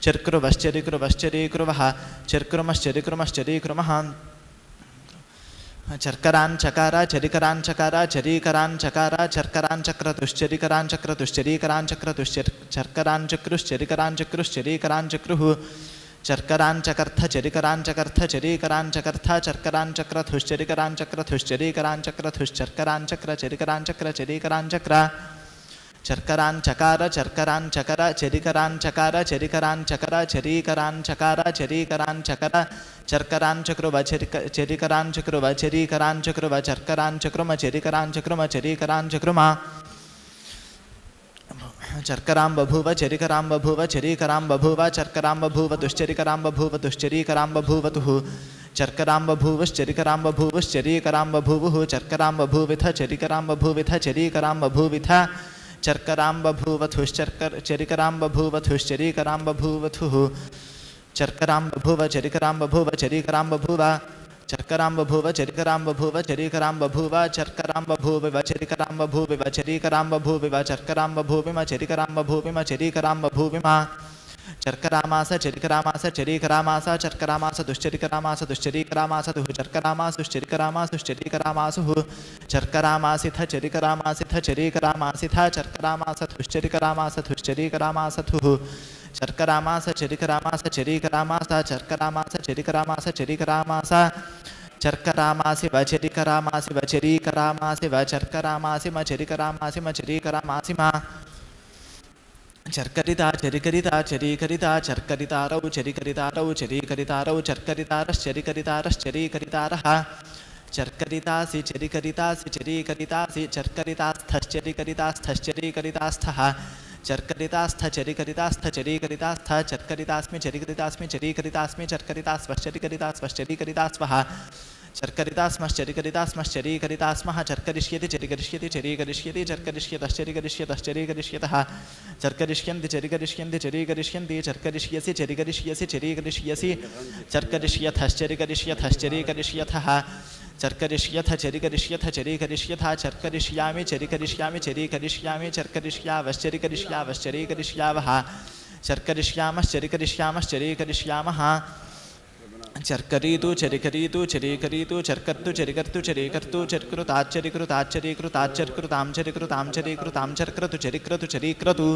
चर्कृवश्चरिकृवश्चरीकृवः चर्कृमश्चरिकृमश्चरीकृमः चर्कराञ्चकार चरिकराञ्चकार चरीकराञ्चकार चर्कराञ्चक्रतुश्चरिकराञ्चक्रतुश्चरीकराञ्चक्रुश्चरिकराञ्चक्रुश्चरीकराञ्चक्रुः चर्कराञ्चकर्थ चरिकराञ्चकर्थ चरीकराञ्चकर्थ चर्कराञ्चक्रतुश्चरिकराञ्चक्रतुश्चरीकराञ्चक्रतुश्चर्कराञ्चक्र चरिकराञ्चक्र चरीकराञ्चक्र चर्कराञ्चकार चर्कराञ्चकर चरिकराञ्चकार चरिकराञ्चकर चरीकराञ्चकार चरीकराञ्चकर चर्कराञ्चक्रुव चरिकराञ्चक्रुव चरीकराञ्चक्रुव चर्कराञ्चक्रुम चरिकराञ्चक्रुम चरीकराञ्चक्रुम चर्करां बभूव चरिकरां बभूव चरीकरां बभूव चर्करां बभूव दुश्चरिकरां बभूव दुश्चरीकरां बभूवतुः चर्करां बभूवश्चरिकरां बभूवश्चरीकरां बभूवुः चर्करां बभूविथ चरिकरां बभूविथ चरीकरां बभूविथ चर्करां बभूवथुश्चरिकरां बभूवथुश्चरीकरां बभूवथुः चर्करां बभूव चरिकरां बभूव चरीकरां बभूव चर्करां बभूव चरिकरां बभूव चरीकरां बभूव चर्करां बभूविव चरिकरां बभूविव चरीकरां बभूविव चर्करां बभूविम चरिकरां बभूविम चरीकरां बभूविम चर्करामास चरिकरामास चरीकरामास चर्करामास दुश्चरिकरामास दुश्चरीकरामासतुः चर्करामासुश्चरिकरामास दुश्चरीकरामासुः चर्करामासिथ चरिकरामासिथ चरीकरामासिथ चर्करामासथुश्चरिकरामास दुश्चरीकरामासतुः चर्करामास चरिकरामास चरीकरामास चर्करामास चरिकरामास चरीकरामास चर्करामासि वचरिकरामासि वचरीकरामासि वचर्करामासि मचरिकरामासि मचरीकरामासि मा चर्करिता चरिकरिता चरीकरिता चर्करितारौ चरिकरितारौ चरीकरितारौ चर्करितारश्चरिकरितारश्चरीकरितारः चर्करितासि चरिकरितासि चरीकरितासि चर्करितास्थश्चरिकरितास्थश्चरीकरितास्थः చర్కరితాస్థ చరికరితాస్థ చరీకరితాస్థ చర్కరితాస్మి చరికరితాస్మి చరీకరితాస్మి చర్కరితాస్వశ్చరికరితాస్వశ్చరీకరితాస్వః చర్కరితాస్మశ్చరికరితాస్మశ్చరీకరితాస్మః చర్కరిష్యతి చరికరిష్యతి చరీకరిష్యతి చర్కరిష్యతశ్చరికరిష్యతశ్చరీకరిష్యతః చర్కరిష్యంతి చరికరిష్యంతి చరీకరిష్యంతి చర్కరిష్యసి చరికరిష్యసి చరీకరిష్యసి చర్కరిష్యతశ్చరికరిష్యతశ్చరీకరిష్యతః చర్కరిష్యథ చరికరిష్యథ చరీకరిష్యథ చర్కరిష్యామి చరికరిష్యామి చరీకరిష్యామి చర్కరిష్యావశ్చరికరిష్యావశ్చరీకరిష్యావః చర్కరిష్యామశ్చరికరిష్యామశ్చరీకరిష్యామః చర్కరీతు చరికరీతు చరీకరీతు చర్కర్తు చరికర్తు చరీకర్తు చర్కృతాచ్చరికృతాచ్చరీకృతాంచరికృతాంచరీకృతాం చర్కృతు చరిక్రతు చరీక్రతు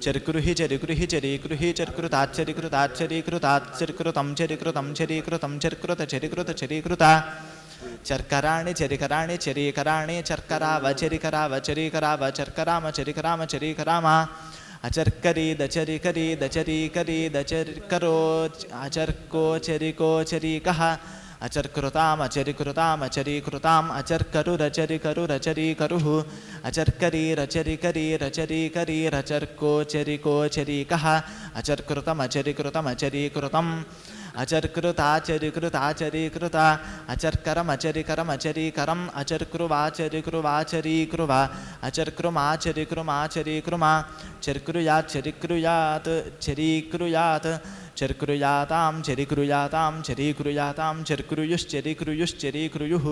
చర్కృహి చరికృహి చరీకృహి చర్కృతాచ్చరికృతాచ్చరీకృతాచ్చరికృతం చరికృతం చరీకృతం చర్కృత చరికృత చరీకృత చర్కరాణి చరికరాణి చరీకరాణి చర్కరావచరికరావచరీకరావ చర్కరామ చరికరామ చరీకరామ అచర్కరీ దచరికరీ దచరీకరీ దచర్కరో అచర్కో చరికో చరీకః అచర్కృతామచరికృతామచరీకృతాం అచర్కరురచరికరురచరీకరుః అచర్కరీరచరికరీరచరీకరీరచర్కో చరికో చరీకః అచర్కృతమచరికృతమచరీకృతం అచర్కృతాచరికృతాచరీకృత అచర్కరమచరికరమచరీకరం అచర్కృవాచరికృవాచరీకృవ అచర్కృమాచరికృమాచరీకృమ చర్కృయాచ్చరికృయాత్ చరీకృయాత్ చర్కృయాతాం చరికృయాతాం చరీకృయాతాం చర్కృయుశ్చరికృయుశ్చరీకృయుః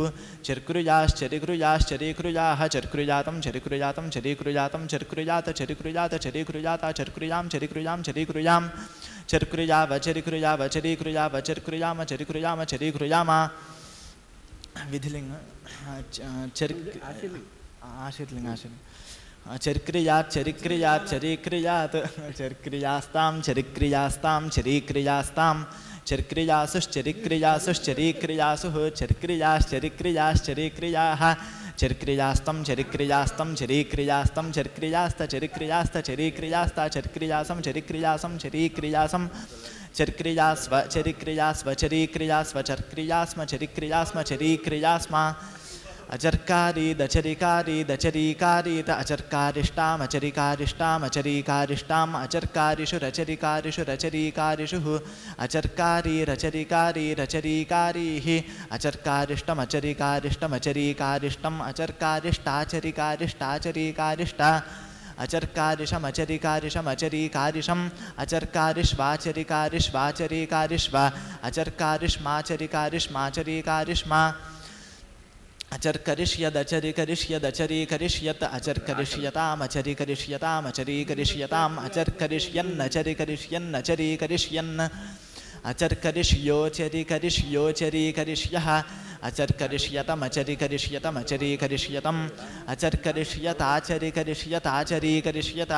చర్కృయాశ్చరికృయాశ్చరీకృయాః చర్కృయాతం చరికృయాతం చరీకృయాతం చర్కృయాత చరికృయాత చరీకృయాత చర్కృయాం చరికృయాం చరీకృయాం చర్కృయావచరికృయావచరీకృయావచరికృయామచరికృయామచరీకృయామ విధిలింగ ఆశీర్లింగ చర్క్రియాత్ చరిక్రియాత్ చరీక్రియాత్ చర్క్రియాస్తాం చరిక్రియాస్తాం చరీక్రియాస్తాం చర్క్రియాసుశ్చరిక్రియాసుశ్చరీక్రియాసుః చర్క్రియాశ్చరిక్రియాశ్చరీక్రియాః చర్క్రియాస్తం చరిక్రియాస్తం చరీక్రియాస్తం చర్క్రియాస్తచరిక్రియాస్తచరీక్రియాస్త చర్క్రియాసం చరిక్రియాసం చరీక్రియాసం చర్క్రియాస్వ చరిక్రియాస్వచరీక్రియాస్వ చర్క్రియాస్మ చరిక్రియాస్మ చరీక్రియాస్మ అచర్కారీ దచరికారీ దచరీకారీత అచర్కారిష్టామచరికారిష్టామచరీకారిష్టాం అచర్కారిషు రచరికారిషు రచరీకారిషుః అచర్కారీరచరికారీరచరీకారీః అచర్కారిష్టమచరికారిష్టమచరీకారిష్టం అచర్కారిష్టాచరికారిష్టాచరీకారిష్ట అచర్కారిషమచరికారిషమచరీకారిషం అచర్కారిష్వాచరికారిష్వాచరీకారిష్వ అచర్కారిష్మాచరికారిష్మాచరీకారిష్మ అచర్కరిష్యదచరికరిష్యదచరీకరిష్యత్ అచర్కరిష్యతామచరికరిష్యతామచరీకరిష్యతాం అచర్కరిష్యన్నచరికరిష్యన్నచరీకరిష్యన్ అచర్కరిష్యోచరికరిష్యోచరీకరిష్యః అచర్కరిష్యతమచరికరిష్యతమచరీకరిష్యతం అచర్కరిష్యతాచరికరిష్యతాచరీకరిష్యత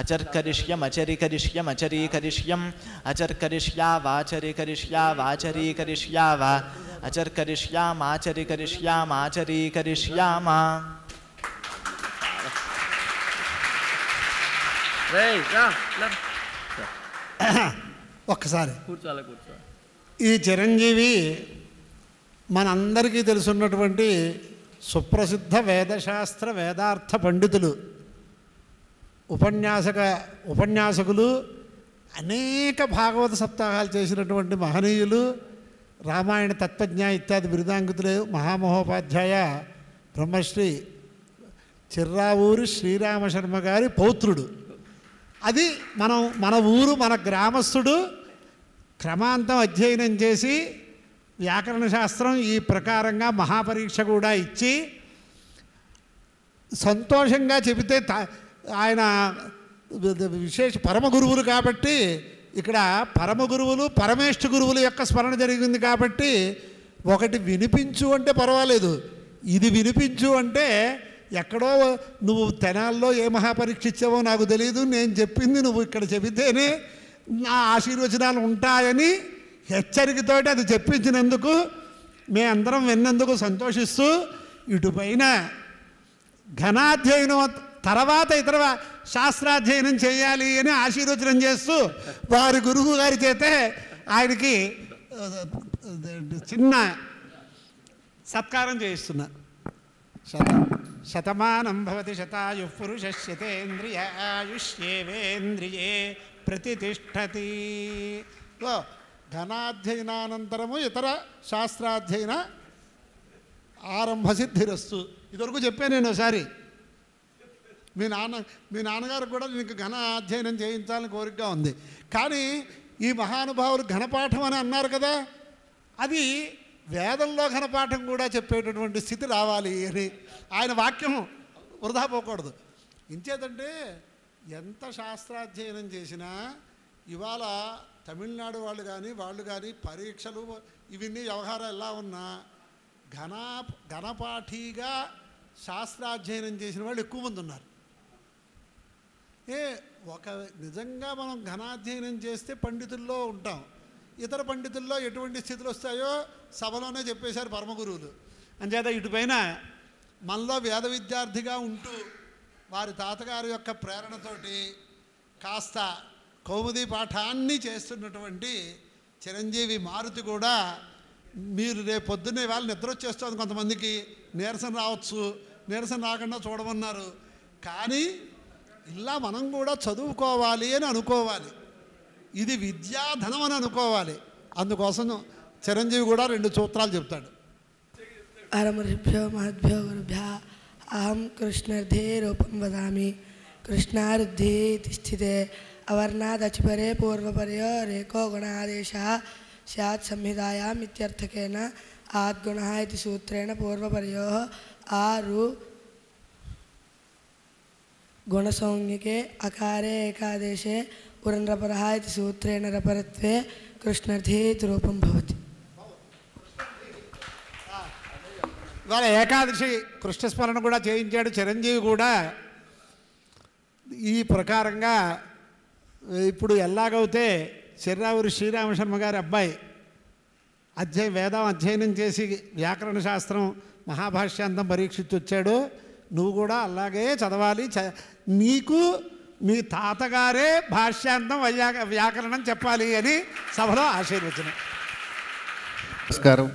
అచర్కరిష్యమచరికరిష్యమచరీకరిష్యం అచర్కరిష్యావాచరికరిష్యావాచరీకరిష్యావ అచర్కరిష్యామాచరికరిష్యామాచరీకరిష్యామ ఒక్కసారి కూర్చోాలి కూర్చో. ఈ చిరంజీవి మనందరికీ తెలుసున్నటువంటి సుప్రసిద్ధ వేదశాస్త్ర వేదార్థ పండితులు, ఉపన్యాసకులు, అనేక భాగవత సప్తాహాలు చేసినటువంటి మహనీయులు, రామాయణ తత్వజ్ఞ ఇత్యాది బిరుదాంకితులు, మహామహోపాధ్యాయ బ్రహ్మశ్రీ చిర్రావూరి శ్రీరామశర్మ గారి పౌత్రుడు. అది మన ఊరు మన గ్రామస్థుడు క్రమాంతం అధ్యయనం చేసి వ్యాకరణ శాస్త్రం ఈ ప్రకారంగా మహాపరీక్ష కూడా ఇచ్చి సంతోషంగా చెబితే ఆయన విశేష పరమ గురువులు కాబట్టి ఇక్కడ పరమ గురువులు పరమేష్ఠ గురువుల యొక్క స్మరణ జరిగింది కాబట్టి ఒకటి వినిపించు అంటే పర్వాలేదు, ఇది వినిపించు అంటే ఎక్కడో నువ్వు తెనాల్లో ఏ మహాపరీక్ష ఇచ్చావో నాకు తెలియదు, నేను చెప్పింది నువ్వు ఇక్కడ చెబితేనే నా ఆశీర్వచనాలు ఉంటాయని హెచ్చరికతోటి అది చెప్పించినందుకు మేమందరం విన్నందుకు సంతోషిస్తూ ఇటుపైన ఘనాధ్యయనం తర్వాత ఇతర శాస్త్రాధ్యయనం చేయాలి అని ఆశీర్వచనం చేస్తూ వారి గురువు గారి చేతే ఆయనకి చిన్న సత్కారం చేయిస్తున్నా. శతమానం భవతి శతాయుః పురుషస్యతేంద్రియ ఆయుష్యేవేంద్రియే ప్రతిష్టతి. ఘనాధ్యయనానంతరము ఇతర శాస్త్రాధ్యయన ఆరంభసిద్ధిరస్తు. ఇదివరకు చెప్పాను నేను ఒకసారి. మీ నాన్నగారు కూడా నీకు ఘన అధ్యయనం చేయించాలని కోరికగా ఉంది. కానీ ఈ మహానుభావులు ఘనపాఠం అని అన్నారు కదా, అది వేదంలో ఘనపాఠం కూడా చెప్పేటటువంటి స్థితి రావాలి అని ఆయన వాక్యం వృధా పోకూడదు. ఇంచేతంటే ఎంత శాస్త్రాధ్యయనం చేసినా ఇవాళ తమిళనాడు వాళ్ళు కానీ పరీక్షలు ఇవన్నీ వ్యవహారాలు ఎలా ఉన్నా ఘనపాఠిగా శాస్త్రాధ్యయనం చేసిన వాళ్ళు ఎక్కువ మంది ఉన్నారు. నిజంగా మనం ఘనాధ్యయనం చేస్తే పండితుల్లో ఉంటాం. ఇతర పండితుల్లో ఎటువంటి స్థితులు వస్తాయో సభలోనే చెప్పేశారు పరమగురువులు. అంచేత ఇటుపైన మనలో వేద విద్యార్థిగా ఉంటూ వారి తాతగారి యొక్క ప్రేరణతోటి కాస్త కౌముది పాఠాన్ని చేస్తున్నటువంటి చిరంజీవి మారుతి కూడా మీరు రేపు పొద్దున్నే వాళ్ళు నిద్ర వచ్చేస్తుంది, కొంతమందికి నీరసం రావచ్చు, నీరసం రాకుండా చూడమన్నారు. కానీ ఇలా మనం కూడా చదువుకోవాలి అని అనుకోవాలి, ఇది విద్యాధనం అని అనుకోవాలి. అందుకోసం చిరంజీవి కూడా 2 సూత్రాలు చెప్తాడు. అరమృభ్యో మహద్భ్యో గురుభ్య అహం కృష్ణర్థే రూపం వదామి కృష్ణార్థే తిష్ఠితే అవర్ణాదచిపరే పూర్వపర్యో రేకో గుణాదేశ స్యాత్ సంహితాయాం ఇత్యర్థకేన ఆద్గుణ ఇది సూత్రేణ పూర్వపర్యో ఆరు గుణసౌజ్ఞకే అకారే ఏకాదేశే ఉరన్రపరః ఇది సూత్రేణ రపరత్వే కృష్ణర్థే రూపం భవతి. ఇవాళ ఏకాదశి కృష్ణస్మరణ కూడా చేయించాడు చిరంజీవి కూడా. ఈ ప్రకారంగా ఇప్పుడు ఎలాగైతే చిర్రావూరి శ్రీరామశర్మ గారి అబ్బాయి వేదం అధ్యయనం చేసి వ్యాకరణ శాస్త్రం మహాభాష్యాంతం పరీక్షించి వచ్చాడు, నువ్వు కూడా అలాగే చదవాలి. నీకు మీ తాతగారే భాష్యాంతం వ్యాకరణం చెప్పాలి అని సభలో ఆశీర్వచనం. నమస్కారం.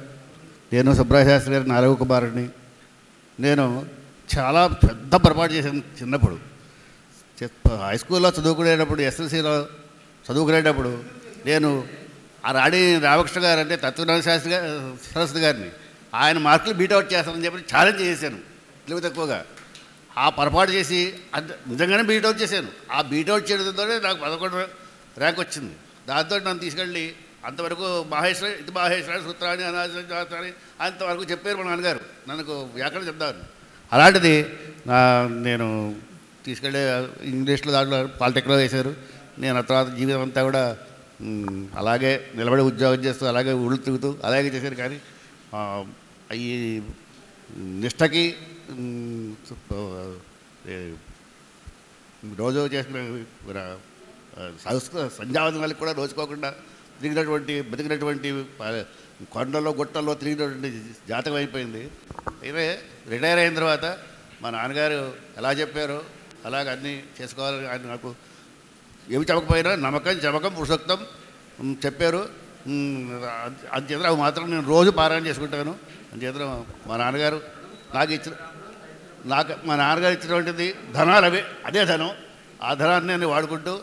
నేను సుబ్రహ్మణ్య శాస్త్రి గారి 4వ కుమారుడిని. నేను చాలా పెద్ద పొరపాటు చేశాను చిన్నప్పుడు. హై స్కూల్లో చదువుకునేటప్పుడు, ఎస్ఎల్సీలో చదువుకునేటప్పుడు నేను ఆ రాణి రామకృష్ణ గారు అంటే తత్వజ్ఞాన శాస్త్రి సరస్వతి గారిని ఆయన మార్కులు బీటౌట్ చేస్తానని చెప్పి ఛాలెంజ్ చేశాను తెలివి తక్కువగా. ఆ పొరపాటు చేసి నిజంగానే బీటౌట్ చేశాను. ఆ బీటౌట్ చేయడంతో నాకు 11 ర్యాంక్ వచ్చింది. దాంతో నన్ను తీసుకెళ్ళి అంతవరకు మహేశ్వర సూత్రాన్ని అనాథాన్ని అంతవరకు చెప్పారు మా నాన్నగారు నన్ను వ్యాకరణ చెప్తాను. అలాంటిది నేను తీసుకెళ్ళి ఇంగ్లీష్లో దాంట్లో పాలిటెక్లో వేశారు. నేను ఆ తర్వాత జీవితం అంతా కూడా అలాగే నిలబడి ఉద్యోగం చేస్తూ అలాగే ఊళ్ళు తిరుగుతూ అలాగే చేశారు. కానీ ఈ నిష్టకి రోజు చేసుకునే సంస్కృత సంధ్యావందనాలకు కూడా రోజుకోకుండా బతికినటువంటి కొండల్లో గుట్టల్లో తిరిగినటువంటి జాతకం అయిపోయింది. అయితే రిటైర్ అయిన తర్వాత మా నాన్నగారు ఎలా చెప్పారో అలాగ అన్నీ చేసుకోవాలని ఆయన నాకు ఏమి చెప్పకపోయినా నమ్మకం చమకం పురుషోక్తం చెప్పారు. అందుచేత అవి మాత్రం నేను రోజు పారాయణ చేసుకుంటాను. అందుచేత మా నాన్నగారు మా నాన్నగారు ఇచ్చినటువంటిది ధనాలు అదే ధనం. ఆ ధనాన్ని నేను వాడుకుంటూ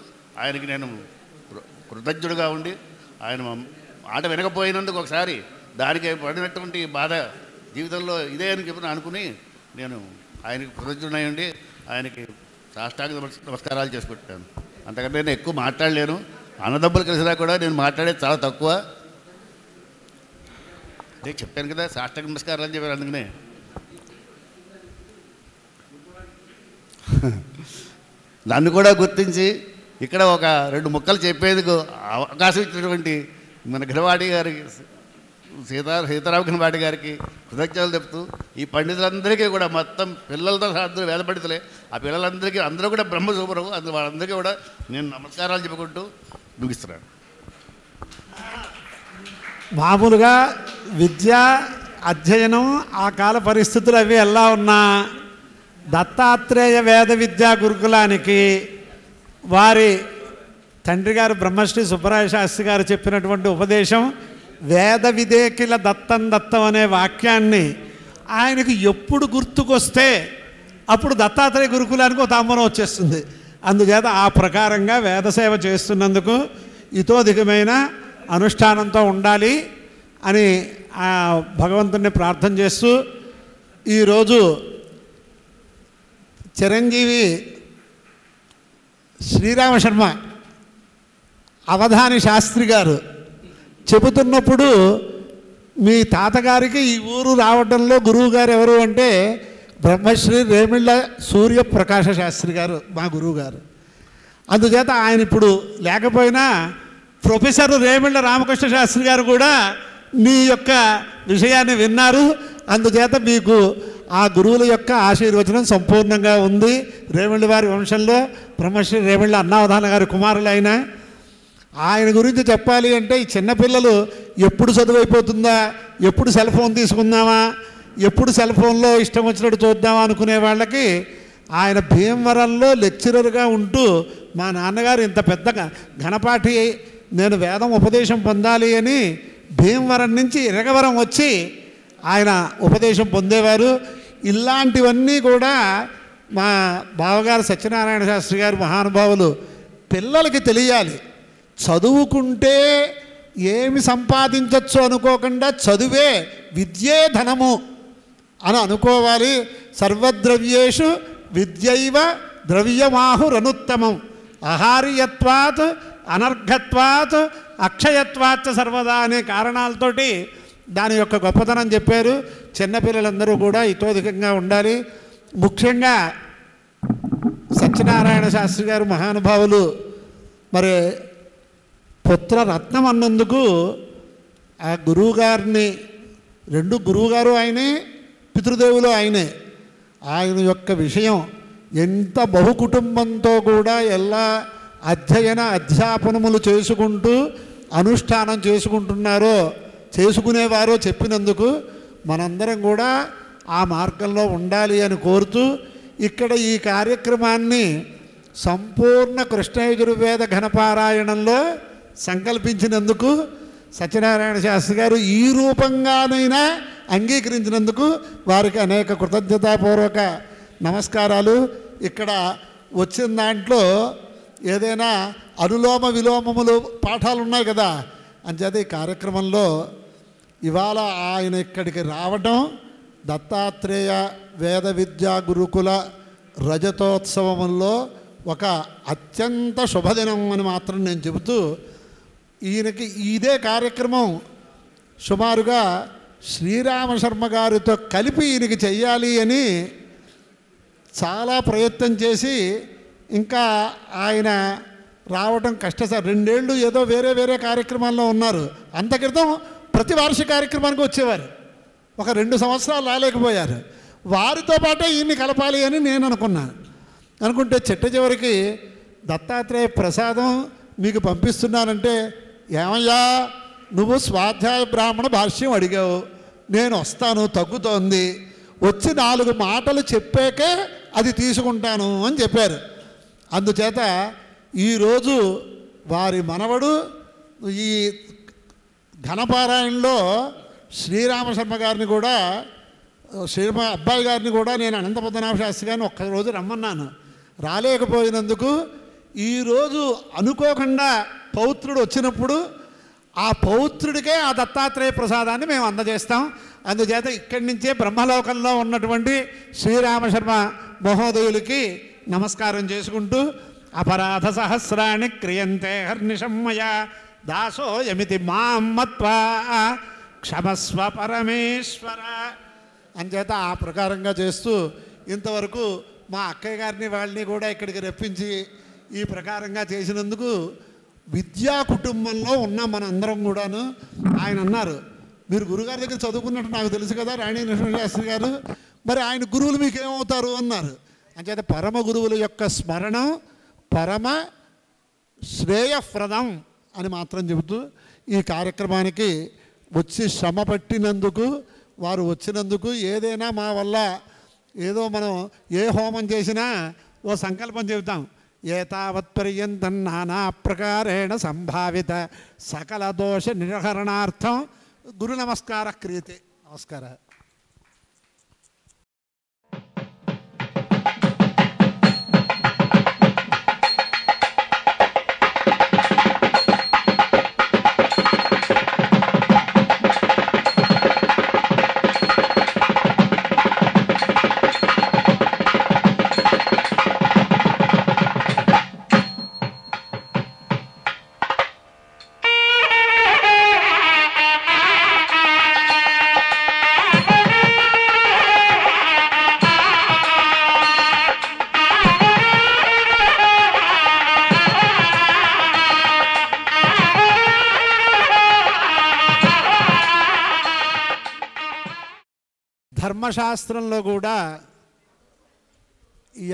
ఆయనకి నేను కృతజ్ఞుడిగా ఉండి ఆయన మాట వినకపోయినందుకు ఒకసారి దానికి పడినటువంటి బాధ జీవితంలో ఇదే అని చెప్పి అనుకుని నేను ఆయనకి కృతజ్ఞుడై ఉండి ఆయనకి సాష్టాంగ నమస్కారాలు చేసుకుంటాను. అంతకంటే నేను ఎక్కువ మాట్లాడలేను. అన్నదమ్ములు కలిసినా కూడా నేను మాట్లాడేది చాలా తక్కువ. అదే చెప్పాను కదా సాష్టాంగ నమస్కారాలు అని చెప్పాను. అందుకనే నన్ను కూడా గుర్తించి ఇక్కడ ఒక 2 ముక్కలు చెప్పేందుకు అవకాశం ఇచ్చినటువంటి మన ఘనవాడి గారికి సీతారామ ఘనవాడి గారికి కృతజ్ఞతలు చెప్తూ ఈ పండితులందరికీ కూడా మొత్తం పిల్లలతో అందరూ వేద పండితులే. ఆ పిల్లలందరికీ అందరూ కూడా బ్రహ్మసూపరు. అందులో వాళ్ళందరికీ కూడా నేను నమస్కారాలు చెప్పుకుంటూ ముగిస్తున్నాను. మామూలుగా విద్యా అధ్యయనం ఆ కాల పరిస్థితులు అవి ఎలా ఉన్నా దత్తాత్రేయ వేద విద్యా గురుకులానికి వారి తండ్రి గారు బ్రహ్మశ్రీ సుబ్బరాయ శాస్త్రి గారు చెప్పినటువంటి ఉపదేశం వేద విదేకిల దత్తం దత్తం అనే వాక్యాన్ని ఆయనకు ఎప్పుడు గుర్తుకొస్తే అప్పుడు దత్తాత్రేయ గురుకులానికి ఒక తాంబూలం వచ్చేస్తుంది. అందుచేత ఆ ప్రకారంగా వేదసేవ చేస్తున్నందుకు ఇతోధికమైన అనుష్ఠానంతో ఉండాలి అని ఆ భగవంతుని ప్రార్థన చేస్తూ ఈరోజు చిరంజీవి శ్రీరామశర్మ అవధాని శాస్త్రి గారు చెబుతున్నప్పుడు మీ తాతగారికి ఈ ఊరు రావడంలో గురువు గారు ఎవరు అంటే బ్రహ్మశ్రీ రేమిళ్ళ సూర్యప్రకాశ శాస్త్రి గారు మా గురువు గారు. అందుచేత ఆయన ఇప్పుడు లేకపోయినా ప్రొఫెసర్ రేమిళ్ళ రామకృష్ణ శాస్త్రి గారు కూడా మీ యొక్క విషయాన్ని విన్నారు. అందుచేత మీకు ఆ గురువుల యొక్క ఆశీర్వచనం సంపూర్ణంగా ఉంది. రేమిళ్ళ వారి వంశంలో బ్రహ్మశ్రీ రేమిళ్ళ అన్నావధాన గారి కుమారులైన ఆయన గురించి చెప్పాలి అంటే ఈ చిన్నపిల్లలు ఎప్పుడు చదువు అయిపోతుందా, ఎప్పుడు సెల్ ఫోన్ తీసుకుందామా, ఎప్పుడు సెల్ ఫోన్లో ఇష్టం వచ్చినట్టు చూద్దామా అనుకునే వాళ్ళకి ఆయన భీమవరంలో లెక్చరర్గా ఉంటూ మా నాన్నగారు ఇంత పెద్ద ఘనపాఠి నేను వేదం ఉపదేశం పొందాలి అని భీమవరం నుంచి ఇరగవరం వచ్చి ఆయన ఉపదేశం పొందేవారు. ఇలాంటివన్నీ కూడా మా బావగారు సత్యనారాయణ శాస్త్రి గారు మహానుభావులు పిల్లలకి తెలియాలి. చదువుకుంటే ఏమి సంపాదించవచ్చు అనుకోకుండా చదువే విద్యే ధనము అని అనుకోవాలి. సర్వద్రవ్యేషు విద్యైవ ద్రవ్యమాహురనుత్తమం అహార్యత్వాత్ అనర్ఘత్వాత్ అక్షయత్వాత్ సర్వదా అనే కారణాలతోటి దాని యొక్క గొప్పతనం చెప్పారు. చిన్నపిల్లలందరూ కూడా ఇతోధికంగా ఉండాలి. ముఖ్యంగా సత్యనారాయణ శాస్త్రి గారు మహానుభావులు మరి పుత్రరత్నం అన్నందుకు ఆ గురువుగారిని రెండు గురువుగారు ఆయనే, పితృదేవులు ఆయనే. ఆయన యొక్క విషయం ఎంత బహుకుటుంబంతో కూడా ఎలా అధ్యయన అధ్యాపనములు చేసుకుంటూ అనుష్ఠానం చేసుకునేవారో చెప్పినందుకు మనందరం కూడా ఆ మార్గంలో ఉండాలి అని కోరుతూ ఇక్కడ ఈ కార్యక్రమాన్ని సంపూర్ణ కృష్ణయజుర్వేద ఘనపారాయణంలో సంకల్పించినందుకు సత్యనారాయణ శాస్త్రి గారు ఈ రూపంగానైనా అంగీకరించినందుకు వారికి అనేక కృతజ్ఞతాపూర్వక నమస్కారాలు. ఇక్కడ వచ్చిన దాంట్లో ఏదైనా అనులోమ విలోమములు పాఠాలు ఉన్నాయి కదా, అంచేత ఈ కార్యక్రమంలో ఇవాళ ఆయన ఇక్కడికి రావడం దత్తాత్రేయ వేద విద్యా గురుకుల రజతోత్సవంలో ఒక అత్యంత శుభదినం అని మాత్రం నేను చెబుతూ ఈయనకి ఇదే కార్యక్రమం సుమారుగా శ్రీరామశర్మ గారితో కలిపి ఈయనకి చెయ్యాలి అని చాలా ప్రయత్నం చేసి ఇంకా ఆయన రావడం కష్టసారి 2 ఏళ్ళు ఏదో వేరే వేరే కార్యక్రమాల్లో ఉన్నారు. అంత క్రితం ప్రతి వార్షిక కార్యక్రమానికి వచ్చేవారు. ఒక 2 సంవత్సరాలు రాలేకపోయారు. వారితో పాటే ఈయన్ని కలపాలి అని నేను అనుకుంటే చిట్ట చివరికి దత్తాత్రేయ ప్రసాదం మీకు పంపిస్తున్నానంటే, ఏమయ్యా నువ్వు స్వాధ్యాయ బ్రాహ్మణ భాష్యం అడిగావు, నేను వస్తాను తగ్గుతోంది, వచ్చి 4 మాటలు చెప్పాకే అది తీసుకుంటాను అని చెప్పారు. అందుచేత ఈరోజు వారి మనవడు ఈ ఘనపారాయణలో శ్రీరామశర్మ గారిని కూడా అబ్బాయి గారిని కూడా నేను అనంతపద్మనాభ శాస్త్రి గారిని ఒక్కరోజు రమ్మన్నాను. రాలేకపోయినందుకు ఈరోజు అనుకోకుండా పౌత్రుడు వచ్చినప్పుడు ఆ పౌత్రుడికే ఆ దత్తాత్రేయ ప్రసాదాన్ని మేము అందజేస్తాం. అందుచేత ఇక్కడి నుంచే బ్రహ్మలోకంలో ఉన్నటువంటి శ్రీరామశర్మ మహోదయులకి నమస్కారం చేసుకుంటూ అపరాధ సహస్రాన్ని క్రియంతే హర్నిషమ్మయ దాసో యమితి మాం మత్వా క్షమస్వ పరమేశ్వర అంచేత ఆ ప్రకారంగా చేస్తూ ఇంతవరకు మా అక్కయ్య గారిని వాళ్ళని కూడా ఇక్కడికి రప్పించి ఈ ప్రకారంగా చేసినందుకు విద్యా కుటుంబంలో ఉన్నాం మన అందరం కూడాను. ఆయన అన్నారు, మీరు గురుగారి దగ్గర చదువుకున్నట్టు నాకు తెలుసు కదా రాణి నరసింహశాస్త్రి గారు, మరి ఆయన గురువులు మీకేమవుతారు అన్నారు. అంచేత పరమ గురువుల యొక్క స్మరణం పరమ శ్రేయప్రదం అని మాత్రం చెబుతూ ఈ కార్యక్రమానికి వచ్చి శ్రమ పట్టినందుకు, వారు వచ్చినందుకు, ఏదైనా మా వల్ల ఏదో మనం ఏ హోమం చేసినా ఓ సంకల్పం చెబుతాం, ఏతావత్పర్యంతం నానా ప్రకారేణ సంభావిత సకల దోష నిర్హరణార్థం గురు నమస్కార క్రియతే. నమస్కార. ధర్మశాస్త్రంలో కూడా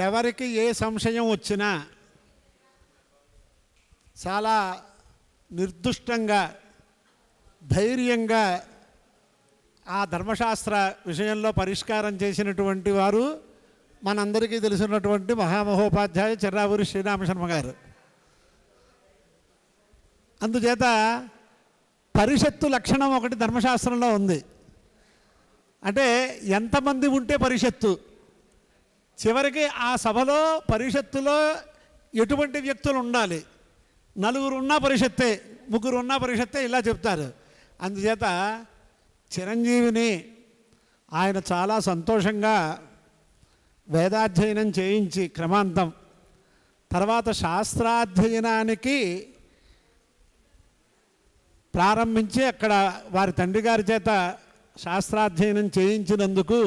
ఎవరికి ఏ సంశయం వచ్చినా చాలా నిర్దుష్టంగా ధైర్యంగా ఆ ధర్మశాస్త్ర విషయంలో పరిష్కారం చేసినటువంటి వారు మనందరికీ తెలిసినటువంటి మహామహోపాధ్యాయ చెర్రావూరి శ్రీరామశర్మ గారు. అందుచేత పరిషత్తు లక్షణం ఒకటి ధర్మశాస్త్రంలో ఉంది. అంటే ఎంతమంది ఉంటే పరిషత్తు, చివరికి ఆ సభలో పరిషత్తులో ఎటువంటి వ్యక్తులు ఉండాలి, నలుగురు ఉన్న పరిషత్తే, ముగ్గురు ఉన్న పరిషత్తే, ఇలా చెప్తారు. అందుచేత చిరంజీవిని ఆయన చాలా సంతోషంగా వేదాధ్యయనం చేయించి క్రమాంతం తర్వాత శాస్త్రాధ్యయనానికి ప్రారంభించి అక్కడ వారి తండ్రి గారి చేత శాస్త్రాధ్యయనం చేయించినందుకు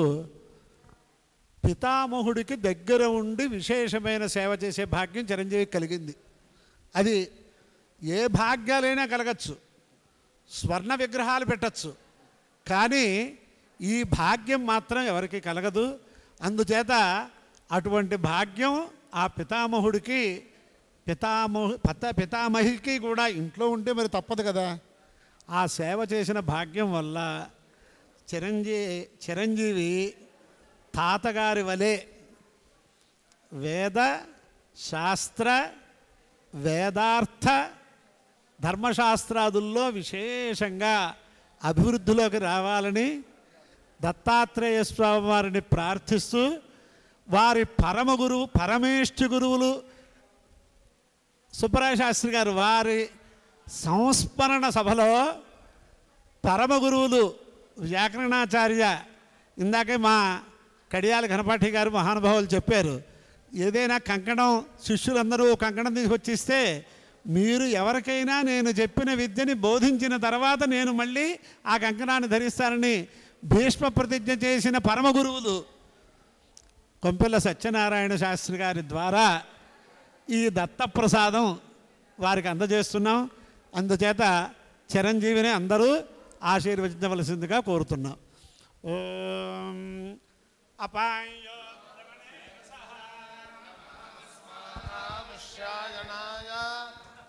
పితామహుడికి దగ్గర ఉండి విశేషమైన సేవ చేసే భాగ్యం చిరంజీవికి కలిగింది. అది ఏ భాగ్యాలైనా కలగచ్చు, స్వర్ణ విగ్రహాలు పెట్టచ్చు, కానీ ఈ భాగ్యం మాత్రం ఎవరికి కలగదు. అందుచేత అటువంటి భాగ్యం ఆ పితామహుడికి పితామహికి కూడా ఇంట్లో ఉంటే మరి తప్పదు కదా, ఆ సేవ చేసిన భాగ్యం వల్ల చిరంజీవి తాతగారి వలె వేద శాస్త్ర వేదార్థ ధర్మశాస్త్రాదుల్లో విశేషంగా అభివృద్ధిలోకి రావాలని దత్తాత్రేయ స్వామి వారిని ప్రార్థిస్తూ వారి పరమ గురువు పరమేష్ఠి గురువులు సుబ్బరాయ శాస్త్రి గారు వారి సంస్మరణ సభలో పరమ గురువులు వ్యాకరణాచార్య, ఇందాకే మా కడియాల ఘనపాఠి గారు మహానుభావులు చెప్పారు, ఏదైనా కంకణం శిష్యులందరూ కంకణం తీసుకొచ్చిస్తే మీరు ఎవరికైనా నేను చెప్పిన విద్యని బోధించిన తర్వాత నేను మళ్ళీ ఆ కంకణాన్ని ధరిస్తానని భీష్మ ప్రతిజ్ఞ చేసిన పరమ గురువులు కొంపెల్ల సత్యనారాయణ శాస్త్రి గారి ద్వారా ఈ దత్తప్రసాదం వారికి అందజేస్తున్నాం. అందుచేత చిరంజీవిని అందరూ ఆశీర్వదించవలసిందిగా కోరుతున్నాం. ఓం అపాయ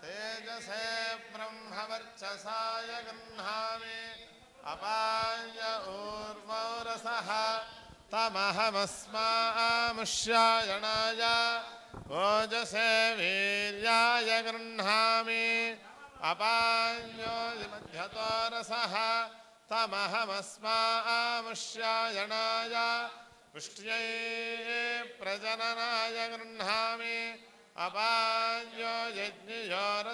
తేజసే బ్రహ్మవర్చసాయ గృహామి అపాయ ఊర్వరసః తమహమస్మాముష్యాయణాయ ఓజసే వీర్యాయ గృహామి అపాయో మధ్యతోరసః తమహమస్మాముష్యాయణాయ పుష్ట్యై ప్రజననాయ గృహామి అపాయో యజ్ఞయోర